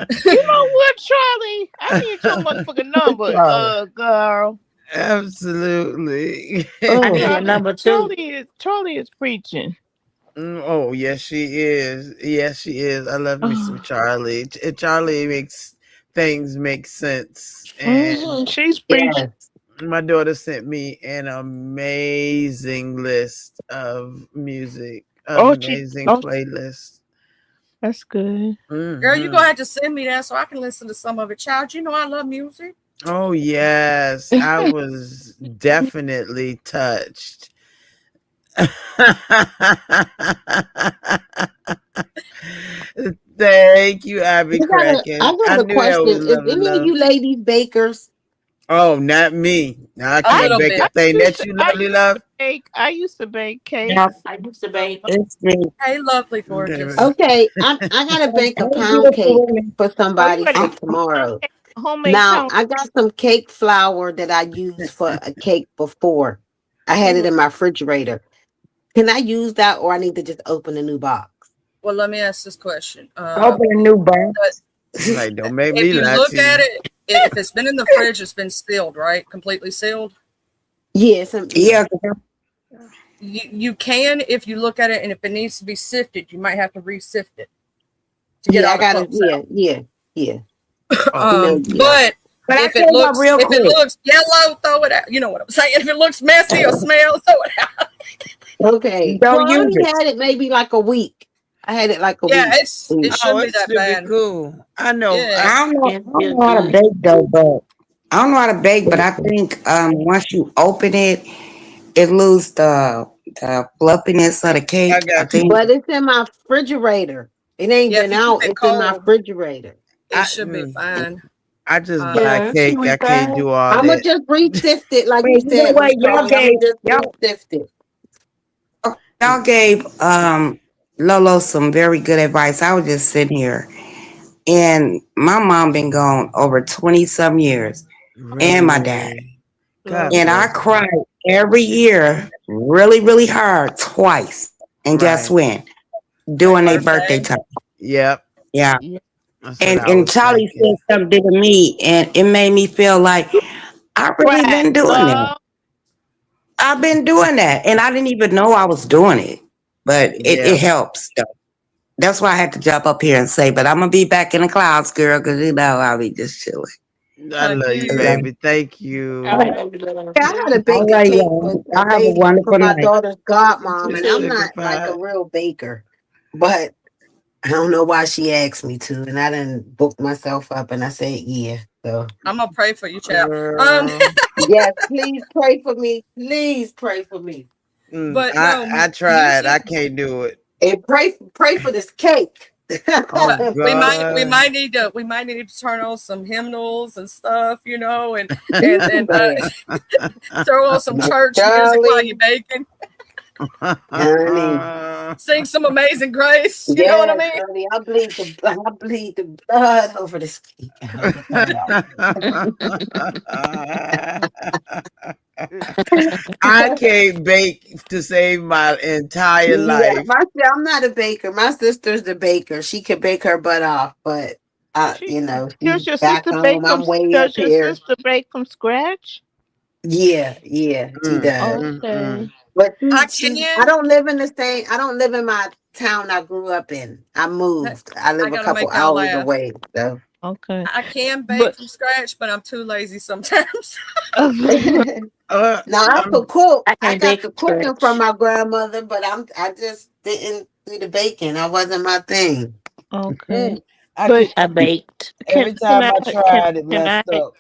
Speaker 7: You know what, Charlie? I need your motherfucking number, girl.
Speaker 2: Absolutely.
Speaker 5: I need your
Speaker 7: Charlie,
Speaker 5: number too.
Speaker 7: Charlie is preaching.
Speaker 2: Oh, yes, she is. Yes, she is. I love me some Charlie. Charlie makes things make sense. And
Speaker 7: She's preaching.
Speaker 6: Yes.
Speaker 2: my daughter sent me an amazing list of music,
Speaker 7: Oh, she.
Speaker 2: amazing
Speaker 7: Oh,
Speaker 2: playlist.
Speaker 7: that's good.
Speaker 3: Girl, you gonna
Speaker 2: Hmm.
Speaker 3: have to send me that so I can listen to some of it. Child, you know I love music.
Speaker 2: Oh, yes. I was definitely touched. Thank you, Abby
Speaker 6: I
Speaker 2: Kraken. I
Speaker 6: got a
Speaker 2: knew that
Speaker 6: question.
Speaker 2: was
Speaker 6: Is
Speaker 2: love and
Speaker 6: any of
Speaker 2: love.
Speaker 6: you ladies bakers?
Speaker 2: Oh, not me. Now, I
Speaker 3: A
Speaker 7: I
Speaker 2: can't
Speaker 3: little
Speaker 2: bake a
Speaker 3: bit.
Speaker 2: thing
Speaker 7: used
Speaker 2: that
Speaker 7: to
Speaker 2: you
Speaker 7: I
Speaker 2: lovely
Speaker 7: used to
Speaker 2: love.
Speaker 7: bake. I used to bake
Speaker 8: Now,
Speaker 7: cakes.
Speaker 5: I used to bake.
Speaker 8: it's the
Speaker 3: Hey, lovely,
Speaker 2: Okay,
Speaker 3: gorgeous.
Speaker 2: well,
Speaker 6: Okay, I gotta bake a
Speaker 8: only
Speaker 6: pound
Speaker 8: beautiful
Speaker 6: cake
Speaker 8: women.
Speaker 6: for
Speaker 7: Oh, you
Speaker 6: somebody
Speaker 7: got
Speaker 6: for
Speaker 8: I'm,
Speaker 6: tomorrow.
Speaker 7: homemade
Speaker 6: Now
Speaker 7: pound.
Speaker 6: I got some cake flour that I used for a cake before. I had it
Speaker 3: Mhm.
Speaker 6: in my refrigerator. Can I use that, or I need to just open a new box?
Speaker 3: Well, let me ask this question.
Speaker 8: open a new box.
Speaker 2: like, don't make
Speaker 3: If
Speaker 2: me
Speaker 3: you
Speaker 2: lie
Speaker 3: look
Speaker 2: to
Speaker 3: at
Speaker 2: you.
Speaker 3: it, if it's been in the fridge, it's been sealed, right? Completely sealed.
Speaker 6: Yes, yeah.
Speaker 8: Yeah, 'cause
Speaker 3: You can, if you look at it, and if it needs to be sifted, you might have to re-sift it to get
Speaker 6: Yeah,
Speaker 3: all
Speaker 6: I
Speaker 3: the
Speaker 6: gotta.
Speaker 3: clumps
Speaker 6: Yeah,
Speaker 3: out.
Speaker 6: yeah, yeah.
Speaker 2: Oh,
Speaker 6: Yeah.
Speaker 3: But
Speaker 8: but I
Speaker 3: if
Speaker 8: tell
Speaker 3: it
Speaker 8: you what,
Speaker 3: looks
Speaker 8: real
Speaker 3: if it
Speaker 8: quick.
Speaker 3: looks yellow, throw it out. You know what I'm saying? If it looks messy or smell, throw it out.
Speaker 6: Okay.
Speaker 8: Don't
Speaker 6: Well, I
Speaker 8: use
Speaker 6: only
Speaker 8: it.
Speaker 6: had it maybe like a week. I had it like a
Speaker 3: Yeah,
Speaker 6: week.
Speaker 3: it
Speaker 6: Mm.
Speaker 2: oh,
Speaker 3: shouldn't be
Speaker 2: it
Speaker 3: that
Speaker 2: should be
Speaker 3: bad.
Speaker 2: cool. I know.
Speaker 3: Yeah.
Speaker 5: It
Speaker 8: I don't
Speaker 5: feels
Speaker 8: know how to
Speaker 5: good.
Speaker 8: bake though, but I don't know how to bake, but I think once you open it, it loses the fluffiness of the
Speaker 2: I
Speaker 8: cake. I
Speaker 2: got you.
Speaker 8: think.
Speaker 6: But it's in my refrigerator. It ain't
Speaker 3: Yeah, if
Speaker 6: been
Speaker 3: you keep
Speaker 6: out.
Speaker 3: it
Speaker 6: It's in my
Speaker 3: cold,
Speaker 6: refrigerator.
Speaker 3: it
Speaker 2: I
Speaker 3: should be fine.
Speaker 2: I just buy
Speaker 5: Yeah, it should
Speaker 2: cake.
Speaker 5: be
Speaker 2: I can't
Speaker 5: fine.
Speaker 2: do all
Speaker 6: I'm gonna
Speaker 2: that.
Speaker 6: just re-sift it, like
Speaker 8: Wait,
Speaker 6: you
Speaker 8: you know
Speaker 6: said,
Speaker 8: what?
Speaker 6: Miss Charlie. I'm gonna just re-sift it.
Speaker 8: Y'all gave Lolo some very good advice. I was just sitting here, and my mom been gone over 20 some years, and my dad.
Speaker 2: Really? God
Speaker 7: Lord.
Speaker 8: And I
Speaker 2: bless
Speaker 8: cried
Speaker 2: them.
Speaker 8: every year really, really hard twice. And guess
Speaker 2: Right.
Speaker 8: when?
Speaker 3: Their
Speaker 8: During their birthday
Speaker 3: birthday.
Speaker 8: time.
Speaker 2: Yep.
Speaker 8: Yeah.
Speaker 7: Yeah.
Speaker 2: That's what
Speaker 8: And
Speaker 2: I
Speaker 8: and
Speaker 2: was
Speaker 8: Charlie said
Speaker 2: thinking.
Speaker 8: something to me, and it made me feel like I really
Speaker 7: Right.
Speaker 8: been doing that. I've been doing that, and I didn't even know I was doing it. But it
Speaker 2: Yeah.
Speaker 8: helps though. That's why I had to jump up here and say, but I'm gonna be back in the clouds, girl, because I'll be just chilling.
Speaker 2: I
Speaker 3: Heck
Speaker 2: love you,
Speaker 3: yeah.
Speaker 8: All
Speaker 2: baby. Thank
Speaker 6: I
Speaker 2: you.
Speaker 6: love love. Yeah, I had to bake a
Speaker 8: right,
Speaker 6: cake
Speaker 8: y'all.
Speaker 6: for a
Speaker 8: Y'all have a
Speaker 6: lady for
Speaker 8: wonderful
Speaker 6: my
Speaker 8: night.
Speaker 6: daughter's godmom,
Speaker 2: You
Speaker 6: and
Speaker 2: too,
Speaker 6: I'm
Speaker 2: Sugar
Speaker 6: not like a
Speaker 2: Pie.
Speaker 6: real baker, but I don't know why she asked me to, and I didn't book myself up, and I said yeah. So
Speaker 3: I'm gonna pray for you, child.
Speaker 2: Girl.
Speaker 6: yes, please pray for me. Please pray for me,
Speaker 3: But
Speaker 2: I
Speaker 3: no,
Speaker 2: I tried.
Speaker 3: music.
Speaker 2: I can't do it.
Speaker 6: and pray for this cake.
Speaker 2: Oh
Speaker 3: But we
Speaker 2: God.
Speaker 3: might need to turn on some hymnals and stuff, and
Speaker 6: Man,
Speaker 3: throw on some church music while you're
Speaker 6: Charlie,
Speaker 3: baking.
Speaker 6: honey.
Speaker 3: Sing some Amazing Grace. You know what I
Speaker 6: Yes,
Speaker 3: mean?
Speaker 6: honey, I bleed the blood over this cake. I hope it's all
Speaker 2: I
Speaker 6: right.
Speaker 2: can't bake to save my entire
Speaker 6: Yeah,
Speaker 2: life.
Speaker 6: I'm not a baker. My sister's the baker. She can bake her butt off, but
Speaker 7: She
Speaker 6: she's
Speaker 7: does your
Speaker 6: back
Speaker 7: sister
Speaker 6: home. I'm way up
Speaker 7: does your
Speaker 6: here.
Speaker 7: sister bake from scratch?
Speaker 6: Yeah, she
Speaker 2: Mm,
Speaker 6: does.
Speaker 2: mm,
Speaker 7: Okay.
Speaker 2: mm.
Speaker 6: But
Speaker 3: I
Speaker 6: she's. I
Speaker 3: can.
Speaker 6: don't live in the same. I don't live in my town I grew up in. I moved. I
Speaker 3: I
Speaker 6: live a
Speaker 3: gotta
Speaker 6: couple
Speaker 3: make y'all
Speaker 6: hours
Speaker 3: laugh.
Speaker 6: away. So.
Speaker 7: Okay.
Speaker 3: I can bake
Speaker 7: But
Speaker 3: from scratch, but I'm too lazy sometimes.
Speaker 6: Now I could
Speaker 2: I'm
Speaker 6: cook.
Speaker 5: I
Speaker 6: I
Speaker 5: can't
Speaker 6: got
Speaker 5: bake
Speaker 6: the
Speaker 5: from
Speaker 6: cooking from
Speaker 5: scratch.
Speaker 6: my grandmother, but I just didn't do the baking. That wasn't my thing.
Speaker 7: okay.
Speaker 2: mm, I can
Speaker 7: But
Speaker 5: I baked.
Speaker 2: every
Speaker 7: can
Speaker 2: time
Speaker 7: I
Speaker 2: I tried it
Speaker 7: can
Speaker 2: messed up.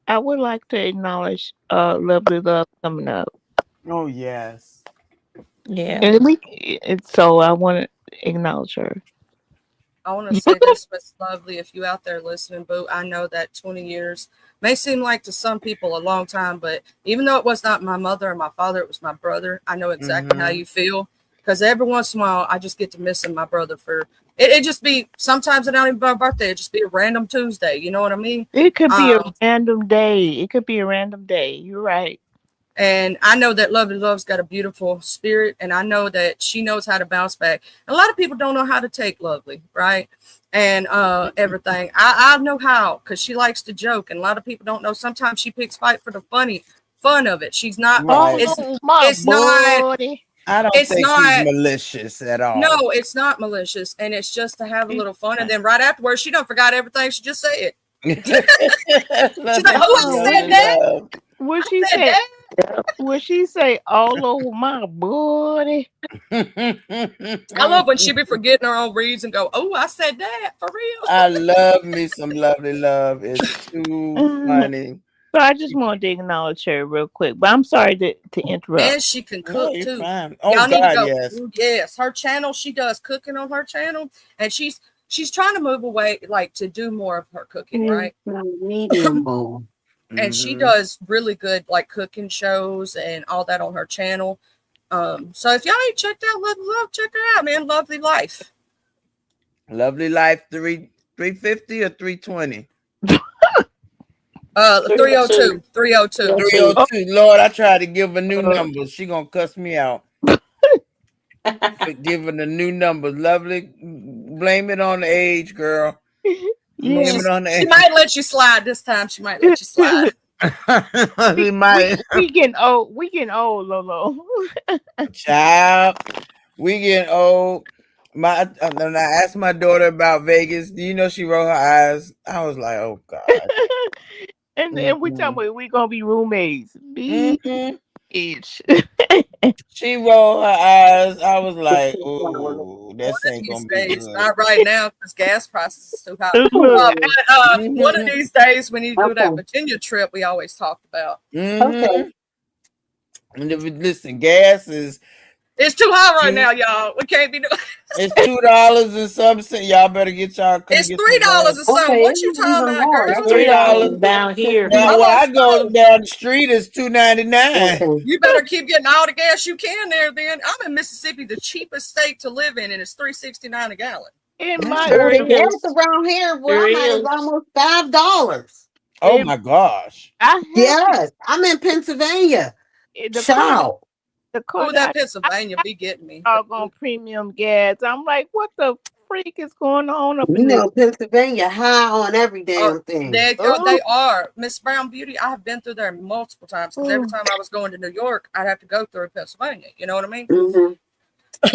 Speaker 7: I would like to acknowledge Lovely Love coming up.
Speaker 2: Oh yes.
Speaker 5: Yeah.
Speaker 7: And so I want to acknowledge her.
Speaker 3: I want to say this, Miss Lovely, if you out there listening, boo, I know that 20 years may seem like to some people a long time, but even though it was not my mother or my father, it was my brother, I know exactly how
Speaker 2: Mm-hmm.
Speaker 3: you feel. Because every once in a while, I just get to missing my brother for it. Just be sometimes it not even my birthday, it just be a random Tuesday. You know what I mean?
Speaker 7: It could be a
Speaker 3: Um,
Speaker 7: random day. It could be a random day. You're right.
Speaker 3: And I know that Lovely Love's got a beautiful spirit, and I know that she knows how to bounce back. A lot of people don't know how to take Lovely, right? And everything. I know how because she likes to joke, and a lot of people don't know. Sometimes she picks fight for the fun of it. She's not.
Speaker 2: Right.
Speaker 3: It's
Speaker 7: Oh my
Speaker 3: it's not.
Speaker 7: buddy.
Speaker 2: I don't
Speaker 3: It's
Speaker 2: think she's
Speaker 3: not.
Speaker 2: malicious at all.
Speaker 3: No, it's not malicious, and it's just to have a
Speaker 7: She,
Speaker 3: little fun. And then right afterwards, she don't forgot everything she just said. She's like,
Speaker 2: Lovely,
Speaker 3: "Oh, I
Speaker 7: oh,
Speaker 3: said
Speaker 2: lovely
Speaker 3: that.
Speaker 2: love.
Speaker 7: would
Speaker 3: I
Speaker 7: she
Speaker 3: said
Speaker 7: say?
Speaker 3: that."
Speaker 7: Would she say all over my buddy?
Speaker 3: I love when she be forgetting her own reads and go, "Oh, I said that for real."
Speaker 2: I love me some lovely love. It's too
Speaker 7: Uh,
Speaker 2: funny.
Speaker 7: So I just wanted to acknowledge her real quick, but I'm sorry to interrupt.
Speaker 3: And she can
Speaker 2: No,
Speaker 3: cook
Speaker 2: you're
Speaker 3: too.
Speaker 2: fine. Oh
Speaker 3: Y'all need to
Speaker 2: God,
Speaker 3: go.
Speaker 2: yes.
Speaker 3: Ooh, yes, her channel. She does cooking on her channel, and she's trying to move away, like to do more of her cooking, right?
Speaker 6: Medium bowl.
Speaker 3: And she
Speaker 2: Hmm.
Speaker 3: does really good like cooking shows and all that on her channel. So if y'all ain't checked out Lovely Love, check her out, man. Lovely Life.
Speaker 2: Lovely life 350 or 320?
Speaker 3: 302. 302.
Speaker 2: 302. Lord, I tried to give her new
Speaker 7: Uh,
Speaker 2: numbers. She gonna cuss me out for giving the new numbers. Lovely, blame it on the age, girl. Blame
Speaker 7: yeah,
Speaker 2: it on the
Speaker 3: She
Speaker 2: age.
Speaker 3: might let you slide this time. She might let you slide.
Speaker 2: He
Speaker 7: we
Speaker 2: might.
Speaker 7: we getting old. We getting old, Lolo.
Speaker 2: Child, we getting old. When I asked my daughter about Vegas, do you know she rolled her eyes? I was like, oh God.
Speaker 7: And we talking
Speaker 2: Mm-mm.
Speaker 7: about we gonna be roommates.
Speaker 2: Mm-mm.
Speaker 7: Bitch.
Speaker 2: She rolled her eyes. I was like, oh,
Speaker 3: One
Speaker 2: this
Speaker 3: of
Speaker 2: ain't
Speaker 3: these
Speaker 2: gonna be
Speaker 3: days,
Speaker 2: good.
Speaker 3: not right now because gas prices is too high.
Speaker 7: Look,
Speaker 3: But one of
Speaker 2: Mm-hmm.
Speaker 3: these days, we need to do that
Speaker 6: Okay.
Speaker 3: Virginia trip we always talked about.
Speaker 6: Okay.
Speaker 2: Mm-hmm. And if listen, gas is
Speaker 3: It's too high right
Speaker 2: Two-
Speaker 3: now, y'all. We can't be doing.
Speaker 2: It's $2 and some cent. Y'all better come
Speaker 3: It's
Speaker 2: get some
Speaker 3: $3
Speaker 2: gas.
Speaker 3: or something.
Speaker 6: Okay,
Speaker 3: What you
Speaker 6: it's
Speaker 3: talking
Speaker 6: even
Speaker 3: about,
Speaker 6: more.
Speaker 5: It's
Speaker 3: girl?
Speaker 6: That's
Speaker 2: $3.
Speaker 5: $3 down here.
Speaker 2: Now
Speaker 3: I'm
Speaker 2: when
Speaker 3: on
Speaker 2: I go
Speaker 3: phone.
Speaker 2: down the street, it's $2.99.
Speaker 6: okay.
Speaker 3: You better keep getting all the gas you can there. Then I'm in Mississippi, the cheapest state to live in, and it's $3.69 a gallon.
Speaker 7: In my
Speaker 6: Oh,
Speaker 5: Sure
Speaker 6: the gas
Speaker 5: is.
Speaker 6: around here where
Speaker 5: Sure
Speaker 6: I'm at is
Speaker 5: is.
Speaker 6: almost $5.
Speaker 2: Oh
Speaker 7: in
Speaker 2: my gosh.
Speaker 7: I have to
Speaker 6: Yes, I'm in Pennsylvania.
Speaker 7: the car
Speaker 6: Child.
Speaker 7: the car
Speaker 3: Oh, that
Speaker 7: that I
Speaker 3: Pennsylvania be getting me.
Speaker 7: on premium gas. I'm like, what the freak is going on up
Speaker 6: You
Speaker 7: in this?
Speaker 6: know, Pennsylvania high on every
Speaker 3: Oh,
Speaker 6: damn thing.
Speaker 3: they go.
Speaker 7: Oh,
Speaker 3: They are Miss Brown Beauty. I have been through there multiple times because every
Speaker 7: oh.
Speaker 3: time I was going to New York, I'd have to go through Pennsylvania. You know what I mean?
Speaker 6: Hmm.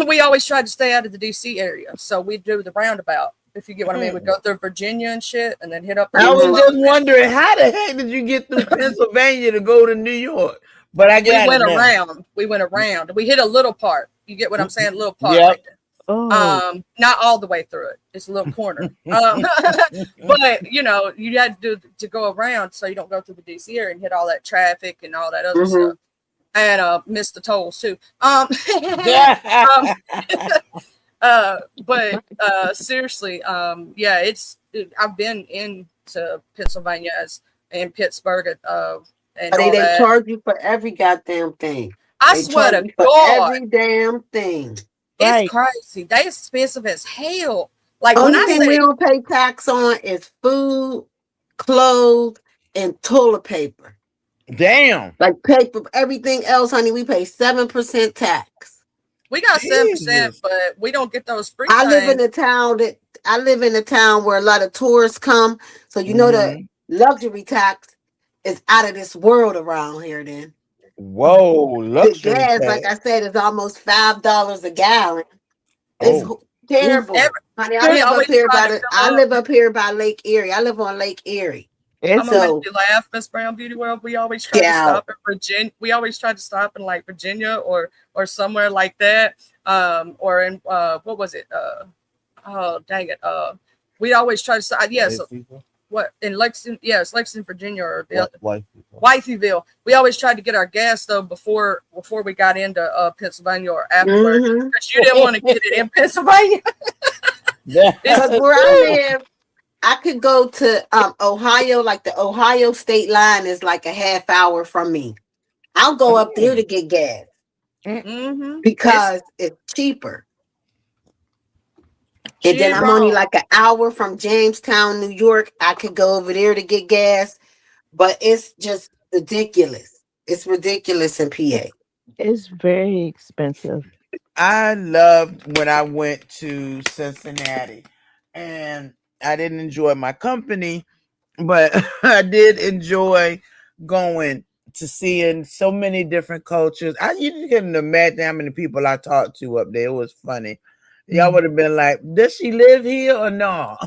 Speaker 3: We always tried to stay out of the DC area, so we do the roundabout. If you get what I mean, we go through Virginia and shit, and then hit up
Speaker 2: I was
Speaker 6: Hmm.
Speaker 2: just wondering how the heck did you get through Pennsylvania to go to New York? But I
Speaker 3: We
Speaker 2: got it
Speaker 3: went
Speaker 2: now.
Speaker 3: around. We went around. We hit a little part. You get what I'm saying? A little part
Speaker 2: Yep.
Speaker 3: right there.
Speaker 7: Oh,
Speaker 3: Not all the way through it. It's a little corner. But you know, you had to do to go around so you don't go through the DC area and hit all that traffic and all that other
Speaker 6: Hmm.
Speaker 3: stuff. And miss the tolls too. Um, but seriously, yeah, I've been into Pennsylvania in Pittsburgh and all
Speaker 6: They
Speaker 3: that.
Speaker 6: charge you for every goddamn thing.
Speaker 3: I
Speaker 6: They
Speaker 3: swear
Speaker 6: charge
Speaker 3: to
Speaker 6: you for
Speaker 3: God,
Speaker 6: every damn thing.
Speaker 3: it's
Speaker 7: right.
Speaker 3: crazy. They expensive as hell. Like when
Speaker 6: Only
Speaker 3: I
Speaker 6: thing we
Speaker 3: say
Speaker 6: don't pay tax on is food, clothes, and toilet paper.
Speaker 2: Damn.
Speaker 6: Like paper, everything else, honey, we pay 7% tax.
Speaker 3: we got 7%,
Speaker 2: Jesus.
Speaker 3: but we don't get those free
Speaker 6: I live in
Speaker 3: things.
Speaker 6: a town where a lot of tourists come. So you know the luxury tax is out of this world around here then.
Speaker 2: Whoa,
Speaker 6: The
Speaker 2: luxury
Speaker 6: gas, like
Speaker 2: tax.
Speaker 6: I said, is almost $5 a gallon. It's
Speaker 2: Oh,
Speaker 6: terrible. Honey,
Speaker 3: We always try to
Speaker 6: I
Speaker 3: fill up.
Speaker 6: live up here by Lake Erie. I live on Lake Erie.
Speaker 3: I'm
Speaker 7: It's
Speaker 3: gonna make
Speaker 6: So
Speaker 3: you laugh, Miss Brown Beauty World. We always try
Speaker 6: get
Speaker 3: to
Speaker 6: out.
Speaker 3: stop in Virginia. We always try to stop in like Virginia or somewhere like that. Or in what was it? Oh dang it. We always try to stop. Yes. What in Lexington? Yes, Lexington, Virginia, or the other Wifeyville. We always tried to get our gas though before we got into Pennsylvania or afterwards
Speaker 6: Mm-hmm.
Speaker 3: because you didn't want to get it in Pennsylvania.
Speaker 6: Because where I live, I could go to Ohio, like the Ohio state line is like a half hour from me. I'll go up there to get gas
Speaker 3: Mm-hmm.
Speaker 6: because it's cheaper.
Speaker 3: She
Speaker 6: And then
Speaker 3: ain't
Speaker 6: I'm only
Speaker 3: wrong.
Speaker 6: like an hour from Jamestown, New York. I could go over there to get gas, but it's just ridiculous. It's ridiculous in PA.
Speaker 7: very expensive.
Speaker 2: I loved when I went to Cincinnati, and I didn't enjoy my company, but I did enjoy going to seeing so many different cultures. You just couldn't imagine how many people I talked to up there. It was funny. Y'all would have been like, "Does she live here or no?"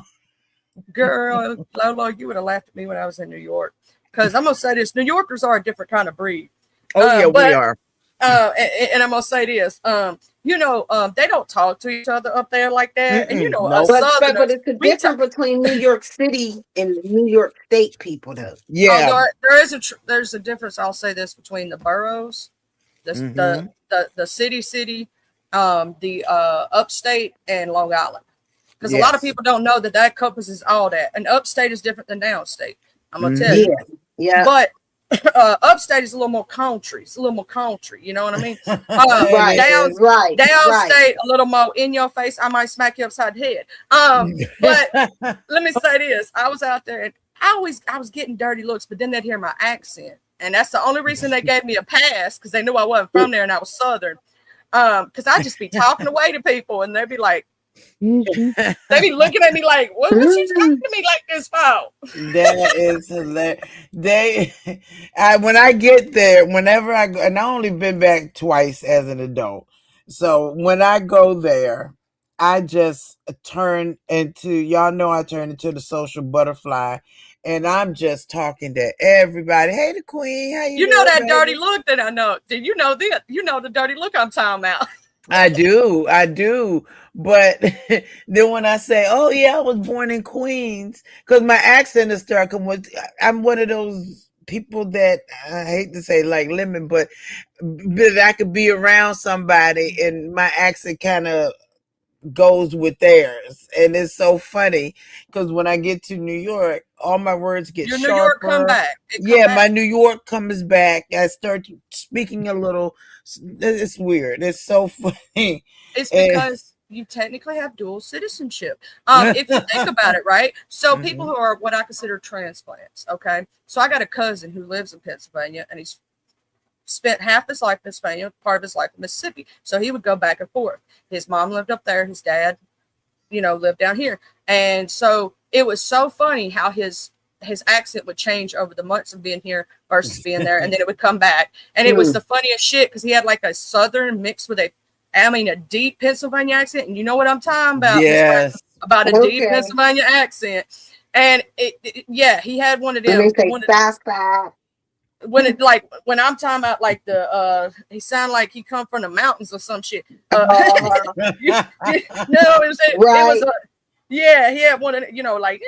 Speaker 3: Girl, Lolo, you would have laughed at me when I was in New York. Because I'm gonna say this: New Yorkers are a different kind of breed.
Speaker 2: Oh yeah, we
Speaker 3: But
Speaker 2: are.
Speaker 3: and I'm gonna say this: they don't talk to each other up there like that. And
Speaker 2: Mm-mm,
Speaker 3: us
Speaker 2: nope.
Speaker 6: But
Speaker 3: Southerners,
Speaker 6: it's the
Speaker 3: we talk.
Speaker 6: difference between New York City and New York State people, though.
Speaker 2: Yeah.
Speaker 3: There's a difference. I'll say this between the boroughs,
Speaker 2: Mhm.
Speaker 3: the city, the upstate and Long Island. Because a lot of
Speaker 2: Yes.
Speaker 3: people don't know that encompasses all that. And upstate is different than downstate. I'm gonna tell you.
Speaker 6: Yeah.
Speaker 3: But upstate is a little more country. It's a little more country. You know what I mean?
Speaker 6: Right.
Speaker 3: Down,
Speaker 6: Right.
Speaker 3: downstate a little more in your face. I might smack you upside the head. But let me say this: I was out there, and I was getting dirty looks, but then they'd hear my accent, and that's the only reason they gave me a pass because they knew I wasn't from there and I was Southern. Because I'd just be talking away to people, and they'd be like. They be looking at me like, what you talking to me like this for?
Speaker 2: That is hilarious. When I get there, whenever I go, and I only been back twice as an adult. So when I go there, I just turn into, y'all know I turn into the social butterfly, and I'm just talking to everybody. Hey, the queen, how you
Speaker 3: You know
Speaker 2: doing,
Speaker 3: that dirty
Speaker 2: baby?
Speaker 3: look that I know. Did you know that? You know the dirty look I'm talking about.
Speaker 2: I do. But then when I say, "Oh yeah, I was born in Queens," because my accent is starting with, I'm one of those people that I hate to say like lemon, but I could be around somebody and my accent kind of goes with theirs, and it's so funny because when I get to New York, all my words get
Speaker 3: Your New York come
Speaker 2: sharper.
Speaker 3: back. It come
Speaker 2: Yeah, my
Speaker 3: back.
Speaker 2: New York comes back. I start speaking a little. It's weird. It's so funny.
Speaker 3: It's
Speaker 2: And,
Speaker 3: because you technically have dual citizenship. If you think about it, right? So people who are what I consider transplants, okay? So I got a cousin who lives in Pennsylvania, and he's spent half his life in Pennsylvania, part of his life in Mississippi. So he would go back and forth. His mom lived up there. His dad, lived down here. And so it was so funny how his accent would change over the months of being here versus being there, and then it would come back. And it was the funniest shit because he had like a southern mixed with a deep Pennsylvania accent. And you know what I'm talking about,
Speaker 2: yes.
Speaker 3: about a deep Pennsylvania accent. And he had one of them.
Speaker 6: And they say fast.
Speaker 3: When I'm talking about like he sounded like he come from the mountains or some shit. No, it was he had one of like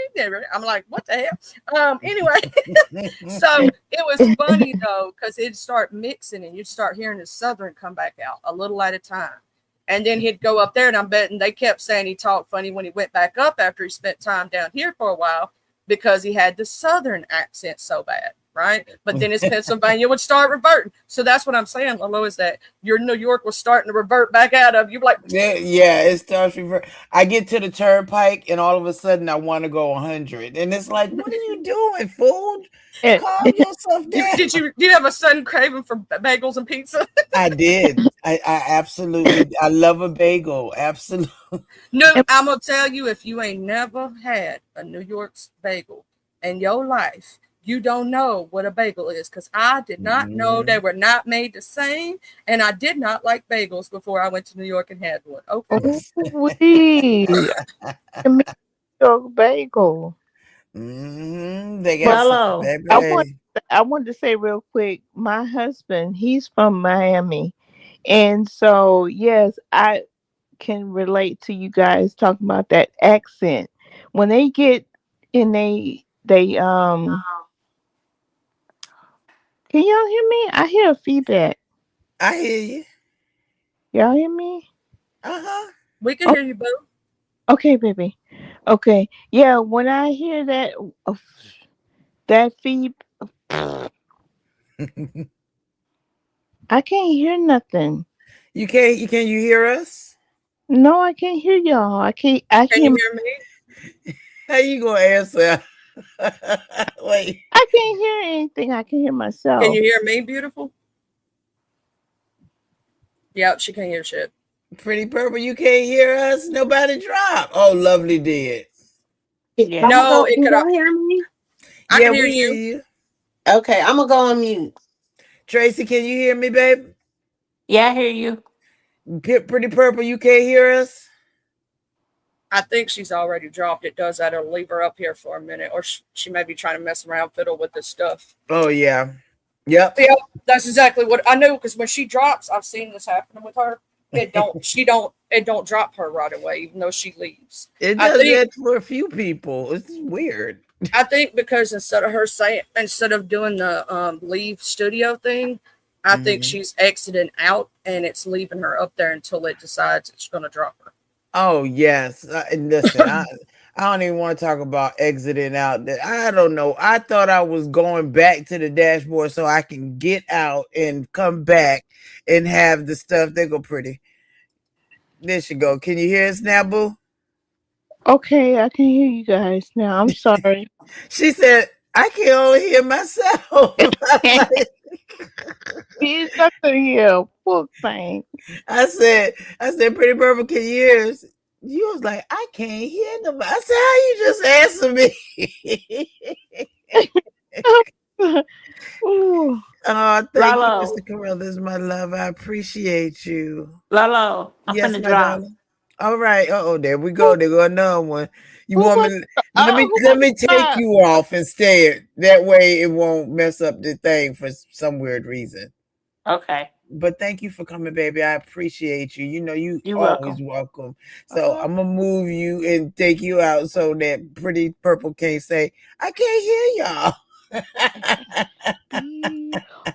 Speaker 3: I'm like, what the hell? Anyway, so it was funny though because it'd start mixing and you'd start hearing the southern come back out a little at a time, and then he'd go up there, and I'm betting they kept saying he talked funny when he went back up after he spent time down here for a while because he had the southern accent so bad. Right, but then his Pennsylvania would start reverting. So that's what I'm saying, Lolo, is that your New York was starting to revert back out of you. Like,
Speaker 2: it starts revert. I get to the turnpike, and all of a sudden, I want to go 100, and it's like, what are you doing, fool? Calm yourself down.
Speaker 3: Did you have a sudden craving for bagels and pizza?
Speaker 2: I did. I absolutely. I love a bagel. Absolutely.
Speaker 3: No, I'm gonna tell you, if you ain't never had a New York's bagel in your life, you don't know what a bagel is, because I did not know they were not made the same, and I did not like bagels before I went to New York and had one. Okay.
Speaker 7: A New York bagel.
Speaker 2: They got
Speaker 5: Lolo.
Speaker 7: I wanted to say real quick, my husband, he's from Miami. And so, yes, I can relate to you guys talking about that accent. When they get in can y'all hear me? I hear feedback.
Speaker 2: I hear you.
Speaker 7: Y'all hear me?
Speaker 3: We can hear you, boo.
Speaker 7: Okay, baby. Okay. Yeah, when I hear that feed, I can't hear nothing.
Speaker 2: You can't. Can you hear us?
Speaker 7: No, I can't hear y'all.
Speaker 3: Can you hear me?
Speaker 2: How you gonna answer? Wait.
Speaker 7: I can't hear anything. I can hear myself.
Speaker 3: Can you hear me, beautiful? Yep, she can't hear shit.
Speaker 2: Pretty Purple, you can't hear us? Nobody drop. Oh, Lovely did.
Speaker 5: Yeah.
Speaker 3: No,
Speaker 6: you don't hear me?
Speaker 3: I can hear you.
Speaker 6: Okay, I'm gonna go on mute.
Speaker 2: Tracy, can you hear me, babe?
Speaker 5: Yeah, I hear you.
Speaker 2: Pretty Purple, you can't hear us?
Speaker 3: I think she's already dropped it. Does that? It'll leave her up here for a minute, or she may be trying to mess around, fiddle with this stuff.
Speaker 2: Oh yeah, yep.
Speaker 3: That's exactly what I knew, because when she drops, I've seen this happening with her. It don't drop her right away, even though she leaves.
Speaker 2: It does that for a few people. It's weird.
Speaker 3: I think because instead of doing the leave studio thing, I think she's exiting out and it's leaving her up there until it decides it's going to drop her.
Speaker 2: Oh yes, listen, I don't even want to talk about exiting out. I don't know. I thought I was going back to the dashboard so I can get out and come back and have the stuff. They go pretty. There she go. Can you hear us now, boo?
Speaker 7: Okay, I can hear you guys now. I'm sorry.
Speaker 2: She said, I can only hear myself.
Speaker 7: He's not gonna hear full thing.
Speaker 2: I said, Pretty Purple, can you hear us? You was like, I can't hear nobody. I said, how you just answer me? Thank
Speaker 5: Lolo.
Speaker 2: you, Mr. Carruthers, my love. I appreciate you.
Speaker 5: Lolo, I'm finna drop.
Speaker 2: Darling. All right. There we go. There go another one. You want me? Let me take you off instead. That way it won't mess up the thing for some weird reason.
Speaker 5: Okay.
Speaker 2: But thank you for coming, baby. I appreciate you. You know, you're always welcome. So I'm gonna move you and take you out so that Pretty Purple can't say, I can't hear y'all.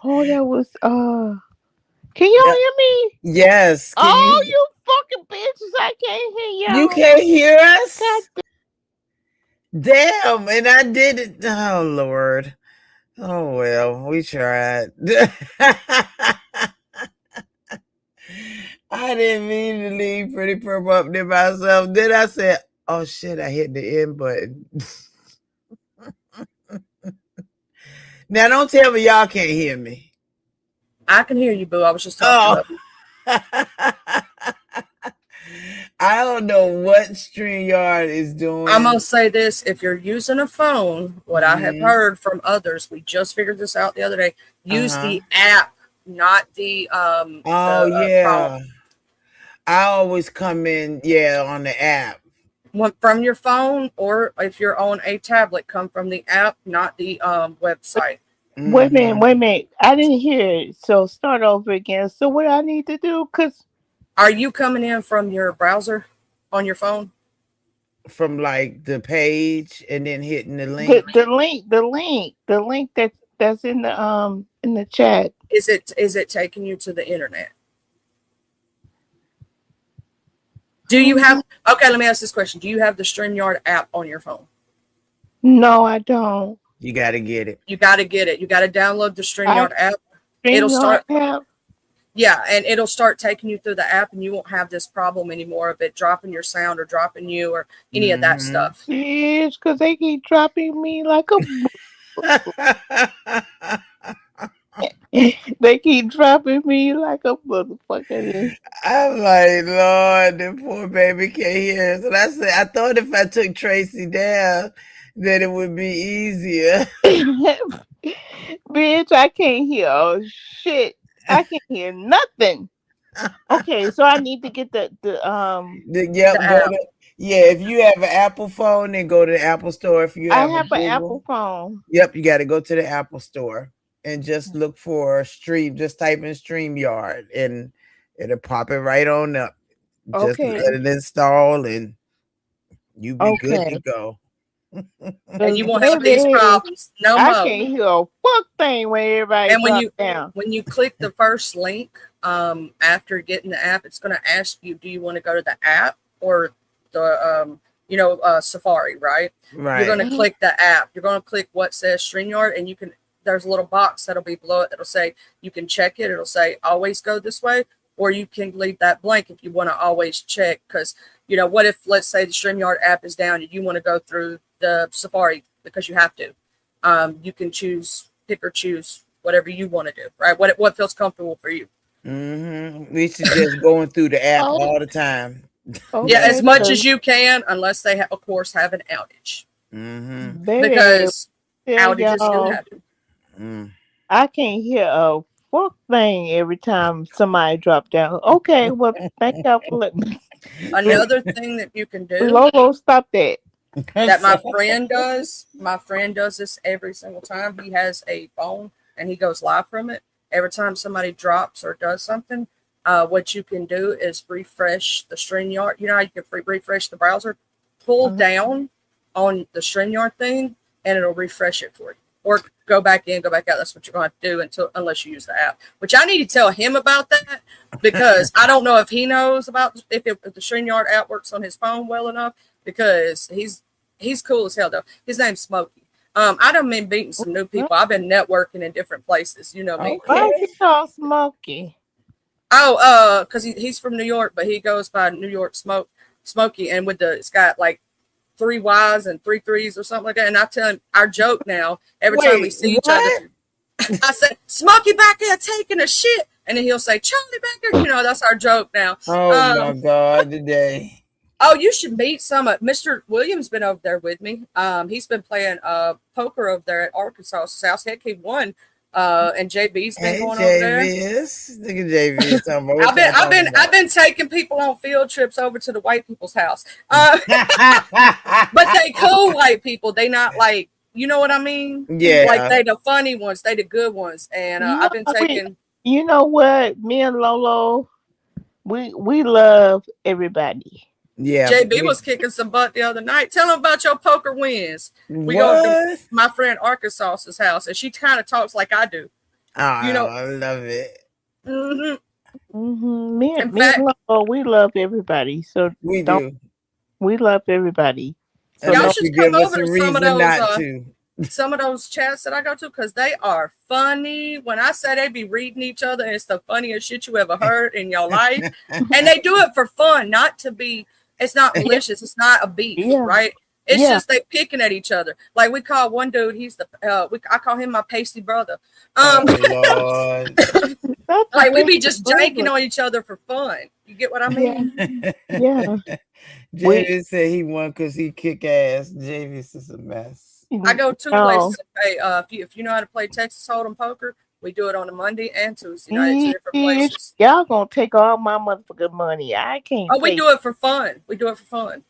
Speaker 7: Oh, that was can y'all hear me?
Speaker 2: Yes. Can
Speaker 7: Oh,
Speaker 2: you?
Speaker 7: you fucking bitches! I can't hear
Speaker 2: You
Speaker 7: y'all.
Speaker 2: can't hear
Speaker 7: God
Speaker 2: us? Damn! And I did it. Oh Lord. Oh well, we tried. I didn't mean to leave Pretty Purple up there by myself. Then I said, "Oh shit! I hit the end button." Now don't tell me y'all can't hear me.
Speaker 3: I can hear you, boo. I was just talking
Speaker 2: Oh.
Speaker 3: about you.
Speaker 2: I don't know what StreamYard is
Speaker 3: I'm gonna
Speaker 2: doing.
Speaker 3: say this: if you're using a phone, what I have
Speaker 2: Mm-hmm.
Speaker 3: heard from others, we just figured this out the other day. Use
Speaker 2: Uh-huh.
Speaker 3: the app, not the
Speaker 2: Oh
Speaker 3: phone.
Speaker 2: yeah. I always come in, on the app.
Speaker 3: From your phone, or if you're on a tablet, come from the app, not the website.
Speaker 7: Wait a minute,
Speaker 2: Mm-hmm.
Speaker 7: wait a minute. I didn't hear it. So start over again. So what I need to do? Cause
Speaker 3: Are you coming in from your browser on your phone?
Speaker 2: From like the page and then hitting the
Speaker 7: the
Speaker 2: link.
Speaker 7: the link that's in the chat.
Speaker 3: Is it taking you to the internet? Do you
Speaker 7: Oh,
Speaker 3: have Okay, let me ask this question. Do you have the StreamYard app on your phone?
Speaker 7: no, I don't.
Speaker 2: You gotta get it.
Speaker 3: You got to get it. You got to download the
Speaker 7: I
Speaker 3: StreamYard app. It'll
Speaker 7: stream your
Speaker 3: start
Speaker 7: app.
Speaker 3: Yeah, and it'll start taking you through the app, and you won't have this problem anymore of it dropping your sound or dropping you or any of that
Speaker 2: Mm-hmm.
Speaker 3: stuff.
Speaker 7: Bitch, cause they keep dropping me like a they keep dropping me like a motherfucker.
Speaker 2: I'm like, Lord, the poor baby can't hear us. And I said, I thought if I took Tracy down, that it would be easier.
Speaker 7: Bitch, I can't hear shit. I can't hear nothing. Okay, so I need to get
Speaker 3: The
Speaker 2: Yep, go
Speaker 3: app.
Speaker 2: to if you have an Apple phone, then go to the Apple store. If you
Speaker 7: I
Speaker 2: have a
Speaker 7: have an
Speaker 2: Google,
Speaker 7: Apple phone.
Speaker 2: yep, you got to go to the Apple store and just look for stream. Just type in StreamYard and it'll pop it right on up. Just
Speaker 7: Okay.
Speaker 2: let it install and you be good to
Speaker 7: Okay.
Speaker 2: go.
Speaker 3: And
Speaker 7: 'Cause
Speaker 3: you won't have these
Speaker 7: baby,
Speaker 3: problems no
Speaker 7: I
Speaker 3: more.
Speaker 7: can't hear a fuck thing when everybody
Speaker 3: And when
Speaker 7: drop
Speaker 3: you
Speaker 7: down.
Speaker 3: when you click the first link, after getting the app, it's going to ask you, do you want to go to the app or the Safari, right? You're going
Speaker 2: Right.
Speaker 3: to click the app. You're going to click what says StreamYard, and there's a little box that'll be below it that'll say you can check it. It'll say always go this way, or you can leave that blank if you want to always check. Because what if, let's say, the StreamYard app is down and you want to go through the Safari because you have to. You can pick or choose whatever you want to do, right? What feels comfortable for you.
Speaker 2: Mm-hmm. We suggest going through the app
Speaker 7: Oh,
Speaker 2: all the time.
Speaker 3: Yeah,
Speaker 7: okay.
Speaker 3: as much
Speaker 7: 'Cause
Speaker 3: as you can, unless they, of course, have an outage,
Speaker 2: Mm-hmm.
Speaker 7: baby,
Speaker 3: because
Speaker 7: tell
Speaker 3: outages do
Speaker 7: y'all,
Speaker 3: happen.
Speaker 2: Mm.
Speaker 7: I can't hear a fuck thing every time somebody drop down. Okay, well, thank y'all for letting me.
Speaker 3: Another thing that you can do
Speaker 7: Logo, stop that.
Speaker 3: that my friend does this every single time. He has a phone and he goes live from it. Every time somebody drops or does something, what you can do is refresh the StreamYard. You know how you can refresh the browser? Pull
Speaker 7: Uh-huh.
Speaker 3: down on the StreamYard thing and it'll refresh it for you. Or go back in, go back out. That's what you're going to have to do unless you use the app. Which I need to tell him about that because I don't know if he knows about if the StreamYard app works on his phone well enough. Because he's cool as hell though. His name's Smokey. I done been meeting some new people. I've been networking in different places. You know me.
Speaker 7: Why
Speaker 2: Okay.
Speaker 7: is it called Smoky?
Speaker 3: Oh, because he's from New York, but he goes by New York Smokey, and it's got like 3 Y's and 3 3's or something like that. And I tell him our joke now every time we
Speaker 2: Wait,
Speaker 3: see each other.
Speaker 2: what?
Speaker 3: I say Smokey back there taking a shit, and then he'll say Charlie back there. That's our joke now.
Speaker 2: Oh my God, today.
Speaker 3: Oh, you should meet some. Mr. Williams been over there with me. He's been playing poker over there at Arkansas South. Heck, he won. And JB's been
Speaker 2: Hey,
Speaker 3: going over there.
Speaker 2: JVS. Look at JVS talking about
Speaker 3: I've
Speaker 2: what
Speaker 3: been
Speaker 2: y'all
Speaker 3: I've
Speaker 2: talking
Speaker 3: been
Speaker 2: about.
Speaker 3: I've been taking people on field trips over to the white people's house. But they cool white people. They not like, you know what I mean? Like
Speaker 2: Yeah.
Speaker 3: they the funny ones. They the good ones. And
Speaker 7: No,
Speaker 3: I've been taking.
Speaker 7: you know what? Me and Lolo, we love everybody.
Speaker 2: Yeah.
Speaker 3: JB was kicking some butt the other night. Tell him about your poker wins. We go to
Speaker 2: What?
Speaker 3: my friend Arkansas's house, and she kind of talks like I do.
Speaker 2: Oh, I love it.
Speaker 7: Me
Speaker 3: In
Speaker 7: and
Speaker 3: fact,
Speaker 7: Lola, we love everybody. So
Speaker 2: We
Speaker 7: don't
Speaker 2: do.
Speaker 7: we love everybody. So
Speaker 3: y'all
Speaker 2: Unless
Speaker 7: don't.
Speaker 3: should
Speaker 2: you
Speaker 3: come
Speaker 2: give us
Speaker 3: over
Speaker 2: a
Speaker 3: to some of
Speaker 2: reason
Speaker 3: those
Speaker 2: not to.
Speaker 3: chats that I go to because they are funny. When I say they be reading each other, it's the funniest shit you ever heard in your life. And they do it for fun, not to be, it's not malicious. It's not a beef,
Speaker 7: Yeah.
Speaker 3: right? It's
Speaker 7: Yeah.
Speaker 3: just they picking at each other. Like we call one dude, he's the, I call him my pasty brother.
Speaker 2: Oh, Lord.
Speaker 3: Like we be just janking on each other for fun. You get what I mean?
Speaker 7: Yeah.
Speaker 2: Javis said he won because he kick ass. Javis is a mess.
Speaker 3: I go two places. Hey, if you know how to play Texas Hold'em poker, we do it on a Monday and Tuesday night at 2 different places.
Speaker 7: Y'all gonna take all my motherfucking money. I can't.
Speaker 3: Oh, we do it for fun. We do it for fun.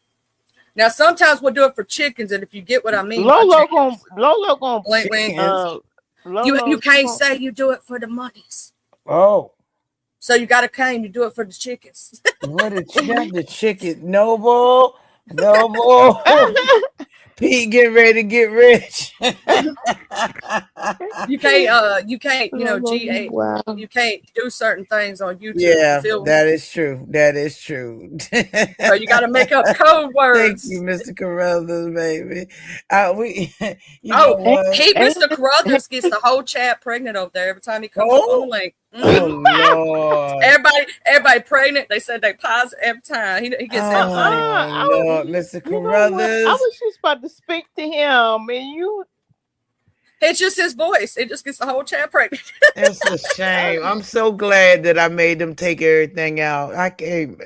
Speaker 3: Now sometimes we'll do it for chickens, and if you get what I mean,
Speaker 7: Lolo gonna
Speaker 3: you can't say you do it for the monies.
Speaker 2: Oh.
Speaker 3: So you got to claim you do it for the chickens.
Speaker 2: What a the chicken. Noble. Pete getting ready to get rich.
Speaker 3: You can't, you know,
Speaker 7: wow.
Speaker 3: you can't do certain things on YouTube.
Speaker 2: Yeah, that is true. That is true.
Speaker 3: So you got to make up code words.
Speaker 2: Thank you, Mr. Carruthers, baby.
Speaker 3: Mr. Carruthers gets the whole chat pregnant over there every time he comes up on the link.
Speaker 2: Oh Lord!
Speaker 3: Everybody pregnant. They said they positive every time. He gets that money.
Speaker 2: Lord, Mr. Carruthers.
Speaker 7: I was just about to speak to him, and you.
Speaker 3: It's just his voice. It just gets the whole chat pregnant.
Speaker 2: It's a shame. I'm so glad that I made them take everything out. I can't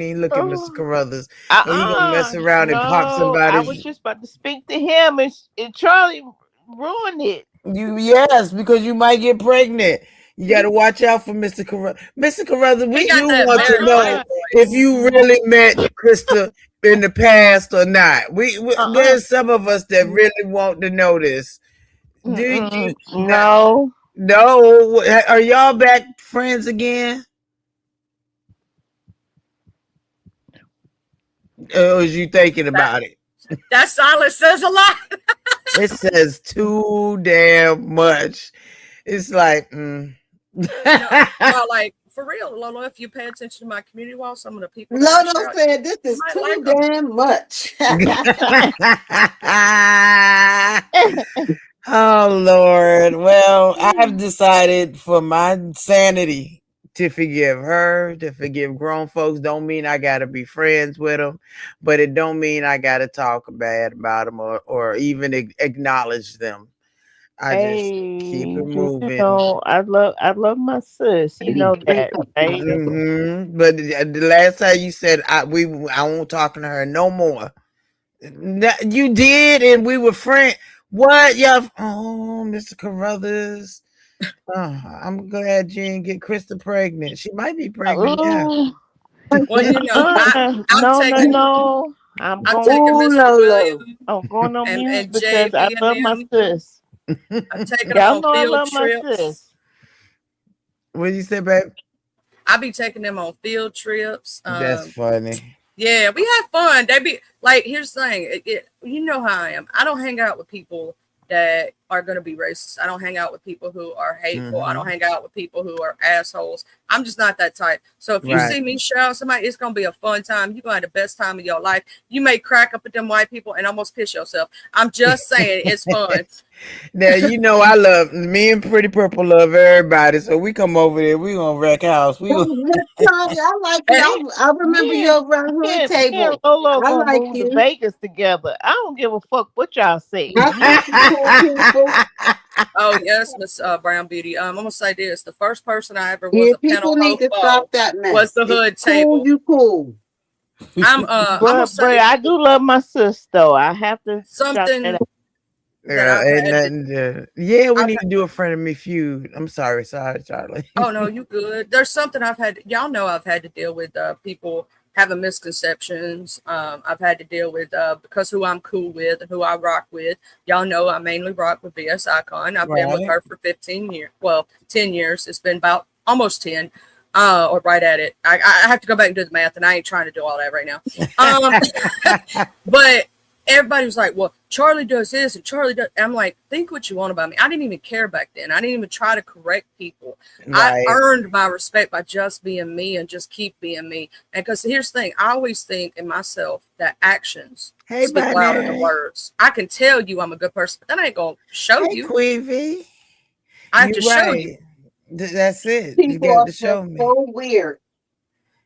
Speaker 2: even look at Mr. Carruthers. You gonna mess around and pop somebody.
Speaker 7: I was just about to speak to him, and Charlie ruined it.
Speaker 2: Yes, because you might get pregnant. You got to watch out for Mr. Carruthers. Mr. Carruthers, we do want to know if you really met Krista in the past or not. There's some of us that really want to know this.
Speaker 7: No.
Speaker 2: Are y'all back friends again? Or was you thinking about it?
Speaker 3: That silence says a lot.
Speaker 2: It says too damn much. It's like,
Speaker 3: like for real, Lolo. If you pay attention to my community wall, some of the people.
Speaker 6: Lolo said, "This is too damn much."
Speaker 2: Oh Lord. Well, I've decided for my sanity to forgive her, to forgive grown folks. Don't mean I gotta be friends with them, but it don't mean I gotta talk bad about them or even acknowledge them. I just keep it moving.
Speaker 7: You know, I love my sis. You know that, right?
Speaker 2: Mm-hmm. But the last time you said I won't talk to her no more. You did, and we were friends. What? Yeah. Oh, Mr. Carruthers. I'm glad you didn't get Krista pregnant. She might be pregnant now.
Speaker 3: Well, you know,
Speaker 7: no. I'm taking
Speaker 3: Mr. Williams.
Speaker 7: I'm going on mute
Speaker 3: and
Speaker 7: because I love my sis.
Speaker 3: I'm taking them on field trips.
Speaker 2: What did you say, babe?
Speaker 3: I be taking them on field trips.
Speaker 2: That's funny.
Speaker 3: Yeah, we have fun. They be like, here's the thing. You know how I am. I don't hang out with people that are going to be racist. I don't hang out with people who are hateful. I don't hang out with people who are assholes. I'm just not that type. So if you see me shout out somebody, it's going to be a fun time. You're going to have the best time of your life. You may crack up at them white people and almost piss yourself. I'm just saying it's fun.
Speaker 2: Now, you know, I love me and Pretty Purple love everybody. So we come over there. We going to wreck house. I
Speaker 6: like you. I remember you around the table.
Speaker 7: Lolo I like move you. To Vegas together. I don't give a fuck what y'all say.
Speaker 3: Oh yes, Miss Brown Beauty. I'm gonna say this: the first person I ever was a
Speaker 6: people need to stop that mess.
Speaker 3: Was the hood table.
Speaker 6: You cool.
Speaker 7: But I do love my sis though. I have to
Speaker 3: something.
Speaker 2: We need to do a friend of me feud. I'm sorry, Charlie.
Speaker 3: Oh no, you good. There's something I've had. Y'all know I've had to deal with people having misconceptions. I've had to deal with because who I'm cool with and who I rock with. Y'all know I mainly rock with VS Icon. I've been with her for 15 years. Well, 10 years. It's been about almost 10. or right at it. I have to go back and do the math, and I ain't trying to do all that right now. But everybody was like, well, Charlie does this and Charlie does. I'm like, think what you want about me. I didn't even care back then. I didn't even try to correct people.
Speaker 2: Right.
Speaker 3: I earned my respect by just being me and just keep being me. And because here's the thing, I always think in myself that actions speak louder than words. I can tell you I'm a good person, but that ain't going to show you.
Speaker 2: Queen V.
Speaker 3: I have to show you.
Speaker 2: That's it.
Speaker 6: People
Speaker 2: you got to show
Speaker 6: are
Speaker 2: me.
Speaker 6: so weird.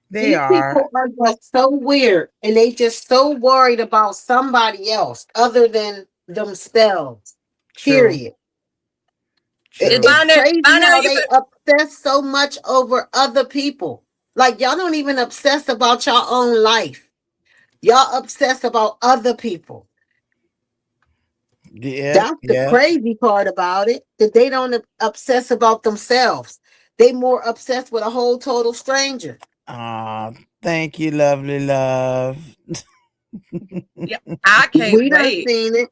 Speaker 2: These
Speaker 6: people are just so weird, and they just so worried about somebody else other than themselves.
Speaker 2: True.
Speaker 6: Period. It's crazy how they obsess so much over other people. Like, y'all don't even obsess about your own life. Y'all obsess about other people.
Speaker 2: Yeah,
Speaker 6: that's the crazy part about it, that they don't obsess about themselves. They more obsessed with a whole total stranger.
Speaker 2: Thank you, lovely love.
Speaker 3: Yeah, I can't
Speaker 6: we done
Speaker 3: wait
Speaker 6: seen it.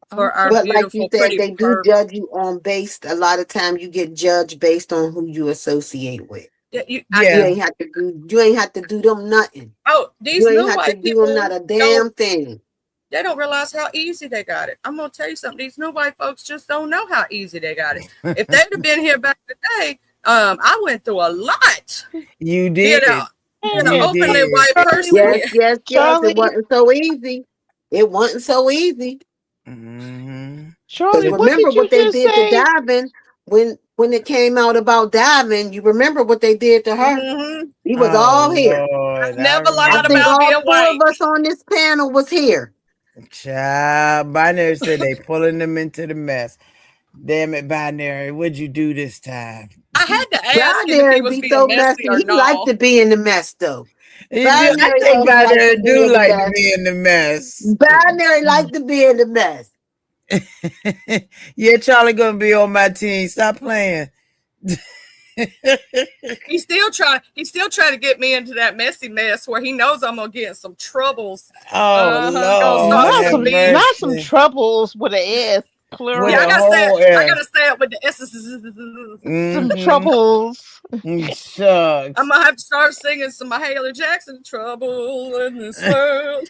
Speaker 3: For our
Speaker 6: but
Speaker 3: beautiful,
Speaker 6: like you said, they do
Speaker 3: purple.
Speaker 6: judge you on based. A lot of times you get judged based on who you associate with.
Speaker 3: Yeah,
Speaker 6: you ain't have to do. You ain't have to do them nothing.
Speaker 3: Oh, these
Speaker 6: you ain't
Speaker 3: new
Speaker 6: have
Speaker 3: white
Speaker 6: to do
Speaker 3: people
Speaker 6: them not a damn thing.
Speaker 3: They don't realize how easy they got it. I'm gonna tell you something. These new white folks just don't know how easy they got it. If they'd have been here back in the day, I went through a lot.
Speaker 2: You did.
Speaker 3: Openly white person.
Speaker 6: Yes. It wasn't so easy. It wasn't so easy.
Speaker 7: Charlie,
Speaker 6: remember what they did to Davin when it came out about Davin. You remember what they did to her? He was all here.
Speaker 3: I never lied
Speaker 6: think
Speaker 3: about being
Speaker 6: all four
Speaker 3: white.
Speaker 6: of us on this panel was here.
Speaker 2: Child, Binary said they pulling them into the mess. Damn it, Binary, what'd you do this time?
Speaker 3: I had to ask him if he was being
Speaker 6: so
Speaker 3: messy or
Speaker 6: he
Speaker 3: not.
Speaker 6: liked to be in the mess, though.
Speaker 2: I think Binary do like to be in the mess.
Speaker 6: Binary like to be in the mess.
Speaker 2: Yeah, Charlie gonna be on my team. Stop playing.
Speaker 3: He's still trying to get me into that messy mess where he knows I'm gonna get in some troubles.
Speaker 2: Lord,
Speaker 7: not some troubles with an S. Plural.
Speaker 3: Yeah, I gotta say it with the S's.
Speaker 7: Some troubles.
Speaker 2: Shucks.
Speaker 3: I'm gonna have to start singing some Mahalia Jackson, "Trouble in this world."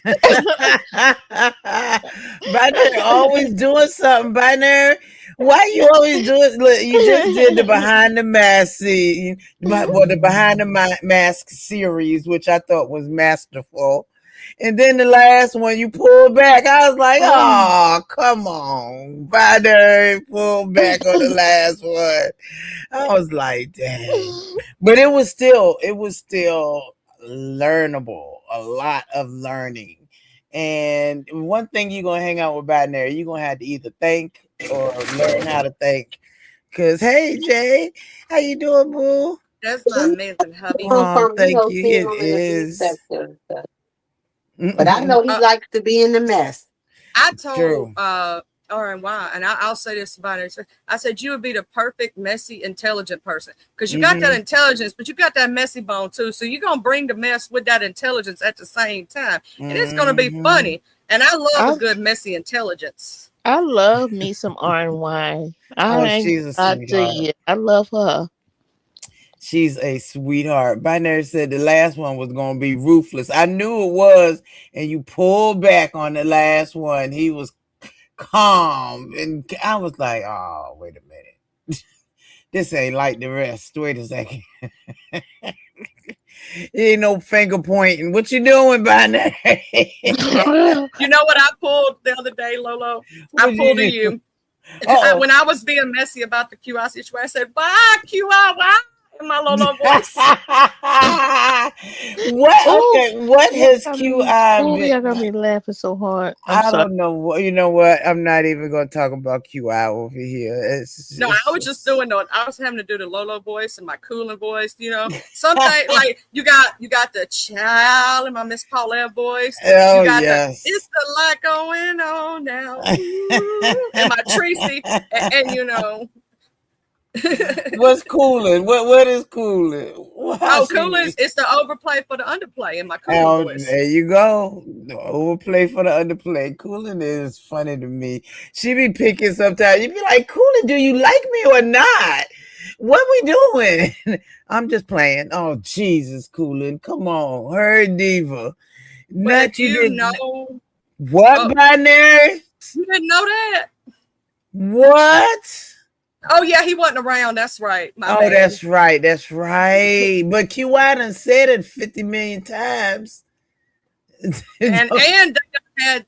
Speaker 2: Binary always doing something. Binary, why you always do it? Look, you just did the Behind the Mask the Behind the Mask series, which I thought was masterful. And then the last one you pulled back. I was like, oh, come on. Binary pulled back on the last one. I was like, dang. But it was still learnable. A lot of learning. And one thing you're going to hang out with Binary, you're going to have to either think or learn how to think. Because, hey, Jay, how you doing, boo?
Speaker 3: That's my amazing hubby.
Speaker 2: Oh, thank you. It is.
Speaker 6: But I know he likes to be in the mess.
Speaker 3: I told RNY, and I'll say this about it. I said you would be the perfect, messy, intelligent person because you got that intelligence, but you got that messy bone too. So you're gonna bring the mess with that intelligence at the same time, and it's gonna be funny. And I love a good messy intelligence.
Speaker 7: I love me some RNY.
Speaker 2: She's a sweetheart.
Speaker 7: I love her.
Speaker 2: She's a sweetheart. Binary said the last one was going to be ruthless. I knew it was, and you pulled back on the last one. He was calm, and I was like, oh, wait a minute. This ain't like the rest. Wait a second. Ain't no finger pointing. What you doing, Binary?
Speaker 3: You know what I pulled the other day, Lolo? I pulled a you. When I was being messy about the QI situation, I said, bye, QI, why? In my Lolo voice.
Speaker 2: What has QI been?
Speaker 7: You're gonna be laughing so hard.
Speaker 2: I don't know. You know what? I'm not even gonna talk about QI over here.
Speaker 3: I was just doing I was having to do the Lolo voice and my cooling voice. You know, something like you got the child and my Miss Paulette voice.
Speaker 2: Oh,
Speaker 3: you got
Speaker 2: yes.
Speaker 3: It's a lot going on now. Ooh, and my Tracy, and you know.
Speaker 2: What's cooling? What is cooling?
Speaker 3: Cooling it's the overplay for the underplay in my cooling voice.
Speaker 2: There you go. The overplay for the underplay. Cooling is funny to me. She be picking sometimes. You be like, Cooling, do you like me or not? What we doing? I'm just playing. Oh, Jesus, Coolin. Come on. Hurry, Diva.
Speaker 3: But
Speaker 2: Nut, you
Speaker 3: you
Speaker 2: didn't.
Speaker 3: know,
Speaker 2: What,
Speaker 3: oh,
Speaker 2: binary?
Speaker 3: you didn't know that?
Speaker 2: What?
Speaker 3: Oh yeah, he wasn't around. That's right. My
Speaker 2: Oh,
Speaker 3: bad.
Speaker 2: that's right. That's right. But QI done said it 50 million times.
Speaker 3: And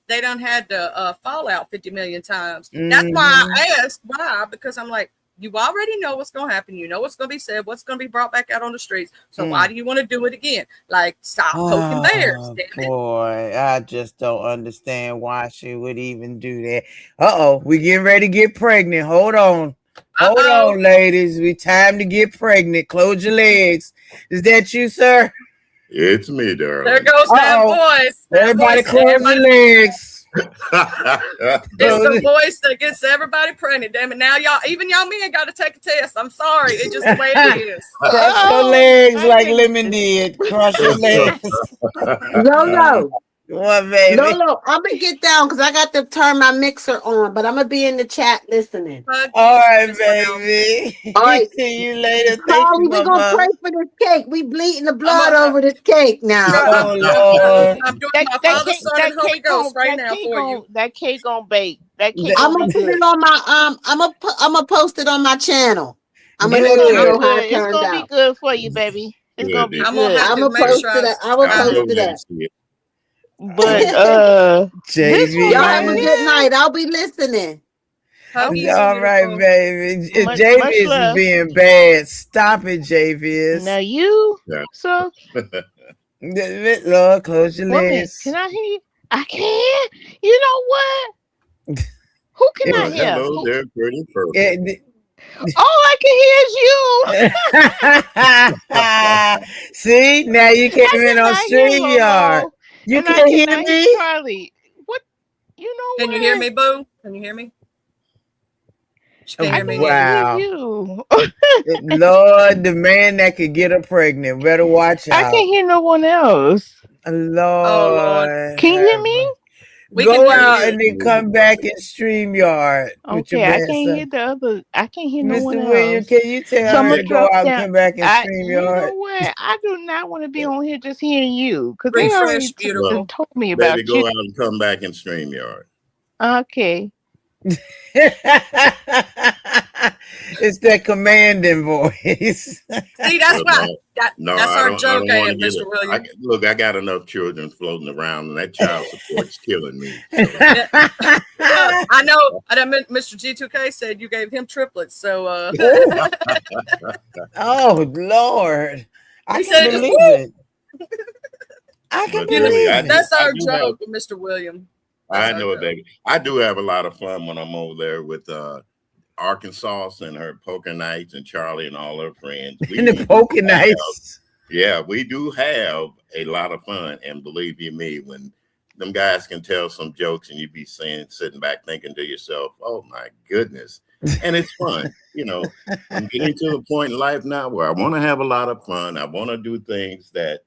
Speaker 3: they done had the fallout 50 million times. That's why
Speaker 2: Mhm.
Speaker 3: I asked why, because I'm like, you already know what's gonna happen. You know what's gonna be said, what's gonna be brought back out on the streets. So why do you want to do it again? Like, stop poking bears,
Speaker 2: Oh
Speaker 3: damn it.
Speaker 2: boy, I just don't understand why she would even do that. Uh-oh, we getting ready to get pregnant. Hold on. Hold
Speaker 3: Uh-oh.
Speaker 2: on, ladies. We time to get pregnant. Close your legs. Is that you, sir?
Speaker 9: It's me,
Speaker 3: There
Speaker 9: darling.
Speaker 3: goes that
Speaker 2: Uh-oh.
Speaker 3: voice. That
Speaker 2: Everybody
Speaker 3: voice.
Speaker 2: close your legs.
Speaker 3: It's the
Speaker 2: Close it.
Speaker 3: voice that gets everybody pregnant. Damn it. Now y'all, even y'all men got to take a test. I'm sorry. It's just the way it is.
Speaker 2: Cross your
Speaker 7: Oh
Speaker 2: legs
Speaker 7: my
Speaker 2: like
Speaker 7: goodness.
Speaker 2: Lemon did. Cross your legs.
Speaker 6: Lolo,
Speaker 2: What, baby?
Speaker 6: Lolo, I'm gonna get down because I got to turn my mixer on, but I'm gonna be in the chat listening.
Speaker 3: Hug
Speaker 2: All
Speaker 3: these,
Speaker 2: right,
Speaker 3: Miss Brown.
Speaker 2: baby.
Speaker 6: All right,
Speaker 2: See you later. Thank you,
Speaker 6: Charlie, we're gonna
Speaker 2: Mama.
Speaker 6: pray for this cake. We bleeding the
Speaker 3: I'm,
Speaker 6: blood
Speaker 3: a,
Speaker 6: over this cake now.
Speaker 2: Oh, Lord.
Speaker 3: I'm doing
Speaker 7: That
Speaker 3: my
Speaker 7: that
Speaker 3: Father,
Speaker 7: cake
Speaker 3: Son, and Holy Ghost right now for you.
Speaker 7: that cake gonna bake. That cake
Speaker 2: That-
Speaker 6: I'm
Speaker 7: gonna
Speaker 6: gonna
Speaker 7: be
Speaker 6: put
Speaker 7: good.
Speaker 6: it on my I'm gonna post it on my channel. I'm gonna
Speaker 7: It's
Speaker 6: let
Speaker 7: gonna
Speaker 6: you
Speaker 7: be
Speaker 6: know
Speaker 2: Good.
Speaker 6: how it
Speaker 7: good. It's
Speaker 6: turned
Speaker 7: gonna be
Speaker 6: out.
Speaker 7: good for you, baby. It's gonna be
Speaker 9: Goodness.
Speaker 3: I'm gonna
Speaker 7: good.
Speaker 3: have
Speaker 6: I'm
Speaker 3: to
Speaker 6: gonna
Speaker 3: make
Speaker 6: post
Speaker 3: sure
Speaker 6: it. I will
Speaker 9: I'll
Speaker 6: post
Speaker 9: go
Speaker 6: it
Speaker 9: ahead
Speaker 6: up.
Speaker 9: and see it.
Speaker 7: But this one
Speaker 2: JV,
Speaker 6: Y'all
Speaker 7: right
Speaker 6: have a
Speaker 2: man.
Speaker 6: good
Speaker 7: here,
Speaker 6: night. I'll be listening.
Speaker 3: huggies,
Speaker 7: okay.
Speaker 2: All right,
Speaker 3: beautiful.
Speaker 2: baby. JV
Speaker 7: Much
Speaker 2: is
Speaker 7: love.
Speaker 2: being bad. Stop it, JV.
Speaker 7: Now you,
Speaker 9: Yeah.
Speaker 7: so
Speaker 2: Lord, close your
Speaker 7: woman, can
Speaker 2: legs.
Speaker 7: I hear you? I can. You know what? Who can I
Speaker 9: Well,
Speaker 7: hear?
Speaker 9: hello
Speaker 7: Who?
Speaker 9: there, pretty purple.
Speaker 2: It-
Speaker 7: All I can hear is you.
Speaker 2: See, now you came
Speaker 7: I
Speaker 2: in on
Speaker 7: cannot hear
Speaker 2: StreamYard.
Speaker 7: Lolo,
Speaker 2: You
Speaker 7: and I
Speaker 2: can't hear
Speaker 7: cannot hear
Speaker 2: me?
Speaker 7: Charlie. What? You know
Speaker 3: Can you hear
Speaker 7: what?
Speaker 3: me, Boo? Can you hear me? She
Speaker 2: Oh,
Speaker 3: can't
Speaker 7: I
Speaker 3: hear
Speaker 7: can
Speaker 3: me neither.
Speaker 7: hear
Speaker 2: wow.
Speaker 7: you.
Speaker 2: Lord, the man that could get her pregnant. Better watch
Speaker 7: I
Speaker 2: out.
Speaker 7: can't hear no one else.
Speaker 3: Oh Lord,
Speaker 2: Lord.
Speaker 7: Can you hear me?
Speaker 3: we can
Speaker 2: Go
Speaker 3: hear
Speaker 2: out
Speaker 3: you.
Speaker 2: and then come back and StreamYard with your
Speaker 7: Okay, I
Speaker 2: bad
Speaker 7: can't
Speaker 2: self.
Speaker 7: hear the other. I can't hear no one
Speaker 2: Mr. William,
Speaker 7: else.
Speaker 2: can you tell
Speaker 7: So I'm
Speaker 2: her
Speaker 7: gonna
Speaker 2: to go
Speaker 7: drop
Speaker 2: out and
Speaker 7: down.
Speaker 2: come back and
Speaker 7: You
Speaker 2: StreamYard?
Speaker 7: know what? I do not want to be on here just hearing you because they already
Speaker 3: Refresh,
Speaker 9: Well,
Speaker 7: done
Speaker 3: beautiful.
Speaker 7: told me
Speaker 9: baby,
Speaker 7: about you.
Speaker 9: go out and come back in StreamYard.
Speaker 7: Okay.
Speaker 2: It's that commanding voice.
Speaker 3: See, that's
Speaker 9: Well,
Speaker 3: why
Speaker 9: no,
Speaker 3: that's
Speaker 9: I
Speaker 3: our
Speaker 9: don't. I
Speaker 3: joke,
Speaker 9: don't want
Speaker 3: ain't
Speaker 9: to
Speaker 3: it,
Speaker 9: get
Speaker 3: Mr.
Speaker 9: it.
Speaker 3: William?
Speaker 9: Look, I got enough children floating around, and that child support's killing me. So
Speaker 3: Yeah. I know. Mr. G2K said you gave him triplets, so
Speaker 2: Oh, oh, Lord. I
Speaker 3: he
Speaker 2: can
Speaker 3: said just
Speaker 2: believe
Speaker 3: whoop.
Speaker 2: it. I can
Speaker 9: but
Speaker 3: You know,
Speaker 9: really,
Speaker 2: believe it.
Speaker 3: that's our
Speaker 9: I do have.
Speaker 3: joke with Mr. William. That's
Speaker 9: I
Speaker 3: our
Speaker 9: know it,
Speaker 3: joke.
Speaker 9: baby. I do have a lot of fun when I'm over there with Arkansas and her poker nights and Charlie and all her friends.
Speaker 2: And the poker nights.
Speaker 9: We do have a lot of fun. And believe you me, when them guys can tell some jokes and you be sitting back thinking to yourself, oh my goodness. And it's fun. I'm getting to a point in life now where I want to have a lot of fun. I want to do things that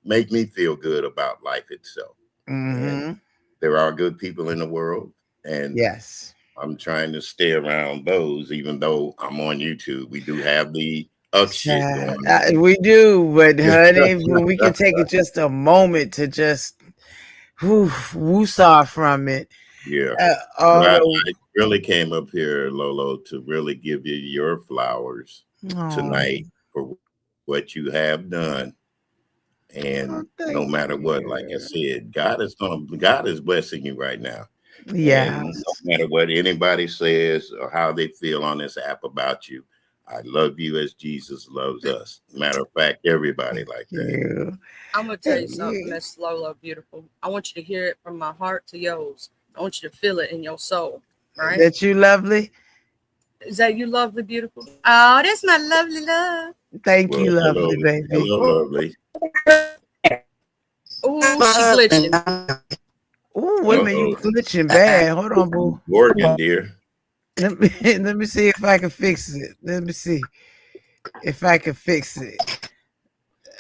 Speaker 9: make me feel good about life itself.
Speaker 2: Mm-hmm.
Speaker 9: And there are good people in the world. And
Speaker 2: Yes.
Speaker 9: I'm trying to stay around those, even though I'm on YouTube. We do have the shit going on.
Speaker 2: We do, but honey, we can take it just a moment to just woosah from it.
Speaker 9: Yeah.
Speaker 2: Oh,
Speaker 9: I really came up here, Lolo, to really give you your flowers tonight for what you have done. And no matter what, like I said, God is blessing you right now.
Speaker 2: yeah.
Speaker 9: And no matter what anybody says or how they feel on this app about you, I love you as Jesus loves us. Matter of fact, everybody like that.
Speaker 3: I'm gonna tell you something, Miss Lolo, beautiful. I want you to hear it from my heart to yours. I want you to feel it in your soul. Right?
Speaker 2: That you lovely?
Speaker 3: Is that you lovely, beautiful? Oh, that's my lovely love.
Speaker 2: Thank you, lovely, baby.
Speaker 9: Hello, lovely.
Speaker 3: Oh, she glitching.
Speaker 2: Oh, wait a minute, you glitching bad. Hold on, boo.
Speaker 9: Working, dear.
Speaker 2: Let me see if I can fix it. Let me see if I can fix it.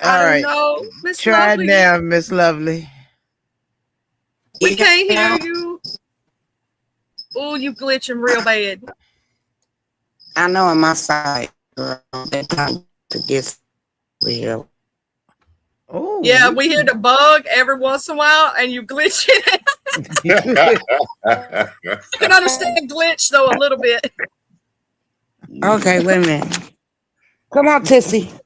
Speaker 2: All right.
Speaker 3: Know, Miss
Speaker 2: Try
Speaker 3: Lovely.
Speaker 2: it now, Miss Lovely.
Speaker 3: We can't hear you. Oh, you glitching real bad.
Speaker 8: I know on my side. That time to get here.
Speaker 2: Oh,
Speaker 3: Yeah, we hear the bug every once in a while, and you glitch it. I can understand glitch though a little bit.
Speaker 8: Okay, wait a minute. Come on, Tissy.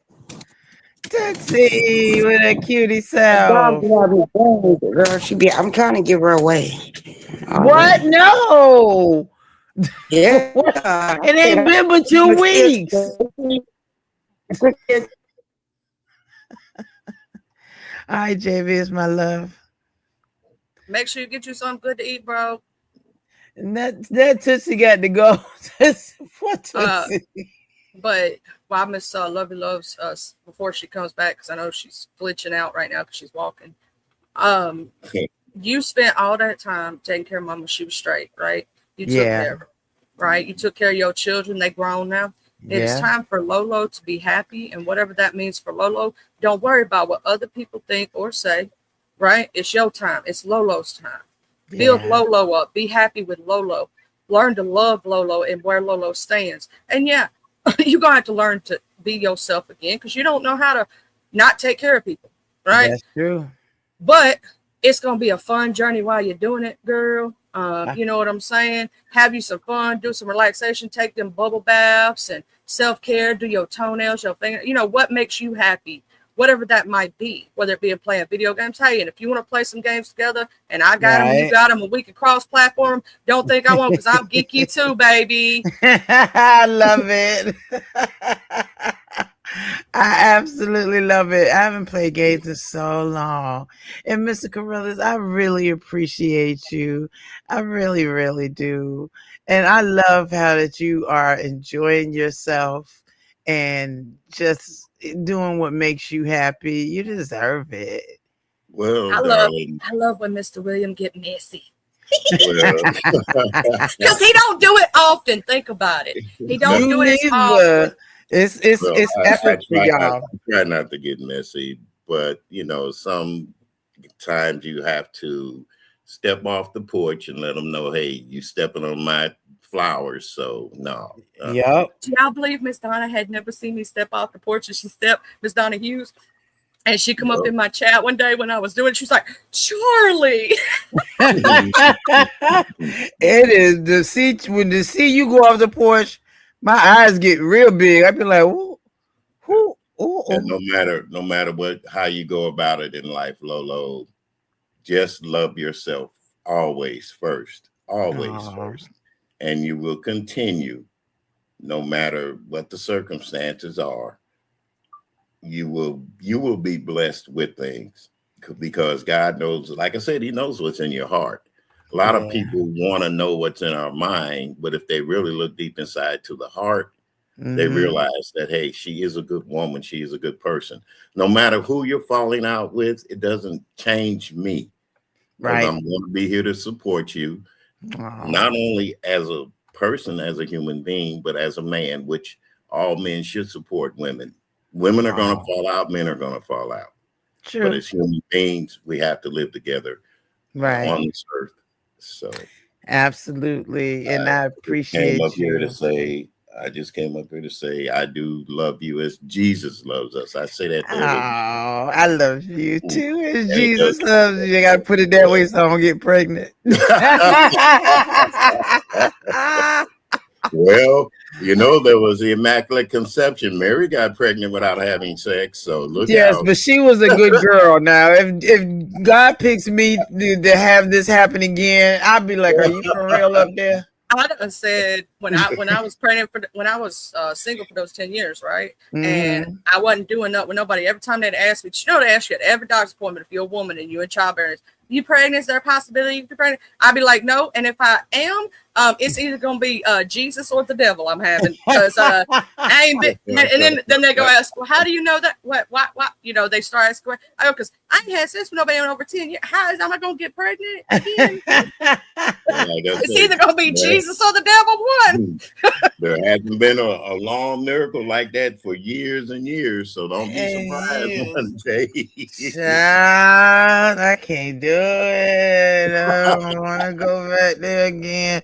Speaker 2: Tootsie with a cutie
Speaker 8: The dog
Speaker 2: self.
Speaker 8: love me, girl. I'm trying to give her away.
Speaker 2: What?
Speaker 8: Already.
Speaker 2: No.
Speaker 8: Yeah.
Speaker 2: What? It ain't been but 2 weeks. All right, JV, is my love.
Speaker 3: Make sure you get you something good to eat, bro.
Speaker 2: And that Tootsie got to go. What Tootsie?
Speaker 3: But while Miss Lovey loves us before she comes back, because I know she's glitching out right now because she's walking. You spent all that time taking care of Mama. She was straight, right? You took care of her, right? You took care of your children. They grown now. It's time for Lolo to be happy, and whatever that means for Lolo, don't worry about what other people think or say, right? It's your time. It's Lolo's time. Build Lolo up. Be happy with Lolo. Learn to love Lolo and where Lolo stands. And yeah, you're going to have to learn to be yourself again because you don't know how to not take care of people, right?
Speaker 2: That's true.
Speaker 3: But it's going to be a fun journey while you're doing it, girl. You know what I'm saying? Have you some fun, do some relaxation, take them bubble baths and self-care, do your toenails, your finger, you know, what makes you happy, whatever that might be, whether it be playing video games. Hey, and if you want to play some games together and I got them, you got them, and we can cross-platform, don't think I won't because I'm geeky too, baby.
Speaker 2: I love it. I absolutely love it. I haven't played games in so long. And Mr. Carrillas, I really appreciate you. I really, really do. And I love how that you are enjoying yourself and just doing what makes you happy. You deserve it.
Speaker 9: Well,
Speaker 3: I love when Mr. William get messy. Because he don't do it often. Think about it. He don't do it as often.
Speaker 2: It's effort for y'all.
Speaker 9: I try not to get messy, but you know, sometimes you have to step off the porch and let them know, hey, you stepping on my flowers. So no.
Speaker 2: Yep.
Speaker 3: Do y'all believe Miss Donna had never seen me step off the porch and she stepped, Miss Donna Hughes? And she come up in my chat one day when I was doing it. She was like, Charlie.
Speaker 2: It is the see when to see you go off the porch, my eyes get real big. I be like, ooh.
Speaker 9: And no matter how you go about it in life, Lolo, just love yourself always first. Always first. And you will continue, no matter what the circumstances are. You will be blessed with things because God knows, like I said, he knows what's in your heart. A lot of people want to know what's in our mind, but if they really look deep inside to the heart, they realize that, hey, she is a good woman. She is a good person. No matter who you're falling out with, it doesn't change me. Right. I'm going to be here to support you, not only as a person, as a human being, but as a man, which all men should support women. Women are going to fall out. Men are going to fall out. True. But as human beings, we have to live together on this earth. So
Speaker 2: absolutely. And I appreciate you.
Speaker 9: I just came up here to say, I do love you as Jesus loves us. I say that.
Speaker 2: I love you too as Jesus loves you. You got to put it that way so I don't get pregnant.
Speaker 9: Well, you know, there was the Immaculate Conception. Mary got pregnant without having sex. So look out.
Speaker 2: But she was a good girl. Now, if God picks me to have this happen again, I'll be like, are you for real up there?
Speaker 3: I done said when I was pregnant when I was single for those 10 years, right? And I wasn't doing that with nobody. Every time they'd ask me, you know, they ask you at every doctor's appointment if you're a woman and you're in childbearing, you pregnant? Is there a possibility you can be pregnant? I'd be like, no. And if I am, it's either gonna be Jesus or the devil I'm having because I ain't been. And then they go ask, well, how do you know that? What? You know, they start asking. I go, because I ain't had sex with nobody in over 10 years. How am I gonna get pregnant again? It's either gonna be Jesus or the devil. One.
Speaker 9: There hasn't been a long miracle like that for years and years, so don't be surprised one day.
Speaker 2: Child, I can't do it. I don't want to go back there again.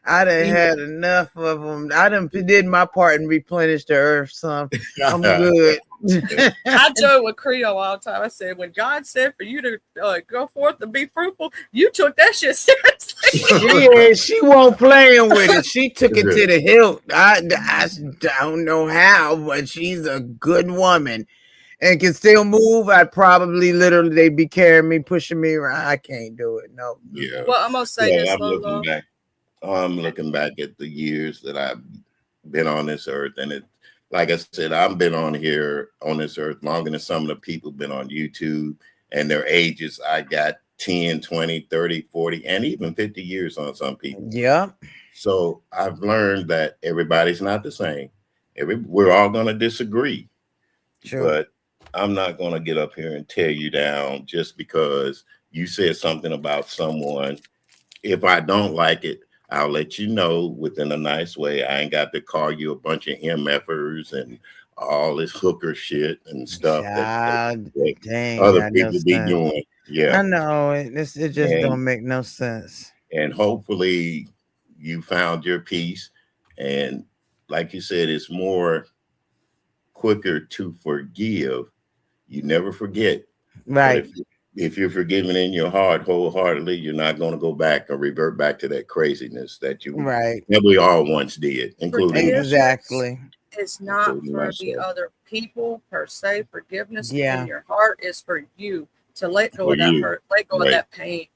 Speaker 2: I done had enough of them. I done did my part and replenished the earth some. I'm good.
Speaker 3: I joke with Creole all the time. I said, when God said for you to go forth and be fruitful, you took that shit seriously.
Speaker 2: She won't playing with it. She took it to the hilt. I don't know how, but she's a good woman and can still move. I'd probably literally they'd be carrying me, pushing me around. I can't do it. No.
Speaker 9: Yeah.
Speaker 3: Well, I'm gonna say this,
Speaker 9: I'm
Speaker 3: Lolo.
Speaker 9: looking back at the years that I've been on this earth, and it, like I said, I've been on here on this earth longer than some of the people been on YouTube, and their ages, I got 10, 20, 30, 40, and even 50 years on some people.
Speaker 2: Yeah.
Speaker 9: So I've learned that everybody's not the same. We're all going to disagree.
Speaker 2: True.
Speaker 9: But I'm not going to get up here and tear you down just because you said something about someone. If I don't like it, I'll let you know within a nice way. I ain't got to call you a bunch of MFers and all this hooker shit and stuff that other people be doing. Yeah,
Speaker 2: I know it just don't make no sense.
Speaker 9: And hopefully you found your peace. And like you said, it's more quicker to forgive. You never forget.
Speaker 2: Right.
Speaker 9: If you're forgiving in your heart wholeheartedly, you're not going to go back or revert back to that craziness that we all once did, including
Speaker 2: exactly.
Speaker 3: It's not for the other people per se. Forgiveness in your heart is for you to let go of that hurt, let go of that pain.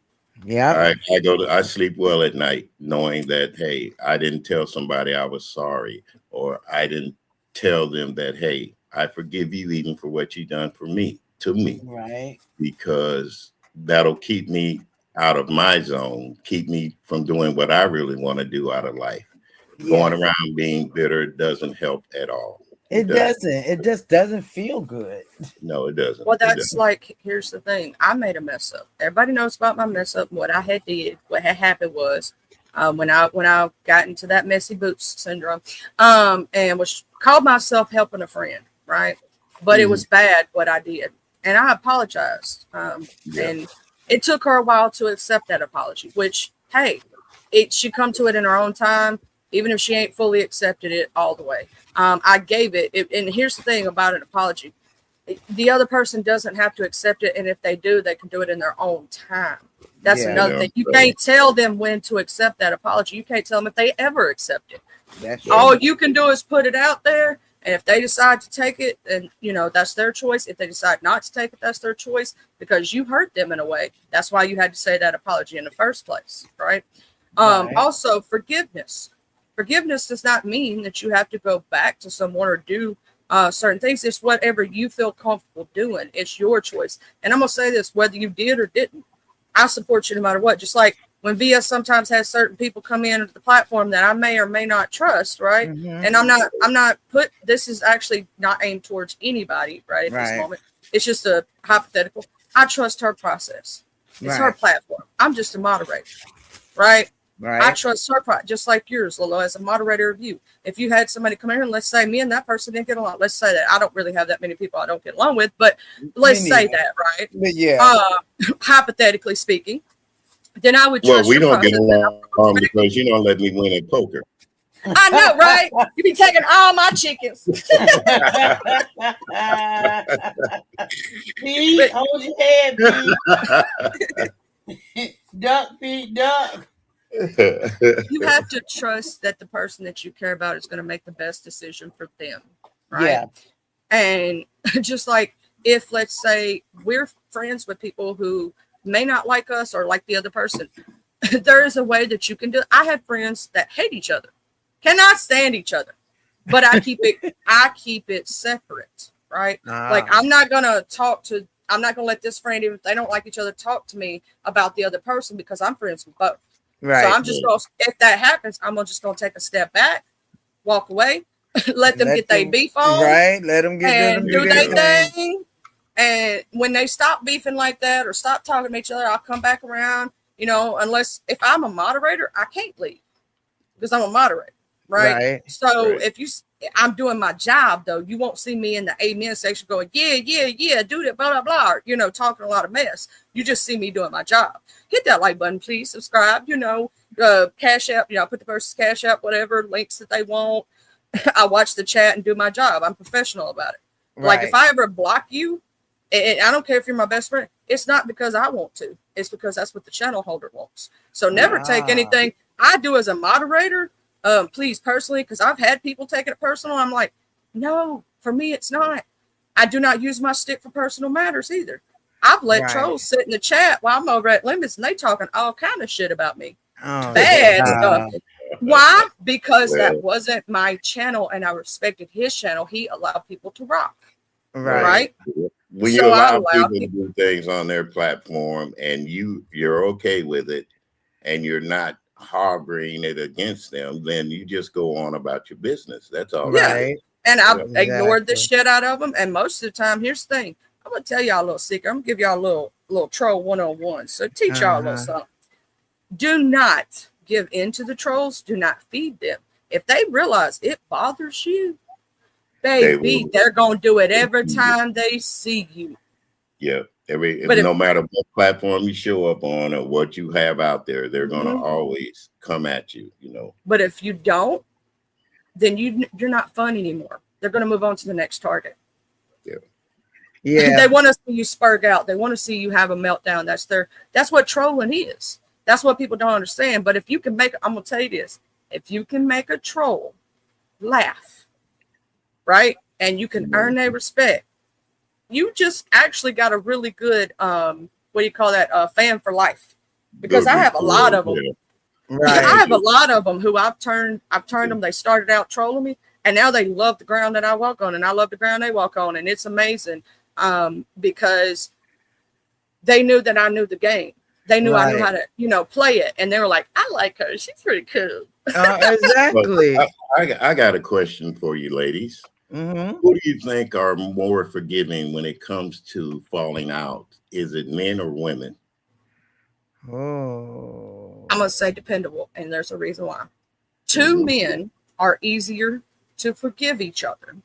Speaker 2: Yeah.
Speaker 9: I sleep well at night knowing that, hey, I didn't tell somebody I was sorry, or I didn't tell them that, hey, I forgive you even for what you done to me.
Speaker 2: Right.
Speaker 9: Because that'll keep me out of my zone, keep me from doing what I really want to do out of life. Going around being bitter doesn't help at all.
Speaker 2: It doesn't. It just doesn't feel good.
Speaker 9: No, it doesn't.
Speaker 3: Well, that's like, here's the thing. I made a mess up. Everybody knows about my mess up. What I had did, what had happened was when I got into that messy boots syndrome, and was called myself helping a friend, right? But it was bad what I did. And I apologized. And it took her a while to accept that apology, which, hey, she come to it in her own time, even if she ain't fully accepted it all the way. I gave it. And here's the thing about an apology. The other person doesn't have to accept it. And if they do, they can do it in their own time. That's another thing. You can't tell them when to accept that apology. You can't tell them if they ever accept it. All you can do is put it out there. And if they decide to take it, and that's their choice. If they decide not to take it, that's their choice, because you hurt them in a way. That's why you had to say that apology in the first place, right? Also, forgiveness. Forgiveness does not mean that you have to go back to someone or do certain things. It's whatever you feel comfortable doing. It's your choice. And I'm gonna say this: whether you did or didn't, I support you no matter what. Just like when VS sometimes has certain people come in to the platform that I may or may not trust, right? Mm-hmm. And I'm not this is actually not aimed towards anybody, right? At this moment, it's just a hypothetical. I trust her process. It's her platform. I'm just a moderator, right? I trust her just like yours, Lolo, as a moderator of you. If you had somebody come in here and let's say me and that person didn't get along, let's say that I don't really have that many people I don't get along with, but let's say that, right? But hypothetically speaking, then I would trust
Speaker 9: we don't get along because you don't let me win at poker.
Speaker 3: I know, right? You be taking all my chickens.
Speaker 5: Pete, hold your head, Pete. Duck, Pete, duck.
Speaker 3: You have to trust that the person that you care about is going to make the best decision for them, right? Yeah. And just like if, let's say, we're friends with people who may not like us or like the other person, there is a way that you can do it. I have friends that hate each other, cannot stand each other, but I keep it separate, right? Like I'm not going to let this friend, even if they don't like each other, talk to me about the other person because I'm friends with both. Right. So I'm just going to, if that happens, I'm just going to take a step back, walk away, let them get their beef on.
Speaker 2: Right. Let them get
Speaker 3: and do their thing. And when they stop beefing like that or stop talking to each other, I'll come back around, unless if I'm a moderator, I can't leave because I'm a moderator. Right. So if I'm doing my job though, you won't see me in the amen section going, yeah, do that, blah, blah, blah, talking a lot of mess. You just see me doing my job. Hit that like button, please. Subscribe, Cash App, I put the person's Cash App, whatever links that they want. I watch the chat and do my job. I'm professional about it. Like if I ever block you, and I don't care if you're my best friend, it's not because I want to. It's because that's what the channel holder wants. So never take anything I do as a moderator, please personally, because I've had people taking it personal. I'm like, no, for me, it's not. I do not use my stick for personal matters either. I've let trolls sit in the chat while I'm over at Limits and they talking all kind of shit about me. Bad stuff. Why? Because that wasn't my channel and I respected his channel. He allowed people to rock. Right?
Speaker 9: When you allow people to do things on their platform and you're okay with it and you're not harboring it against them, then you just go on about your business. That's all.
Speaker 3: Right. And I've ignored the shit out of them. And most of the time, here's the thing. I'm going to tell y'all a little secret. I'm going to give y'all a little troll 101. So teach y'all a little something. Do not give in to the trolls. Do not feed them. If they realize it bothers you, baby, they're going to do it every time they see you.
Speaker 9: Yeah. No matter what platform you show up on or what you have out there, they're going to always come at you,
Speaker 3: But if you don't, then you're not fun anymore. They're going to move on to the next target. Yeah. They want to see you spurg out. They want to see you have a meltdown. That's what trolling is. That's what people don't understand. But if you can I'm going to tell you this. If you can make a troll laugh, right? And you can earn their respect, you just actually got a really good, what do you call that? Fan for life. Because I have a lot of them. Right. I have a lot of them who I've turned them. They started out trolling me and now they love the ground that I walk on and I love the ground they walk on. And it's amazing because they knew that I knew the game. They knew I knew how to, play it. And they were like, I like her. She's pretty cool.
Speaker 2: Exactly.
Speaker 9: I got a question for you, ladies. Who do you think are more forgiving when it comes to falling out? Is it men or women?
Speaker 3: I'm going to say dependable, and there's a reason why. Two men are easier to forgive each other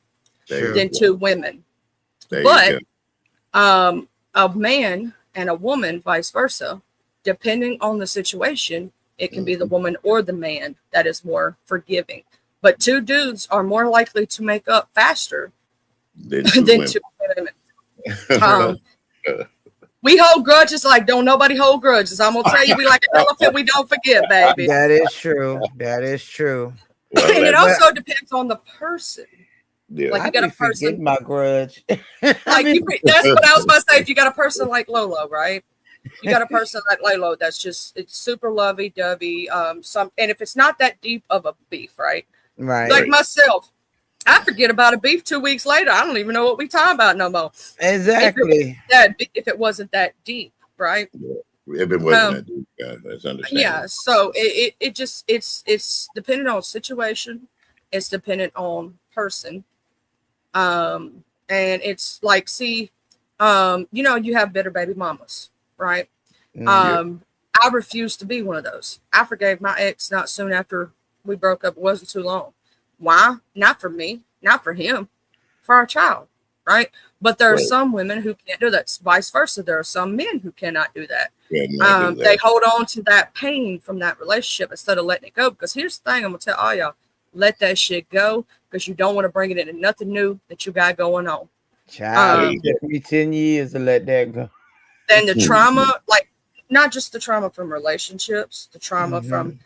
Speaker 3: than two women. But a man and a woman, vice versa, depending on the situation, it can be the woman or the man that is more forgiving. But two dudes are more likely to make up faster than two women. We hold grudges like don't nobody hold grudges. I'm gonna tell you, we like an elephant, we don't forget, baby.
Speaker 2: That is true. That is true.
Speaker 3: And it also depends on the person.
Speaker 2: Yeah. Like you got a person my grudge.
Speaker 3: Like that's what I was about to say. If you got a person like Lolo, right? You got a person like Lolo that's it's super lovey-dovey. And if it's not that deep of a beef, right?
Speaker 2: Right.
Speaker 3: Like myself. I forget about a beef 2 weeks later. I don't even know what we talking about no more.
Speaker 2: Exactly.
Speaker 3: If it wasn't that deep, right?
Speaker 9: If it wasn't that deep, that's understandable.
Speaker 3: Yeah. So it's dependent on situation. It's dependent on person. And it's like, you have bitter baby mamas, right? I refuse to be one of those. I forgave my ex not soon after we broke up. It wasn't too long. Why? Not for me, not for him, for our child, right? But there are some women who can't do that. It's vice versa. There are some men who cannot do that. They hold on to that pain from that relationship instead of letting it go. Because here's the thing I'm going to tell all y'all. Let that shit go because you don't want to bring it into nothing new that you got going on.
Speaker 2: Child, it took me 10 years to let that go.
Speaker 3: Then the trauma, like not just the trauma from relationships, the trauma from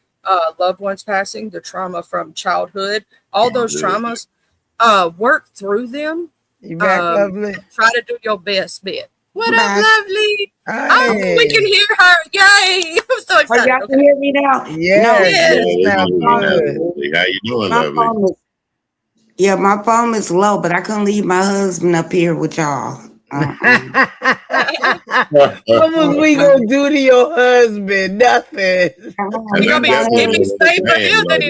Speaker 3: loved ones passing, the trauma from childhood, all those traumas, work through them.
Speaker 2: You back, Lovely?
Speaker 3: Try to do your best bit. What up, Lovely? Oh, we can hear her. Yay. I'm so excited.
Speaker 8: Y'all can hear me now?
Speaker 2: Yes.
Speaker 9: How you doing, Lovely?
Speaker 8: My phone is low, but I couldn't leave my husband up here with y'all.
Speaker 2: What was we gonna do to your husband? Nothing.
Speaker 3: You're gonna be safe for him than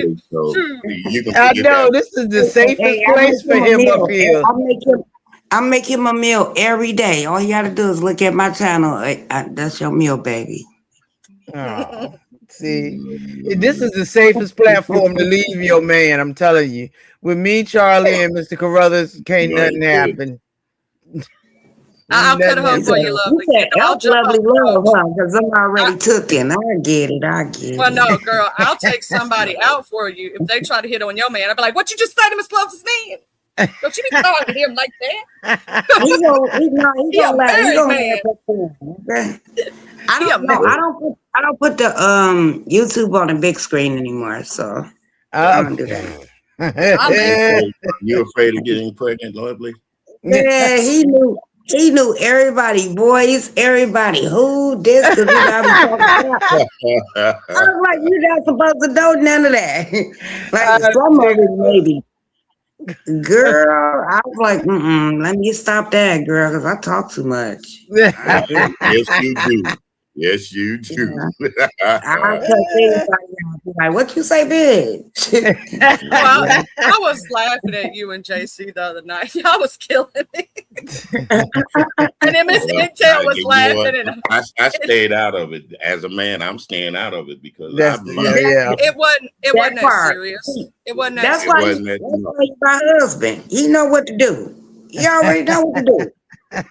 Speaker 2: I know this is the safest place for him up here.
Speaker 8: I make him a meal every day. All you gotta do is look at my channel. That's your meal, baby.
Speaker 2: Oh, see, this is the safest platform to leave your man. I'm telling you. With me, Charlie, and Mr. Carruthers, can't nothing happen.
Speaker 3: I'll cut a hole
Speaker 2: Nothing
Speaker 3: for you,
Speaker 2: else.
Speaker 8: You
Speaker 3: lovely.
Speaker 8: said
Speaker 3: I'll
Speaker 8: elf
Speaker 3: jump off
Speaker 8: lovely
Speaker 3: the
Speaker 8: love,
Speaker 3: boat.
Speaker 8: huh? Because I'm already
Speaker 3: I,
Speaker 8: cooking. I get it.
Speaker 3: well,
Speaker 8: it.
Speaker 3: no, girl, I'll take somebody out for you if they try to hit on your man. I'll be like, "What you just said to Miss Close's man? Don't you be talking to him like that.
Speaker 8: He
Speaker 3: He a married
Speaker 8: gonna
Speaker 3: man.
Speaker 8: laugh at you. Okay. I
Speaker 3: He a
Speaker 8: don't know.
Speaker 3: married."
Speaker 8: I don't put the YouTube on the big screen anymore, so I don't do that.
Speaker 3: I may.
Speaker 9: You afraid of getting pregnant, lovely?
Speaker 8: Yeah, he knew everybody voice, everybody who this, because I be talking about. I was like, you're not supposed to know none of that. Like some of it maybe. Girl, I was like, let me stop that, girl, because I talk too much. I do.
Speaker 9: Yes, you do. Yes, you do.
Speaker 8: Yeah. I'll cut everybody out. Be like, what you say, bitch?
Speaker 3: Well,
Speaker 8: Yeah.
Speaker 3: I was laughing at you and JC the other night. Y'all was killing me. And then Miss
Speaker 9: Well,
Speaker 3: Intel was
Speaker 9: you know what?
Speaker 3: laughing, and
Speaker 9: I stayed out of it. As a man, I'm staying out of it because
Speaker 2: That's
Speaker 9: I've
Speaker 2: yeah,
Speaker 9: learned
Speaker 2: yeah.
Speaker 3: it wasn't
Speaker 8: That
Speaker 3: that
Speaker 8: part.
Speaker 3: serious. It wasn't that
Speaker 8: That's
Speaker 9: it
Speaker 8: why
Speaker 3: serious.
Speaker 9: wasn't that.
Speaker 8: he's my husband. He know what to do. He already know what to do.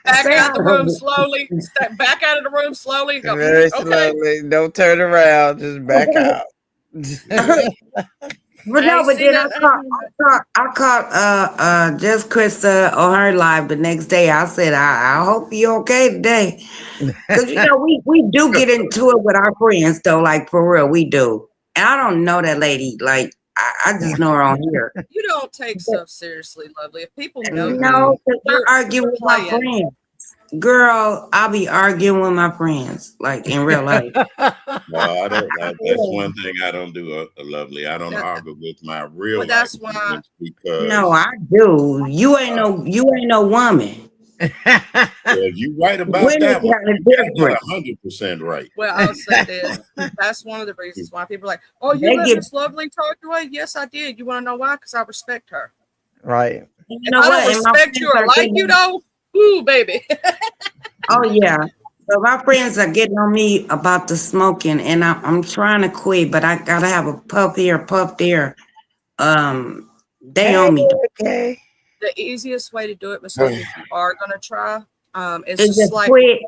Speaker 3: Back
Speaker 8: Stay
Speaker 3: out
Speaker 8: out
Speaker 3: the
Speaker 8: of
Speaker 3: room
Speaker 8: it.
Speaker 3: slowly. Step back out of the room slowly and go,
Speaker 2: Very
Speaker 3: okay.
Speaker 2: slowly. Don't turn around. Just back out.
Speaker 8: But
Speaker 3: I
Speaker 8: no,
Speaker 3: ain't
Speaker 8: but
Speaker 3: seen
Speaker 8: then
Speaker 3: that.
Speaker 8: I caught just Krista on her live the next day. I said, I hope you okay today. Because we do get into it with our friends though, like for real, we do. And I don't know that lady. Like I just know her on here.
Speaker 3: You don't take stuff seriously, lovely. If people know you,
Speaker 8: No, because
Speaker 3: you're
Speaker 8: I argue with my
Speaker 3: playing.
Speaker 8: friends. Girl, I'll be arguing with my friends, like in real life.
Speaker 9: No, I don't. That's one thing I don't do, lovely. I don't
Speaker 3: That-
Speaker 9: argue with my real
Speaker 3: But
Speaker 9: life
Speaker 3: that's why.
Speaker 9: friends
Speaker 8: No,
Speaker 9: because
Speaker 8: I do. You ain't no woman.
Speaker 9: well, you right about
Speaker 8: Women
Speaker 9: that one.
Speaker 8: got a
Speaker 9: You're
Speaker 8: difference.
Speaker 9: 100% right.
Speaker 3: Well, I'll say this. That's one of the reasons why people are like, oh, you
Speaker 8: They
Speaker 3: let
Speaker 8: get
Speaker 3: Miss Lovely talk your way? Yes, I did. You want to know why? Because I respect her.
Speaker 2: Right.
Speaker 8: you
Speaker 3: If
Speaker 8: know
Speaker 3: I
Speaker 8: what?
Speaker 3: don't
Speaker 8: And my
Speaker 3: respect you
Speaker 8: friends
Speaker 3: or
Speaker 8: are
Speaker 3: like
Speaker 8: getting
Speaker 3: you, though, ooh, baby.
Speaker 8: oh yeah. So my friends are getting on me about the smoking, and I'm trying to quit, but I gotta have a puff here, puff there. They
Speaker 2: Hey,
Speaker 8: on me.
Speaker 2: okay.
Speaker 3: The easiest way to do it, Miss Lovely, if you are going to try, is
Speaker 8: It's
Speaker 3: just
Speaker 8: just
Speaker 3: like
Speaker 8: quit.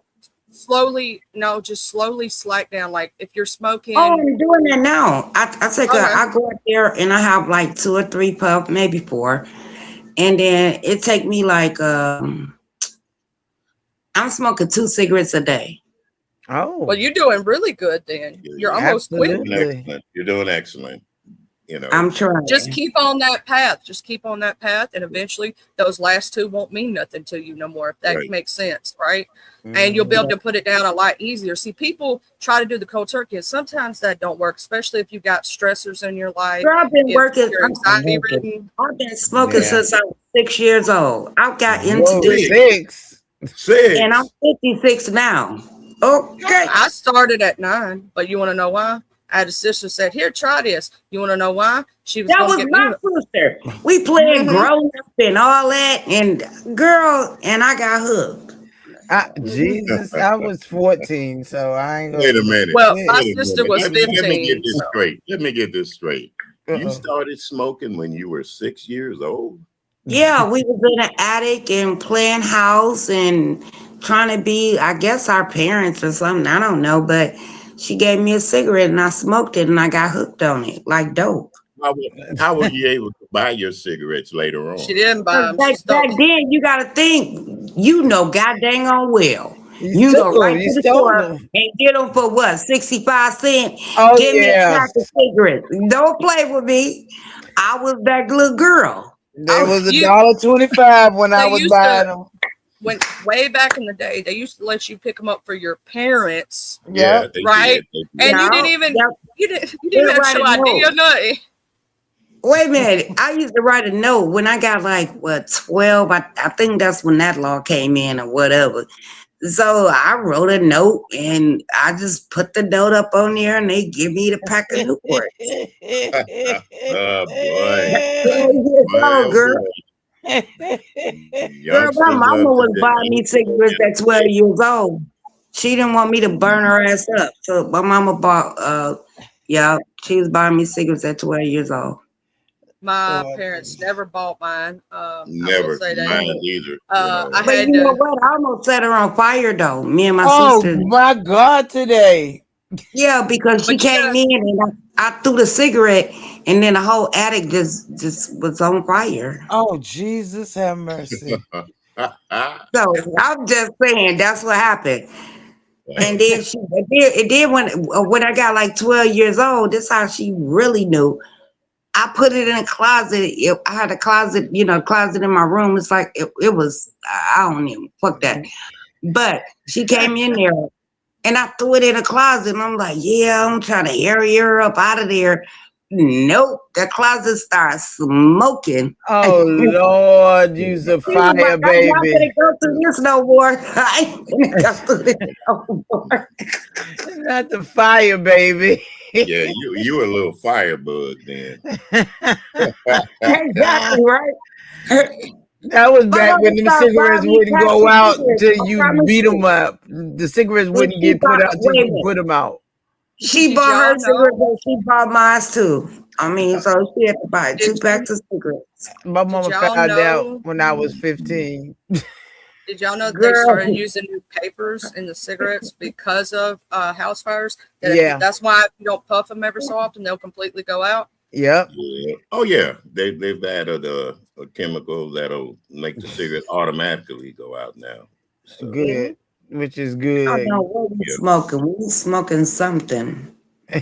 Speaker 3: just slowly slack down. Like if you're smoking,
Speaker 8: Oh, I'm doing that now.
Speaker 3: okay.
Speaker 8: I go out there and I have like 2 or 3 puffs, maybe 4, and then it take me like I'm smoking 2 cigarettes a day.
Speaker 2: Oh,
Speaker 3: Well, you're doing really good then. You're almost quitting.
Speaker 2: absolutely.
Speaker 9: You're doing excellent. You know,
Speaker 8: I'm trying.
Speaker 3: Just keep on that path. Just keep on that path, and eventually those last 2 won't mean nothing to you no more, if that
Speaker 9: right.
Speaker 3: makes sense, right? And you'll be able to put it down a lot easier. See, people try to do the cold turkey, and sometimes that don't work, especially if you've got stressors in your life,
Speaker 8: Girl, I've been
Speaker 3: if
Speaker 8: working.
Speaker 3: you're anxiety ridden.
Speaker 8: I've been smoking
Speaker 2: Yeah.
Speaker 8: since I was 6 years old. I got into
Speaker 2: Whoa,
Speaker 8: this,
Speaker 2: 6.
Speaker 8: and I'm 56 now. Okay.
Speaker 3: I started at 9, but you want to know why? I had a sister said, "Here, try this." You want to know why? She was
Speaker 8: That
Speaker 3: going
Speaker 8: was
Speaker 3: to get
Speaker 8: my
Speaker 3: me.
Speaker 8: sister. We played
Speaker 3: Mhm.
Speaker 8: grown up and all that, and girl, and I got hooked.
Speaker 2: Jesus, I was 14, so I ain't gonna.
Speaker 9: Wait a minute.
Speaker 3: Well, my
Speaker 9: Wait a
Speaker 3: sister
Speaker 9: minute.
Speaker 3: was
Speaker 9: Let me get
Speaker 3: 15.
Speaker 9: this
Speaker 3: So.
Speaker 9: straight. Let me get this straight. You
Speaker 2: Uh-oh.
Speaker 9: started smoking when you were 6 years old?
Speaker 8: Yeah, we was in an attic and playing house and trying to be, I guess, our parents or something. I don't know, but she gave me a cigarette and I smoked it and I got hooked on it like dope.
Speaker 9: How were you able to buy your cigarettes later on?
Speaker 3: She didn't buy
Speaker 8: Because
Speaker 3: them.
Speaker 8: back,
Speaker 3: She stole
Speaker 8: back
Speaker 3: them.
Speaker 8: then, you got to think, god dang on well.
Speaker 2: You
Speaker 8: You
Speaker 2: took
Speaker 8: go
Speaker 2: 'em,
Speaker 8: right
Speaker 2: you
Speaker 8: to the
Speaker 2: stole
Speaker 8: store
Speaker 2: them.
Speaker 8: and get them for what, 65 cents?
Speaker 2: Oh
Speaker 8: Give me a
Speaker 2: yeah,
Speaker 8: pack of cigarettes. Don't play with me. I was that little girl.
Speaker 2: they was
Speaker 3: You-
Speaker 2: $1.25 when I
Speaker 3: They
Speaker 2: was
Speaker 3: used
Speaker 2: buying
Speaker 3: to,
Speaker 2: them.
Speaker 3: when way back in the day, they used to let you pick them up for your parents,
Speaker 9: Yeah,
Speaker 2: Yep.
Speaker 9: they
Speaker 3: right?
Speaker 9: did. They did.
Speaker 3: And you
Speaker 8: No,
Speaker 3: didn't even
Speaker 8: yep.
Speaker 3: you didn't
Speaker 8: They'll
Speaker 3: have
Speaker 8: write
Speaker 3: no
Speaker 8: a note.
Speaker 3: idea nothing.
Speaker 8: Wait a minute. I used to write a note when I got like, what, 12? I think that's when that law came in or whatever. So I wrote a note and I just put the note up on there and they give me the pack of Newport.
Speaker 9: Oh boy.
Speaker 8: 12 years
Speaker 9: Well,
Speaker 8: old, girl. Girl, my
Speaker 9: youngsters
Speaker 8: mama
Speaker 9: of
Speaker 8: was
Speaker 9: today.
Speaker 8: buying me cigarettes at 12 years old. She didn't want me to burn her ass up. So my mama bought, yeah, she was buying me cigarettes at 12 years old.
Speaker 3: My
Speaker 2: Oh,
Speaker 3: parents never bought mine. I will
Speaker 9: Never
Speaker 3: say that.
Speaker 9: mine either.
Speaker 3: I
Speaker 8: But
Speaker 3: had
Speaker 8: you know
Speaker 3: to.
Speaker 8: what? I almost set her on fire though. Me and my
Speaker 2: oh
Speaker 8: sister.
Speaker 2: my God, today.
Speaker 8: Yeah, because she
Speaker 3: But you
Speaker 8: came
Speaker 3: guys,
Speaker 8: in and I threw the cigarette, and then the whole attic just was on fire.
Speaker 2: Oh, Jesus have mercy.
Speaker 8: So I'm just saying that's what happened. And then it did when I got like 12 years old. This how she really knew. I put it in a closet. I had a closet, closet in my room. It's like it was. I don't even fuck that. But she came in there, and I threw it in a closet. And I'm like, yeah, I'm trying to hurry her up out of there. Nope, the closet starts smoking.
Speaker 2: Oh Lord, use a
Speaker 8: She was like,
Speaker 2: fire,
Speaker 8: I'm not gonna
Speaker 2: baby.
Speaker 8: go through this no more. I ain't gonna go through this no more.
Speaker 2: Not the fire, baby.
Speaker 9: Yeah, you a little firebug then.
Speaker 8: Exactly, right?
Speaker 2: That was
Speaker 8: My
Speaker 2: back
Speaker 8: mother
Speaker 2: when them
Speaker 8: started
Speaker 2: cigarettes
Speaker 8: buying me
Speaker 2: wouldn't
Speaker 8: packs
Speaker 2: go
Speaker 8: of
Speaker 2: out
Speaker 8: cigarettes.
Speaker 2: till
Speaker 8: I
Speaker 2: you
Speaker 8: promise
Speaker 2: beat them
Speaker 8: you.
Speaker 2: up. The cigarettes
Speaker 8: And
Speaker 2: wouldn't
Speaker 8: she
Speaker 2: get put
Speaker 8: bought,
Speaker 2: out till
Speaker 8: wait a
Speaker 2: you
Speaker 8: minute.
Speaker 2: put them out.
Speaker 8: She
Speaker 3: did
Speaker 8: bought
Speaker 3: y'all
Speaker 8: her cigarettes,
Speaker 3: know?
Speaker 8: but she bought mine too. I mean, so she had to buy 2
Speaker 3: Did you
Speaker 8: packs of cigarettes.
Speaker 2: My
Speaker 3: did
Speaker 2: mama
Speaker 3: y'all
Speaker 2: found out
Speaker 3: know?
Speaker 2: when I was 15.
Speaker 3: Did y'all know that they started
Speaker 8: Girl,
Speaker 3: using new papers in the cigarettes because of house fires?
Speaker 2: Yeah.
Speaker 3: That's why if you don't puff them every so often, they'll completely go out.
Speaker 2: Yep.
Speaker 9: Yeah. Oh yeah, they've added a chemical that'll make the cigarette automatically go out now. So
Speaker 2: Good. Which is
Speaker 8: I don't
Speaker 2: good.
Speaker 8: know what we
Speaker 9: yeah.
Speaker 8: smoking. We smoking something. I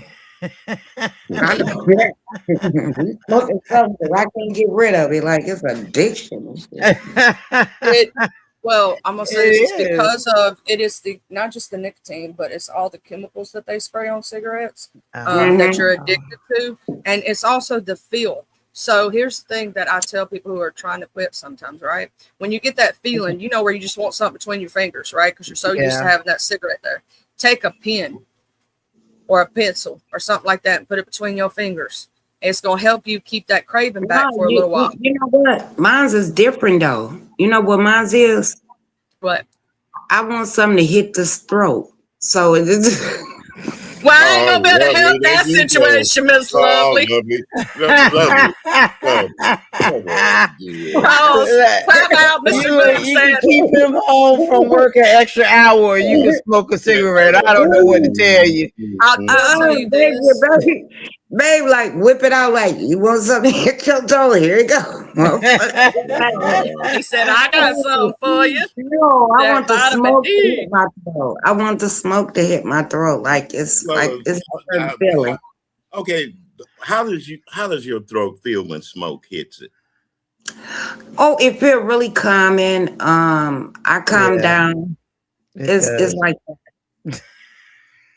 Speaker 8: know that. We smoking something. I can't get rid of it. Like it's addiction and shit.
Speaker 3: It Well, I'm gonna say this. It's
Speaker 2: It is.
Speaker 3: because of it is the not just the nicotine, but it's all the chemicals that they spray on cigarettes that you're addicted to, and it's also the feel. So here's the thing that I tell people who are trying to quit sometimes, right? When you get that feeling, you know where you just want something between your fingers, right? Because you're so used to
Speaker 2: Yeah.
Speaker 3: having that cigarette there. Take a pen or a pencil or something like that and put it between your fingers. It's gonna help you keep that craving back
Speaker 8: No,
Speaker 3: for a little while.
Speaker 8: you know what? Mine's is different though. You know what mine's is?
Speaker 3: But
Speaker 8: I want something to hit this throat. So it's
Speaker 3: well, I ain't
Speaker 9: Oh,
Speaker 3: gonna be able to
Speaker 9: lovely,
Speaker 3: help
Speaker 9: there
Speaker 3: that
Speaker 9: you go.
Speaker 3: situation, Miss
Speaker 9: Oh,
Speaker 3: Lovely.
Speaker 9: lovely, lovely. Oh, come on, dear.
Speaker 3: Time out, Mr. Boone
Speaker 2: You
Speaker 3: said.
Speaker 2: can keep him home from work an extra hour. You can smoke a cigarette. I don't know what to tell you.
Speaker 3: I will tell you
Speaker 8: baby,
Speaker 3: this.
Speaker 8: baby, like whip it out like you want something to hit your toe. Here you go.
Speaker 3: He said, I got something for you.
Speaker 8: No, I
Speaker 3: That
Speaker 8: want the
Speaker 3: vitamin
Speaker 8: smoke to
Speaker 3: D.
Speaker 8: hit my throat. I want the smoke to hit my throat. Like it's
Speaker 9: Fellas,
Speaker 8: a certain feeling.
Speaker 9: okay, how does your throat feel when smoke hits it?
Speaker 8: Oh, it feel really calming. I calm
Speaker 2: Yeah,
Speaker 8: down.
Speaker 2: it
Speaker 8: It's
Speaker 2: does.
Speaker 8: like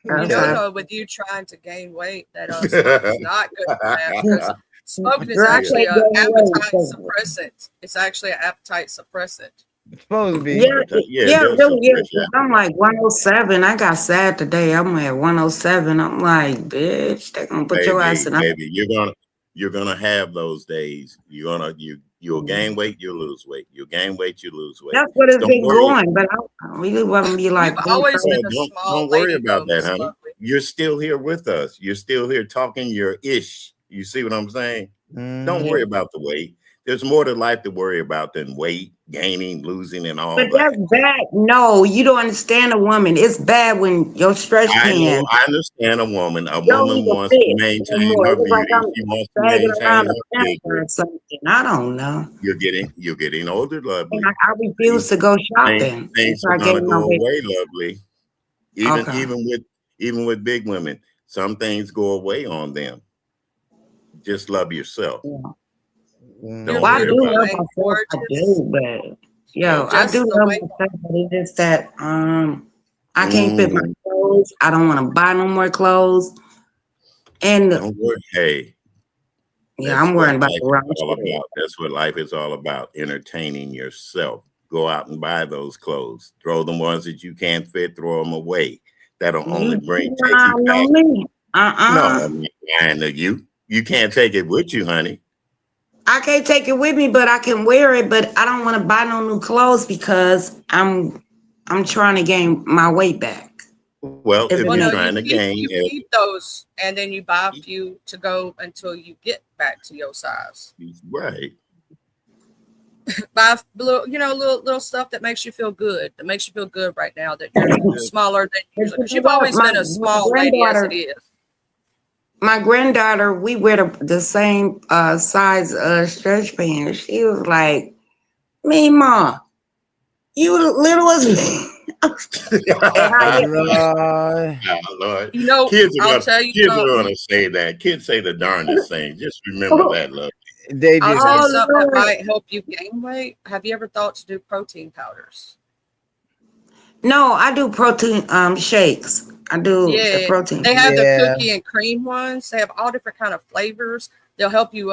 Speaker 3: You
Speaker 8: that's
Speaker 3: know,
Speaker 8: how.
Speaker 3: though, with you trying to gain weight, that smoking is not good for that because smoking is
Speaker 8: Girl, I
Speaker 3: actually
Speaker 8: can't
Speaker 3: an
Speaker 8: gain weight.
Speaker 3: appetite suppressant. It's actually an appetite suppressant.
Speaker 2: It's supposed to be.
Speaker 8: Yeah,
Speaker 9: Yeah, it
Speaker 8: yeah,
Speaker 9: does
Speaker 8: really
Speaker 9: suppress
Speaker 8: is.
Speaker 9: your
Speaker 8: 'Cause I'm like 107. I got sad today. I'm at 107. I'm like, bitch, they gonna put your ass
Speaker 9: baby,
Speaker 8: in.
Speaker 9: baby. You're gonna have those days. You'll gain weight, you'll lose weight. You'll gain weight, you lose weight.
Speaker 8: That's what it's
Speaker 9: Don't
Speaker 8: been
Speaker 9: worry.
Speaker 8: going. But I really want to be
Speaker 3: You've
Speaker 8: like
Speaker 3: always been
Speaker 8: 130.
Speaker 3: a small
Speaker 9: Don't worry
Speaker 3: lady, though,
Speaker 9: about that,
Speaker 3: Miss
Speaker 9: honey.
Speaker 3: Lovely.
Speaker 9: You're still here with us. You're still here talking your ish. You see what I'm saying? Don't
Speaker 8: Yeah.
Speaker 9: worry about the weight. There's more to life to worry about than weight, gaining, losing, and all
Speaker 8: But that's
Speaker 9: that.
Speaker 8: bad. No, you don't understand a woman. It's bad when your stretch
Speaker 9: I know,
Speaker 8: pan
Speaker 9: I understand a woman. A
Speaker 8: don't
Speaker 9: woman
Speaker 8: even
Speaker 9: wants to
Speaker 8: fit
Speaker 9: maintain
Speaker 8: anymore.
Speaker 9: her
Speaker 8: It looks like
Speaker 9: beauty.
Speaker 8: I'm
Speaker 9: She wants to
Speaker 8: dragging
Speaker 9: maintain
Speaker 8: around a
Speaker 9: her
Speaker 8: pamper
Speaker 9: figure.
Speaker 8: or something. I don't know.
Speaker 9: You're getting older,
Speaker 8: And
Speaker 9: lovely.
Speaker 8: I refuse to go
Speaker 9: Things,
Speaker 8: shopping
Speaker 9: things
Speaker 8: until
Speaker 9: are
Speaker 8: I
Speaker 9: gonna
Speaker 8: gain my
Speaker 9: go
Speaker 8: weight.
Speaker 9: away, lovely. Even
Speaker 8: Okay.
Speaker 9: even with big women, some things go away on them. Just love yourself.
Speaker 8: Yeah.
Speaker 3: You're
Speaker 9: Don't
Speaker 8: Well, I
Speaker 9: worry
Speaker 8: do
Speaker 9: about
Speaker 3: beautiful
Speaker 8: love
Speaker 9: it.
Speaker 3: and
Speaker 8: myself. I
Speaker 3: gorgeous.
Speaker 8: do, but I
Speaker 9: Okay.
Speaker 8: do
Speaker 3: Just the
Speaker 8: love
Speaker 3: way.
Speaker 8: myself. But it's just that I can't fit my
Speaker 9: Mm,
Speaker 8: clothes. I don't want to buy no more clothes. And
Speaker 9: don't worry. Hey,
Speaker 8: yeah,
Speaker 9: that's
Speaker 8: I'm
Speaker 9: what
Speaker 8: worrying about
Speaker 9: life
Speaker 8: the
Speaker 9: is
Speaker 8: wrong
Speaker 9: all
Speaker 8: shit.
Speaker 9: about. That's what life is all about. Entertaining yourself. Go out and buy those clothes. Throw the ones that you can't fit, throw them away. That'll only take
Speaker 8: Nah,
Speaker 9: you
Speaker 8: no
Speaker 9: back.
Speaker 8: me.
Speaker 9: No, I'm not lying to you. You can't take it with you, honey.
Speaker 8: I can't take it with me, but I can wear it. But I don't want to buy no new clothes because I'm trying to gain my weight back.
Speaker 9: Well, if
Speaker 8: If
Speaker 9: you're
Speaker 8: you
Speaker 3: no,
Speaker 8: know,
Speaker 9: trying to gain,
Speaker 3: you keep those, and then you buy a few to go until you get back to your size.
Speaker 9: right.
Speaker 3: Buy little, little stuff that makes you feel good. That makes you feel good right now that you're smaller than
Speaker 8: if
Speaker 3: usually.
Speaker 8: you
Speaker 3: Because you've
Speaker 8: know what,
Speaker 3: always been a small lady as it is.
Speaker 8: my granddaughter, we wear the same size stretch pants. She was like, "Me, ma, you little as me." And I
Speaker 2: Lord.
Speaker 9: Lord.
Speaker 3: You know, I'll tell you
Speaker 9: Kids are
Speaker 3: something.
Speaker 9: gonna say that. Kids say the darndest things. Just remember that, love.
Speaker 2: They
Speaker 3: I'll
Speaker 2: do.
Speaker 3: tell you
Speaker 8: Oh
Speaker 3: something that
Speaker 8: Lord.
Speaker 3: might help you gain weight. Have you ever thought to do protein powders?
Speaker 8: No, I do protein shakes. I do the
Speaker 3: Yeah,
Speaker 8: protein.
Speaker 3: they have the
Speaker 2: Yeah.
Speaker 3: cookie and cream ones. They have all different kind of flavors. They'll help you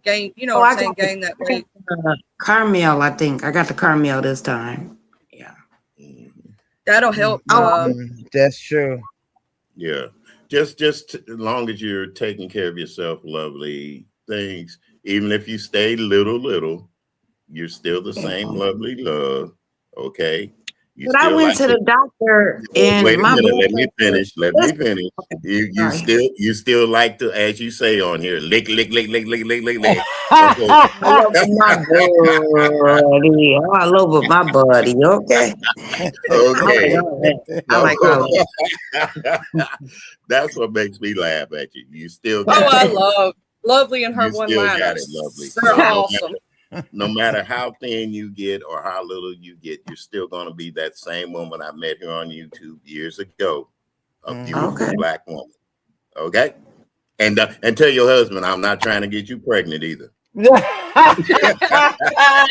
Speaker 3: gain. You know
Speaker 8: Oh,
Speaker 3: what I'm
Speaker 8: I
Speaker 3: saying?
Speaker 8: got the,
Speaker 3: Gain that
Speaker 8: I got
Speaker 3: weight.
Speaker 8: the caramel. I think I got the caramel this time. Yeah.
Speaker 9: Mhm.
Speaker 3: That'll help.
Speaker 8: Oh,
Speaker 2: That's true.
Speaker 9: Yeah. Just as long as you're taking care of yourself, lovely things. Even if you stay little, you're still the same lovely love. Okay. You
Speaker 8: but I
Speaker 9: still
Speaker 8: went
Speaker 9: like
Speaker 8: to
Speaker 9: it.
Speaker 8: the doctor and
Speaker 9: Wait a
Speaker 8: my
Speaker 9: minute.
Speaker 8: blood
Speaker 9: Let me
Speaker 8: pressure.
Speaker 9: finish. Let me
Speaker 8: Listen,
Speaker 9: finish.
Speaker 8: okay,
Speaker 9: You
Speaker 8: sorry.
Speaker 9: still like to, as you say on here, lick, lick, lick, lick, lick, lick, lick, lick. Okay.
Speaker 8: All over my body. All over my body. Okay. I like
Speaker 9: Okay.
Speaker 8: all that. I
Speaker 9: So
Speaker 8: like all that.
Speaker 9: that's what makes me laugh at you. You still
Speaker 3: Oh,
Speaker 9: got
Speaker 3: I
Speaker 9: it.
Speaker 3: love Lovely and her
Speaker 9: You still got it, lovely.
Speaker 3: one-liners. They're
Speaker 9: So
Speaker 3: awesome.
Speaker 9: no matter how thin you get or how little you get, you're still going to be that same woman I met here on YouTube years ago, a beautiful
Speaker 8: Okay.
Speaker 9: black woman. Okay, and tell your husband I'm not trying to get you pregnant either.
Speaker 8: No, I'm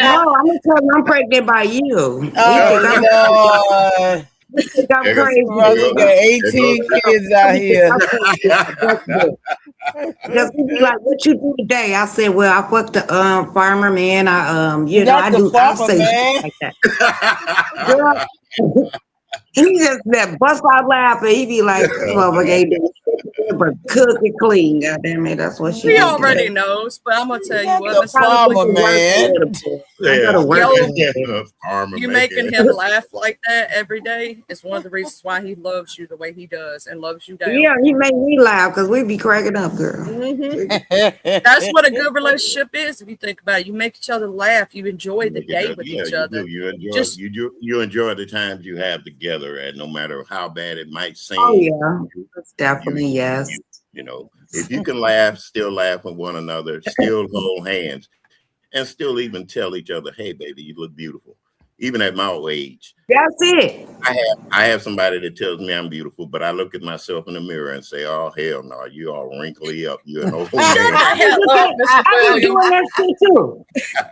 Speaker 8: gonna tell him I'm pregnant by you. He think I'm
Speaker 2: Oh Lord.
Speaker 8: he think I'm
Speaker 9: There goes,
Speaker 8: crazy.
Speaker 2: Brother got
Speaker 9: there
Speaker 2: 18
Speaker 9: goes
Speaker 2: kids out
Speaker 8: He think
Speaker 2: here.
Speaker 8: I'm crazy. Because he be like, "What you do today?" I said, "Well, I fucked the farmer man.
Speaker 2: Not
Speaker 8: I
Speaker 2: the
Speaker 8: do. I'll
Speaker 2: farmer,
Speaker 8: say shit
Speaker 2: man.
Speaker 8: like that." Girl, he just that bust out laughing. He be like, "This motherfucker ain't doing shit but cook and clean. God damn it, that's what she
Speaker 3: He
Speaker 8: do
Speaker 3: already
Speaker 8: today."
Speaker 3: knows, but I'm gonna tell you
Speaker 2: Not
Speaker 3: what,
Speaker 2: the
Speaker 3: Miss
Speaker 8: Probably
Speaker 3: Lovely,
Speaker 8: went
Speaker 2: farmer,
Speaker 8: to work a
Speaker 2: man.
Speaker 8: little bit. I go
Speaker 9: Yeah,
Speaker 8: to work
Speaker 3: yo,
Speaker 8: today.
Speaker 9: farmer
Speaker 3: you
Speaker 9: man.
Speaker 3: making him laugh like that every day is one of the reasons why he loves you the way he does and loves you down.
Speaker 8: Yeah, he made me laugh because we be cracking up, girl.
Speaker 3: Hmm. That's what a good relationship is. If you think about it, you make each other laugh. You enjoy the day with
Speaker 9: Yeah,
Speaker 3: each
Speaker 9: you
Speaker 3: other.
Speaker 9: do. You enjoy
Speaker 3: Just
Speaker 9: you enjoy the times you have together, and no matter how bad it might
Speaker 8: Oh
Speaker 9: seem,
Speaker 8: yeah,
Speaker 9: you
Speaker 8: that's
Speaker 9: you
Speaker 8: definitely yes.
Speaker 9: you know, if you can laugh, still laugh with one another, still hold hands, and still even tell each other, "Hey, baby, you look beautiful," even at my old age.
Speaker 8: That's it.
Speaker 9: I have somebody that tells me I'm beautiful, but I look at myself in the mirror and say, "Oh hell no, you all wrinkly up. You're an old
Speaker 3: shut
Speaker 9: man."
Speaker 3: the
Speaker 8: I be
Speaker 3: hell up,
Speaker 8: looking,
Speaker 3: Mr.
Speaker 8: I be
Speaker 3: Williams.
Speaker 8: doing that shit too.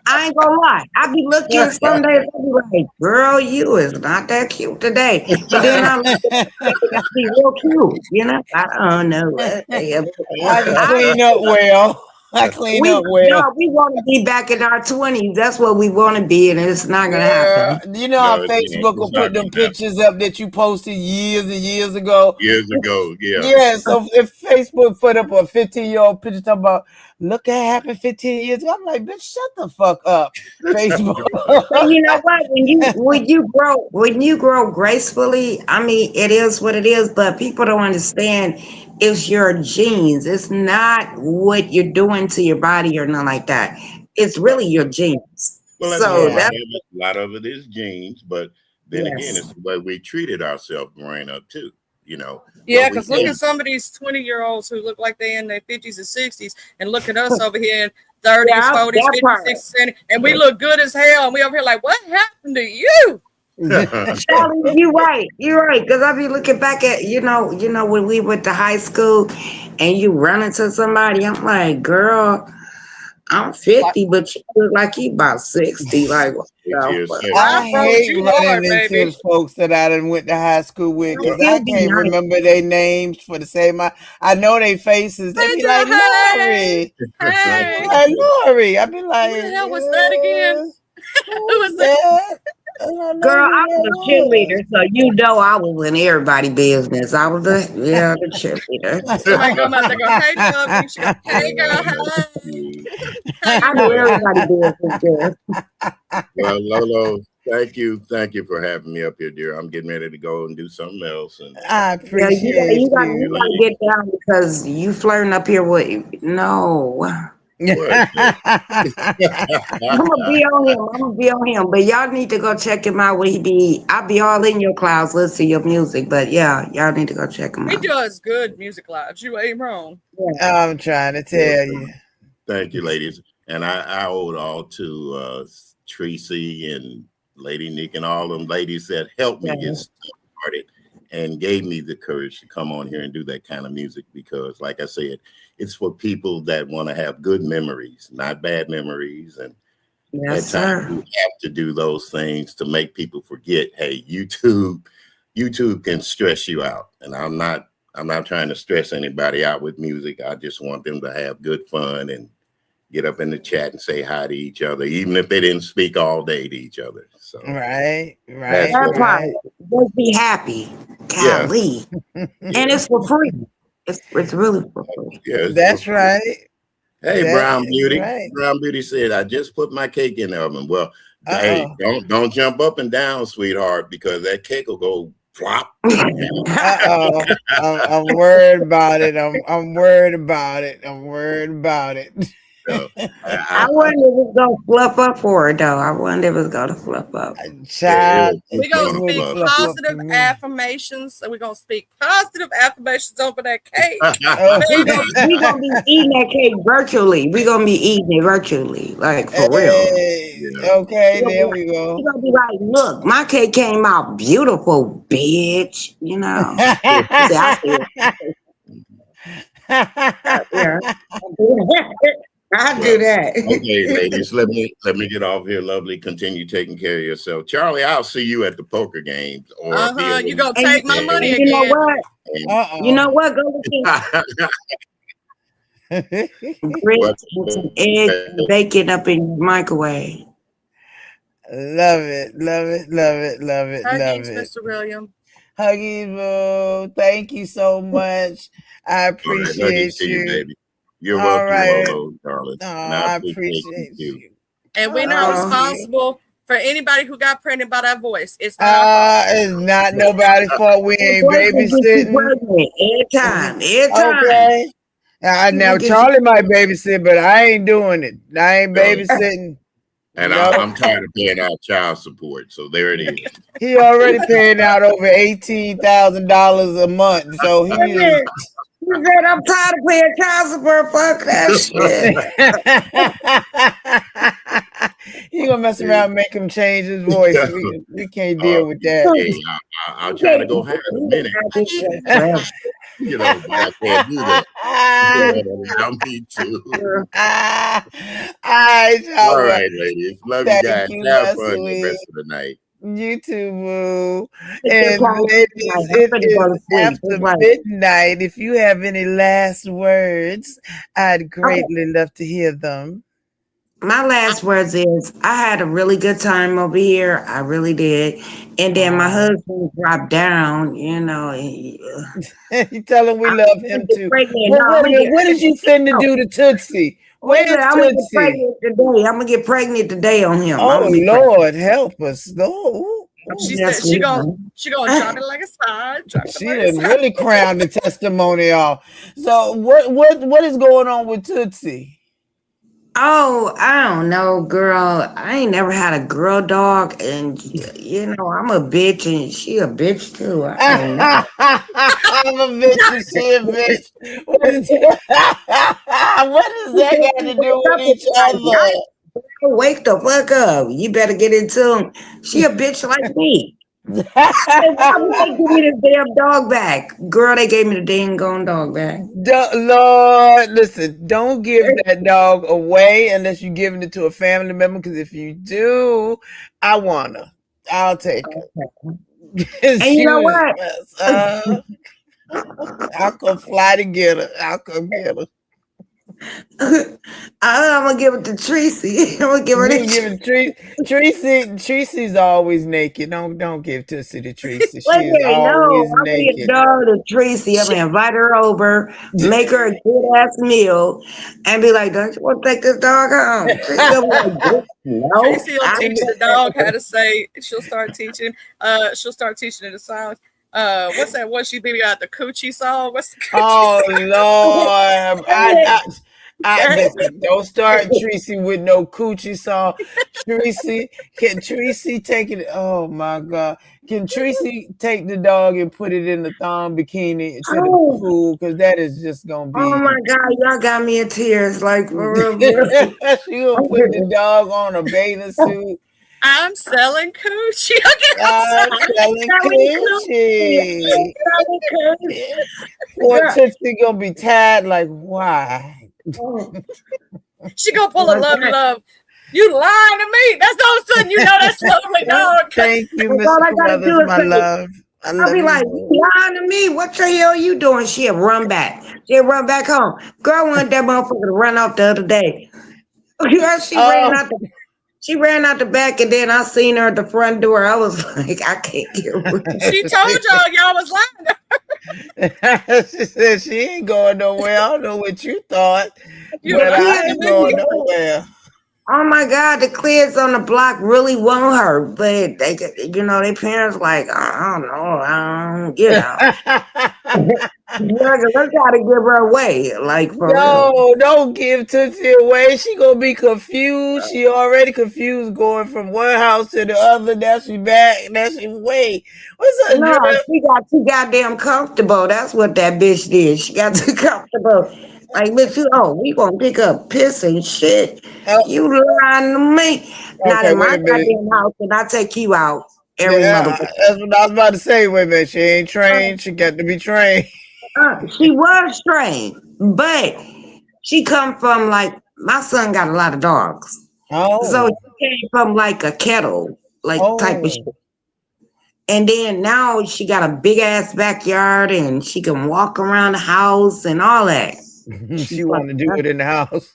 Speaker 8: I ain't gonna lie. I be looking some days. I be like, "Girl, you is not that cute today." But then I look at I be real cute. You know, I don't know.
Speaker 2: I can
Speaker 8: I,
Speaker 2: clean up well. I clean up well.
Speaker 8: we want to be back in our 20s. That's what we want to be, and it's not gonna
Speaker 2: Yeah,
Speaker 8: happen.
Speaker 2: you know how
Speaker 9: No,
Speaker 2: Facebook will
Speaker 9: it's not
Speaker 2: put them
Speaker 9: gonna happen.
Speaker 2: pictures up that you posted years and years ago.
Speaker 9: Years ago, yeah.
Speaker 2: Yeah, so if Facebook put up a 15-year-old picture talking about look at happened 15 years ago, I'm like, bitch, shut the fuck up, Facebook.
Speaker 8: But you know what? When you grow gracefully, I mean, it is what it is. But people don't understand it's your genes. It's not what you're doing to your body or nothing like that. It's really your genes.
Speaker 9: Well, that's
Speaker 8: So
Speaker 2: Yeah.
Speaker 8: that's
Speaker 9: a lot of it is genes, but then again,
Speaker 8: yes.
Speaker 9: it's the way we treated ourselves growing up too. You know,
Speaker 3: Yeah,
Speaker 9: what we
Speaker 3: because look
Speaker 9: did.
Speaker 3: at some of these 20-year-olds who look like they're in their 50s and 60s, and look at us over here in 30s,
Speaker 8: Yeah,
Speaker 3: 40s,
Speaker 8: that
Speaker 3: 50s,
Speaker 8: part.
Speaker 3: 60s, and we look good as hell. And we over here like, what happened to you?
Speaker 8: Charlie, you're right. You're right. Because I be looking back at, when we went to high school and you run into somebody, I'm like, girl, I'm 50, but you look like you about 60. Like, what
Speaker 9: 6
Speaker 8: the
Speaker 9: years,
Speaker 8: fuck?
Speaker 9: 7
Speaker 2: I
Speaker 3: I froze
Speaker 2: hate
Speaker 3: you
Speaker 2: running
Speaker 3: hard,
Speaker 2: into
Speaker 3: baby.
Speaker 2: the folks that I done went to high school with
Speaker 8: But
Speaker 2: because
Speaker 8: it
Speaker 2: I
Speaker 8: would be
Speaker 2: can't
Speaker 8: nice.
Speaker 2: remember their names for the same. I know their faces. They
Speaker 3: Hey,
Speaker 2: be
Speaker 3: girl,
Speaker 2: like,
Speaker 3: hey,
Speaker 2: Lori. They be
Speaker 3: hey.
Speaker 2: like, Lori. I be like,
Speaker 3: Who the hell was that again? Who
Speaker 2: who's
Speaker 3: was that?
Speaker 2: that? I don't know
Speaker 8: Girl, I
Speaker 2: who
Speaker 8: was
Speaker 2: that
Speaker 8: a cheerleader, so you know I was in everybody business. I was the cheerleader.
Speaker 3: Somebody come out there go, hey,
Speaker 2: was.
Speaker 3: lovely. She go, hey, girl, hey. How
Speaker 8: I
Speaker 3: you
Speaker 8: knew
Speaker 3: doing?
Speaker 8: everybody business, girl.
Speaker 9: well, Lolo, Thank you for having me up here, dear. I'm getting ready to go and do something else. And
Speaker 2: I
Speaker 8: Yeah,
Speaker 2: appreciate
Speaker 8: you got
Speaker 2: you.
Speaker 8: to get down because you flirting up here with no.
Speaker 9: what?
Speaker 8: I'm gonna be on him. I'm gonna be on him. But y'all need to go check him out. Where he be? I'll be all in your clouds, listen to your music. But yeah, y'all need to go check him
Speaker 3: He
Speaker 8: out.
Speaker 3: does good music lives. You ain't wrong.
Speaker 8: Yeah.
Speaker 2: I'm trying to tell you.
Speaker 9: Thank you, ladies. And I owe it all to Tracy and Lady Nick and all them ladies that helped me get started and gave me the courage to come on here and do that kind of music because, like I said, it's for people that want to have good memories, not bad memories. And
Speaker 8: Yes,
Speaker 9: at times
Speaker 8: sir.
Speaker 9: you have to do those things to make people forget, hey, YouTube can stress you out. And I'm not trying to stress anybody out with music. I just want them to have good fun and get up in the chat and say hi to each other, even if they didn't speak all day to each other. So
Speaker 2: Right.
Speaker 9: that's
Speaker 8: That
Speaker 9: what,
Speaker 8: part. Just be happy.
Speaker 9: yeah,
Speaker 8: Golly.
Speaker 9: yeah,
Speaker 8: And it's for free. It's really for free.
Speaker 9: yeah.
Speaker 2: That's right.
Speaker 9: Hey,
Speaker 2: That
Speaker 9: Brown
Speaker 2: is
Speaker 9: Beauty.
Speaker 2: right.
Speaker 9: Brown Beauty said, I just put my cake in the oven. Well, hey,
Speaker 2: Uh-oh.
Speaker 9: don't jump up and down, sweetheart, because that cake will go plop.
Speaker 2: Uh-oh. I'm worried about it. I'm worried about it. I'm worried about it.
Speaker 9: So,
Speaker 8: I wonder if it's gonna fluff up for her though. I wonder if it's gonna fluff up.
Speaker 2: Child,
Speaker 3: We're
Speaker 2: it
Speaker 3: going to
Speaker 2: wouldn't
Speaker 3: speak
Speaker 9: fluff.
Speaker 2: fluff up for
Speaker 3: positive
Speaker 2: me.
Speaker 3: affirmations. So we're going to speak positive affirmations over that cake.
Speaker 2: Oh.
Speaker 8: We gonna be eating that cake virtually. We gonna be eating it virtually, like for real.
Speaker 2: Hey,
Speaker 9: Yeah.
Speaker 2: okay,
Speaker 8: We
Speaker 2: there we go.
Speaker 8: gonna be like, look, my cake came out beautiful, bitch. You know. See, I feel yeah. I do
Speaker 9: Well,
Speaker 8: that.
Speaker 9: okay, ladies, let me get off here. Lovely, continue taking care of yourself. Charlie, I'll see you at the poker games or up here.
Speaker 3: You going to
Speaker 8: And
Speaker 3: take my money
Speaker 8: you know
Speaker 3: again.
Speaker 8: what? You know what? Go get grits and some eggs and bacon up in your microwave.
Speaker 2: Love it, love it, love it, love it, love
Speaker 3: Huggies,
Speaker 2: it.
Speaker 3: Mr. William.
Speaker 2: Huggies, boo. Thank you so much. I
Speaker 9: All right,
Speaker 2: appreciate
Speaker 9: hugging to you,
Speaker 2: you.
Speaker 9: baby. You're
Speaker 2: All
Speaker 9: welcome,
Speaker 2: right.
Speaker 9: Lolo, darling.
Speaker 2: Oh,
Speaker 9: And I
Speaker 2: I
Speaker 9: appreciate you
Speaker 2: appreciate
Speaker 9: too.
Speaker 2: you.
Speaker 3: And we're not
Speaker 2: Thank you.
Speaker 3: responsible for anybody who got pregnant by that voice. It's not our fault.
Speaker 2: It's not nobody's fault. We ain't
Speaker 8: Boy can get you
Speaker 2: babysitting.
Speaker 8: pregnant every time. Every time.
Speaker 2: Okay. Now
Speaker 8: People get
Speaker 2: Charlie might babysit, but I ain't doing it. I ain't
Speaker 9: No.
Speaker 2: babysitting.
Speaker 9: And
Speaker 2: No.
Speaker 9: I'm tired of paying out child support. So there it is.
Speaker 2: He already paying out over $18,000 a month, so he is.
Speaker 8: You said I'm tired of paying child support. Fuck that shit.
Speaker 2: He gonna mess around and make him change his voice. We can't deal with that.
Speaker 9: Hey, I'll try to go higher in a minute. You know, but I can't do that. Don't need to. All right, ladies. Love you guys. Have fun the rest of the night.
Speaker 2: You too, boo.
Speaker 8: It's
Speaker 2: And ladies, it
Speaker 8: go to
Speaker 2: is
Speaker 8: sleep.
Speaker 2: after midnight. If you have any last words, I'd greatly love to hear them.
Speaker 8: My last words is I had a really good time over here. I really did. And then my husband dropped down, you know.
Speaker 2: You tell him we love him too.
Speaker 8: Pregnant.
Speaker 2: Well, wait a minute. What did you finna do to Tootsie? Where's
Speaker 8: I'm gonna get
Speaker 2: Tootsie?
Speaker 8: pregnant today. I'm gonna get pregnant today on him.
Speaker 2: Oh Lord, help us, Lord.
Speaker 3: She said she gonna drop it like a slide.
Speaker 2: She done really crowned the testimony off. So what is going on with Tootsie?
Speaker 8: Oh, I don't know, girl. I ain't never had a girl dog, and you know I'm a bitch, and she a bitch too. I don't know.
Speaker 2: I'm a bitch, and she a bitch. What does that got to do with each other?
Speaker 8: Wake the fuck up! You better get into him. She a bitch like me. Why would they give me this damn dog back? Girl, they gave me the dang gone dog back.
Speaker 2: Lord, listen, don't give that dog away unless you're giving it to a family member, because if you do, I want her. I'll take her.
Speaker 8: And you know what?
Speaker 2: I'll come fly to get her. I'll come get her.
Speaker 8: I'm gonna give it to Tracy. I'm gonna give her
Speaker 2: You
Speaker 8: to
Speaker 2: give it Tracy. Tracy's always naked. Don't give Tootsie to Tracy.
Speaker 8: Wait
Speaker 2: She
Speaker 8: a
Speaker 2: is
Speaker 8: minute, no,
Speaker 2: always
Speaker 8: I'm gonna get
Speaker 2: naked.
Speaker 8: dog to Tracy. I'm gonna invite her over, make her a good ass meal, and be like, "Don't you want to take this dog home?" Tracy gonna be like, "Bitch, no,
Speaker 3: Tracy will
Speaker 8: I
Speaker 3: teach the dog how to say. She'll start teaching. She'll start teaching it a song. What's that one she did got the coochie song? What's the coochie
Speaker 2: Oh
Speaker 3: song?
Speaker 2: Lord, don't start Tracy with no coochie song. Tracy, can Tracy take it? Oh my God, can Tracy take the dog and put it in the thong bikini to the
Speaker 8: Oh,
Speaker 2: pool? Because that is just gonna
Speaker 8: oh my
Speaker 2: be.
Speaker 8: God, y'all got me in tears, like for
Speaker 2: She
Speaker 8: real, for
Speaker 2: gonna put the
Speaker 8: real.
Speaker 2: dog on a bathing suit.
Speaker 3: I'm selling coochie. Okay, I'm sorry.
Speaker 2: I'm selling
Speaker 8: Selling coochie.
Speaker 2: coochie.
Speaker 8: Selling coochie.
Speaker 2: Poor
Speaker 8: Girl,
Speaker 2: Tootsie gonna be tired. Like why?
Speaker 8: oh
Speaker 3: She gonna pull a
Speaker 8: my
Speaker 3: lovely
Speaker 8: God.
Speaker 3: love. You lying to me. That's all of a sudden you know that's lovely dog.
Speaker 2: Thank you,
Speaker 8: That's all
Speaker 2: Mr.
Speaker 8: I gotta
Speaker 2: Carruthers,
Speaker 8: do is
Speaker 2: my
Speaker 8: say,
Speaker 2: love. I
Speaker 8: I'll
Speaker 2: love
Speaker 8: be
Speaker 2: you
Speaker 8: like,
Speaker 2: more.
Speaker 8: you lying to me? What the hell you doing? She'll run back. She'll run back home. Girl wanted that motherfucker to run off the other day. Girl,
Speaker 2: Oh,
Speaker 8: she ran out the back and then I seen her at the front door. I was like, I can't get rid.
Speaker 3: She told y'all was lying.
Speaker 2: she said she ain't going nowhere. I don't know what you thought,
Speaker 3: You
Speaker 8: The
Speaker 2: but I
Speaker 3: lying to
Speaker 8: kids,
Speaker 2: ain't
Speaker 3: me.
Speaker 2: going nowhere.
Speaker 8: oh my God, the kids on the block really want her, but they, their parents like, I don't know, Yeah, 'cause let's gotta give her away, like for real.
Speaker 2: No, don't give Tootsie away. She gonna be confused. She already confused going from one house to the other. Now she back. Now she wait. What's up,
Speaker 8: No,
Speaker 2: Drip?
Speaker 8: she got too goddamn comfortable. That's what that bitch did. She got too comfortable. Like, bitch, we gonna pick up piss and shit.
Speaker 2: Oh,
Speaker 8: You lying to me. Not
Speaker 2: okay,
Speaker 8: in my
Speaker 2: wait a minute.
Speaker 8: goddamn house, and I take you out every
Speaker 2: Yeah,
Speaker 8: motherfucker.
Speaker 2: that's what I was about to say. Wait a minute. She ain't trained. She got to be trained.
Speaker 8: She was trained, but she come from like my son got a lot of dogs. So
Speaker 2: Oh,
Speaker 8: she came from like a kettle, like type of shit.
Speaker 2: oh.
Speaker 8: And then now she got a big ass backyard and she can walk around the house and all that. She
Speaker 2: She want to do it in the house.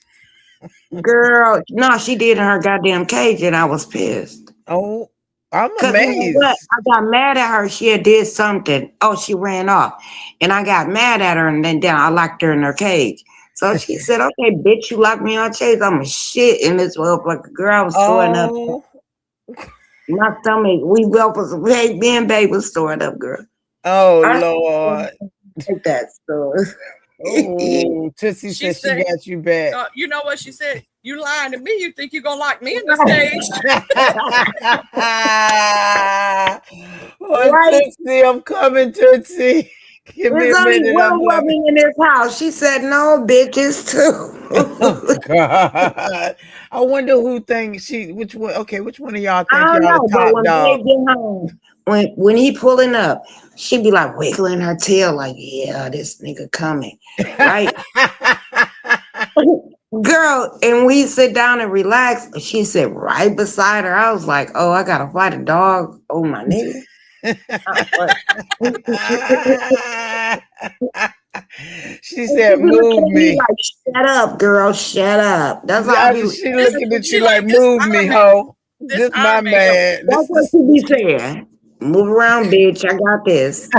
Speaker 8: girl, no, she did in her goddamn cage and I was pissed.
Speaker 2: Oh, I'm
Speaker 8: Cause you know what?
Speaker 2: amazed.
Speaker 8: I got mad at her. She had did something. Oh, she ran off. And I got mad at her and then I locked her in her cage. So she said, okay, bitch, you locked me in a cage. I'm a shit in this motherfucker. Girl, I was storing up.
Speaker 2: Oh,
Speaker 8: My stomach, me and babe was storing up, girl.
Speaker 2: oh
Speaker 8: I
Speaker 2: Lord.
Speaker 8: like that story.
Speaker 2: Oh, Tootsie
Speaker 3: She
Speaker 2: said she
Speaker 3: said,
Speaker 2: got you back.
Speaker 3: you know what she said? You lying to me. You think you gonna lock me in this cage?
Speaker 2: Oh,
Speaker 8: Right?
Speaker 2: Tootsie, I'm coming, Tootsie. Give me
Speaker 8: There's
Speaker 2: a
Speaker 8: only
Speaker 2: minute. I'm
Speaker 8: one
Speaker 2: coming.
Speaker 8: woman in this house. She said, no, bitches,
Speaker 2: Oh
Speaker 8: too.
Speaker 2: God. I wonder who thinks which one, okay, which one of y'all
Speaker 8: I
Speaker 2: think
Speaker 8: don't
Speaker 2: y'all the
Speaker 8: know, but
Speaker 2: top
Speaker 8: when
Speaker 2: dog?
Speaker 8: Babe get home, when he pulling up, she be like wiggling her tail, like, yeah, this nigga coming, right? Girl, and we sit down and relax. She sit right beside her. I was like, oh, I gotta fight a dog. Oh my nigga.
Speaker 2: She
Speaker 8: And she
Speaker 2: said,
Speaker 8: be looking
Speaker 2: move
Speaker 8: at me
Speaker 2: me.
Speaker 8: like, shut up, girl, shut up. That's how I be.
Speaker 2: She
Speaker 3: This,
Speaker 2: looking at
Speaker 3: she
Speaker 2: you like,
Speaker 3: like
Speaker 2: move me,
Speaker 3: disarming.
Speaker 2: ho. This my
Speaker 3: Disarming.
Speaker 2: man.
Speaker 8: That's
Speaker 2: This
Speaker 8: what
Speaker 2: is
Speaker 8: she be saying. Move around, bitch. I got this.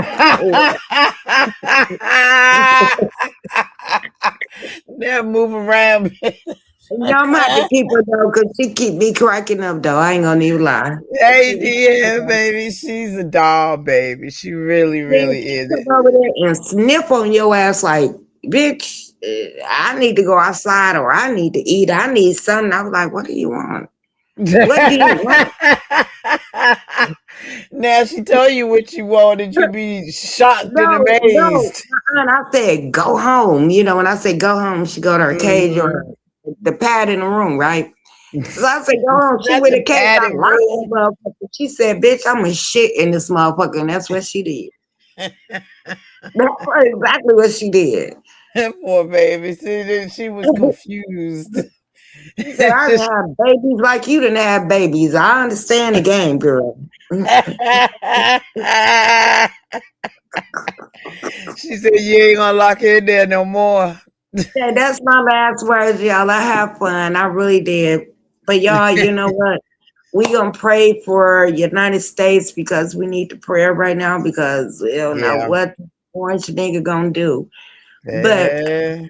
Speaker 2: Now move around.
Speaker 8: Y'all might have to keep her though, cause she keep me cracking up though. I ain't gonna even lie.
Speaker 2: Hey, yeah, baby. She's a doll, baby. She really,
Speaker 8: Then
Speaker 2: really
Speaker 8: she
Speaker 2: is.
Speaker 8: come over there and sniff on your ass like, bitch, I need to go outside or I need to eat. I need something. I was like, what do you want? What do you want?
Speaker 2: Now she told you what you wanted. You be shocked and
Speaker 8: No, no.
Speaker 2: amazed.
Speaker 8: And I said, go home. You know, when I say go home, she go to her cage or
Speaker 2: Mhm.
Speaker 8: the pad in the room, right? So I said, go home. She
Speaker 2: Not
Speaker 8: with
Speaker 2: the
Speaker 8: a cage. I
Speaker 2: padded
Speaker 8: locked that
Speaker 2: room.
Speaker 8: motherfucker. She said, bitch, I'm a shit in this motherfucker. And that's what she did. That's exactly what she did.
Speaker 2: Poor baby. See, she was confused.
Speaker 8: She said, I didn't have babies like you didn't have babies. I understand the game, girl.
Speaker 2: She said, you ain't gonna lock her in there no more.
Speaker 8: Okay, that's my last words, y'all. I have fun. I really did. But y'all, you know what? We gonna pray for United States because we need to pray right now because we don't know
Speaker 2: Yeah.
Speaker 8: what the orange nigga gonna do. But
Speaker 2: Eh,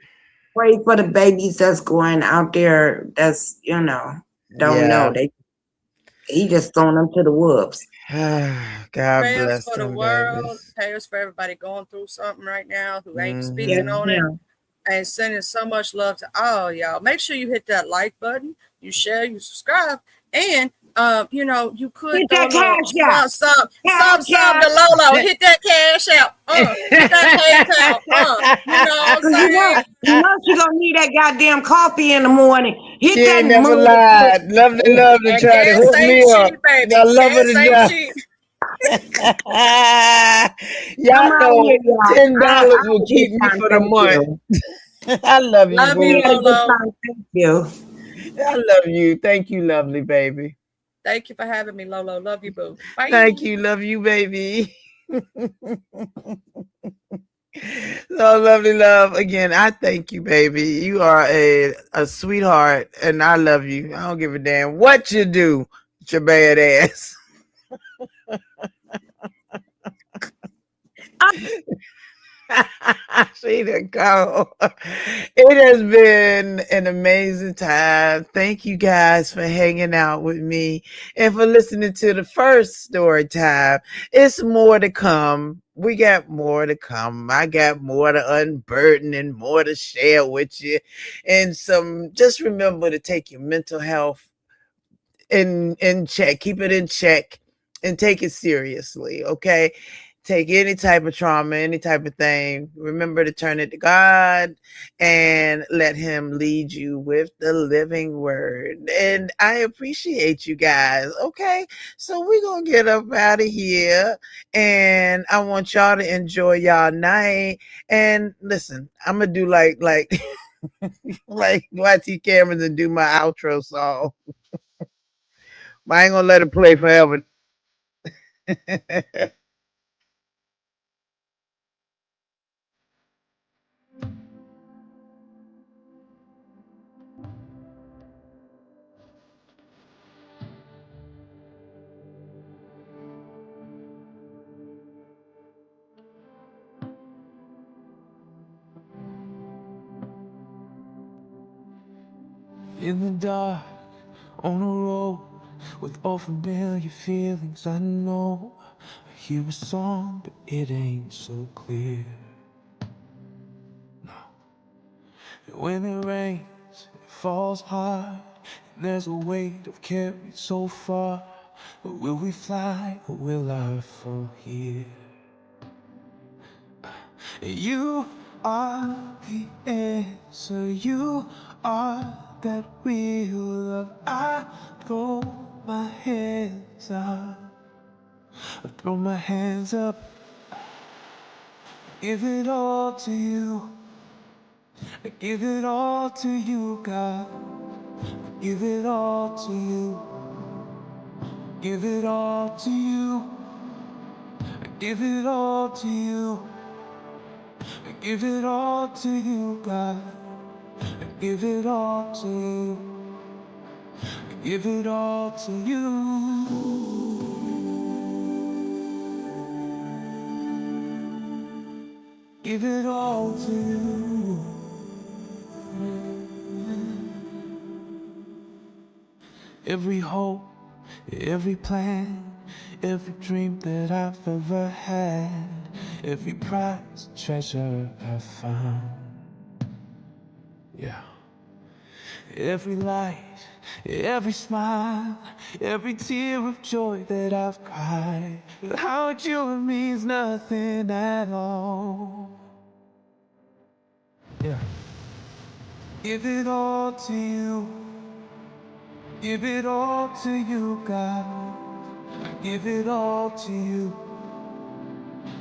Speaker 8: pray for the babies that's going out there that's, don't know.
Speaker 2: yeah.
Speaker 8: He just throwing them to the wolves.
Speaker 2: God
Speaker 3: Prayers
Speaker 2: bless
Speaker 3: for the
Speaker 2: them
Speaker 3: world,
Speaker 2: babies.
Speaker 3: prayers for everybody going through something right now who ain't
Speaker 8: Yes,
Speaker 3: speaking
Speaker 2: Hmm.
Speaker 3: on it,
Speaker 8: ma'am.
Speaker 3: and sending so much love to all y'all. Make sure you hit that like button, you share, you subscribe, and you could
Speaker 8: Get
Speaker 3: throw a
Speaker 8: that
Speaker 3: little
Speaker 8: cash out. Cash
Speaker 3: some
Speaker 8: out.
Speaker 3: to Lolo. Hit that cash out. Hit that PayPal. You know what I'm
Speaker 8: Cause
Speaker 3: saying?
Speaker 8: she gonna need that goddamn coffee in the morning. Hit
Speaker 2: She
Speaker 8: that
Speaker 2: ain't never
Speaker 8: mug.
Speaker 2: lied. Lovely love to
Speaker 3: And
Speaker 2: try to
Speaker 3: gas
Speaker 2: hook
Speaker 3: ain't
Speaker 2: me up.
Speaker 3: cheap, baby.
Speaker 2: I love her
Speaker 3: Gas
Speaker 2: to
Speaker 3: ain't
Speaker 2: death.
Speaker 3: cheap.
Speaker 8: I'm
Speaker 2: Y'all
Speaker 8: out of
Speaker 2: know
Speaker 8: here, y'all. I
Speaker 2: $10 will
Speaker 8: had a
Speaker 2: keep
Speaker 8: good
Speaker 2: me
Speaker 8: time.
Speaker 2: for the
Speaker 8: Thank
Speaker 2: month.
Speaker 8: you.
Speaker 2: I love you,
Speaker 3: Love
Speaker 8: We
Speaker 3: you,
Speaker 2: boo.
Speaker 8: had a good
Speaker 3: Lolo.
Speaker 8: time. Thank you.
Speaker 2: I love you. Thank you, lovely baby.
Speaker 3: Thank you for having me, Lolo. Love you, boo. Bye.
Speaker 2: Thank you. Love you, baby. So lovely love. Again, I thank you, baby. You are a sweetheart, and I love you. I don't give a damn what you do with your bad ass. She done go. It has been an amazing time. Thank you guys for hanging out with me and for listening to the first story time. It's more to come. We got more to come. I got more to unburden and more to share with you. And just remember to take your mental health in check. Keep it in check and take it seriously. Okay. Take any type of trauma, any type of thing. Remember to turn it to God and let Him lead you with the living word. And I appreciate you guys. Okay. So we're going to get up out of here. And I want y'all to enjoy y'all night. And listen, I'm going to do like like YT Cameron and do my outro song. I ain't gonna let it play forever.
Speaker 1: In the dark, on a road, with all familiar feelings I know. I hear a song, but it ain't so clear. When it rains, it falls hard, and there's a weight of carried so far. But will we fly, or will I fall here? You are the answer, you are that real love. I throw my hands up, I throw my hands up, give it all to you. I give it all to you, God. Give it all to you. Give it all to you. I give it all to you. I give it all to you, God. I give it all to you. I give it all to you. Give it all to you. Every hope, every plan, every dream that I've ever had, every prized treasure I've found. Yeah. Every light, every smile, every tear of joy that I've cried, without you it means nothing at all. Yeah. Give it all to you. Give it all to you, God. I give it all to you.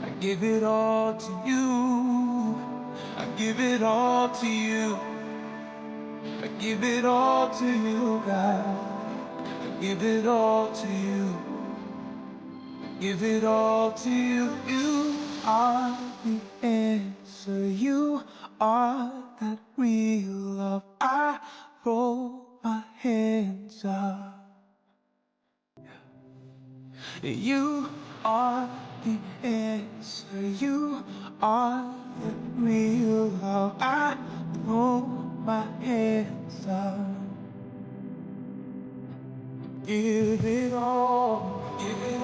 Speaker 1: I give it all to you. I give it all to you. I give it all to you, God. I give it all to you. Give it all to you. You are the answer. You are that real love. I roll my hands up. You are the answer. You are the real love. I throw my hands up. Give it all. Give it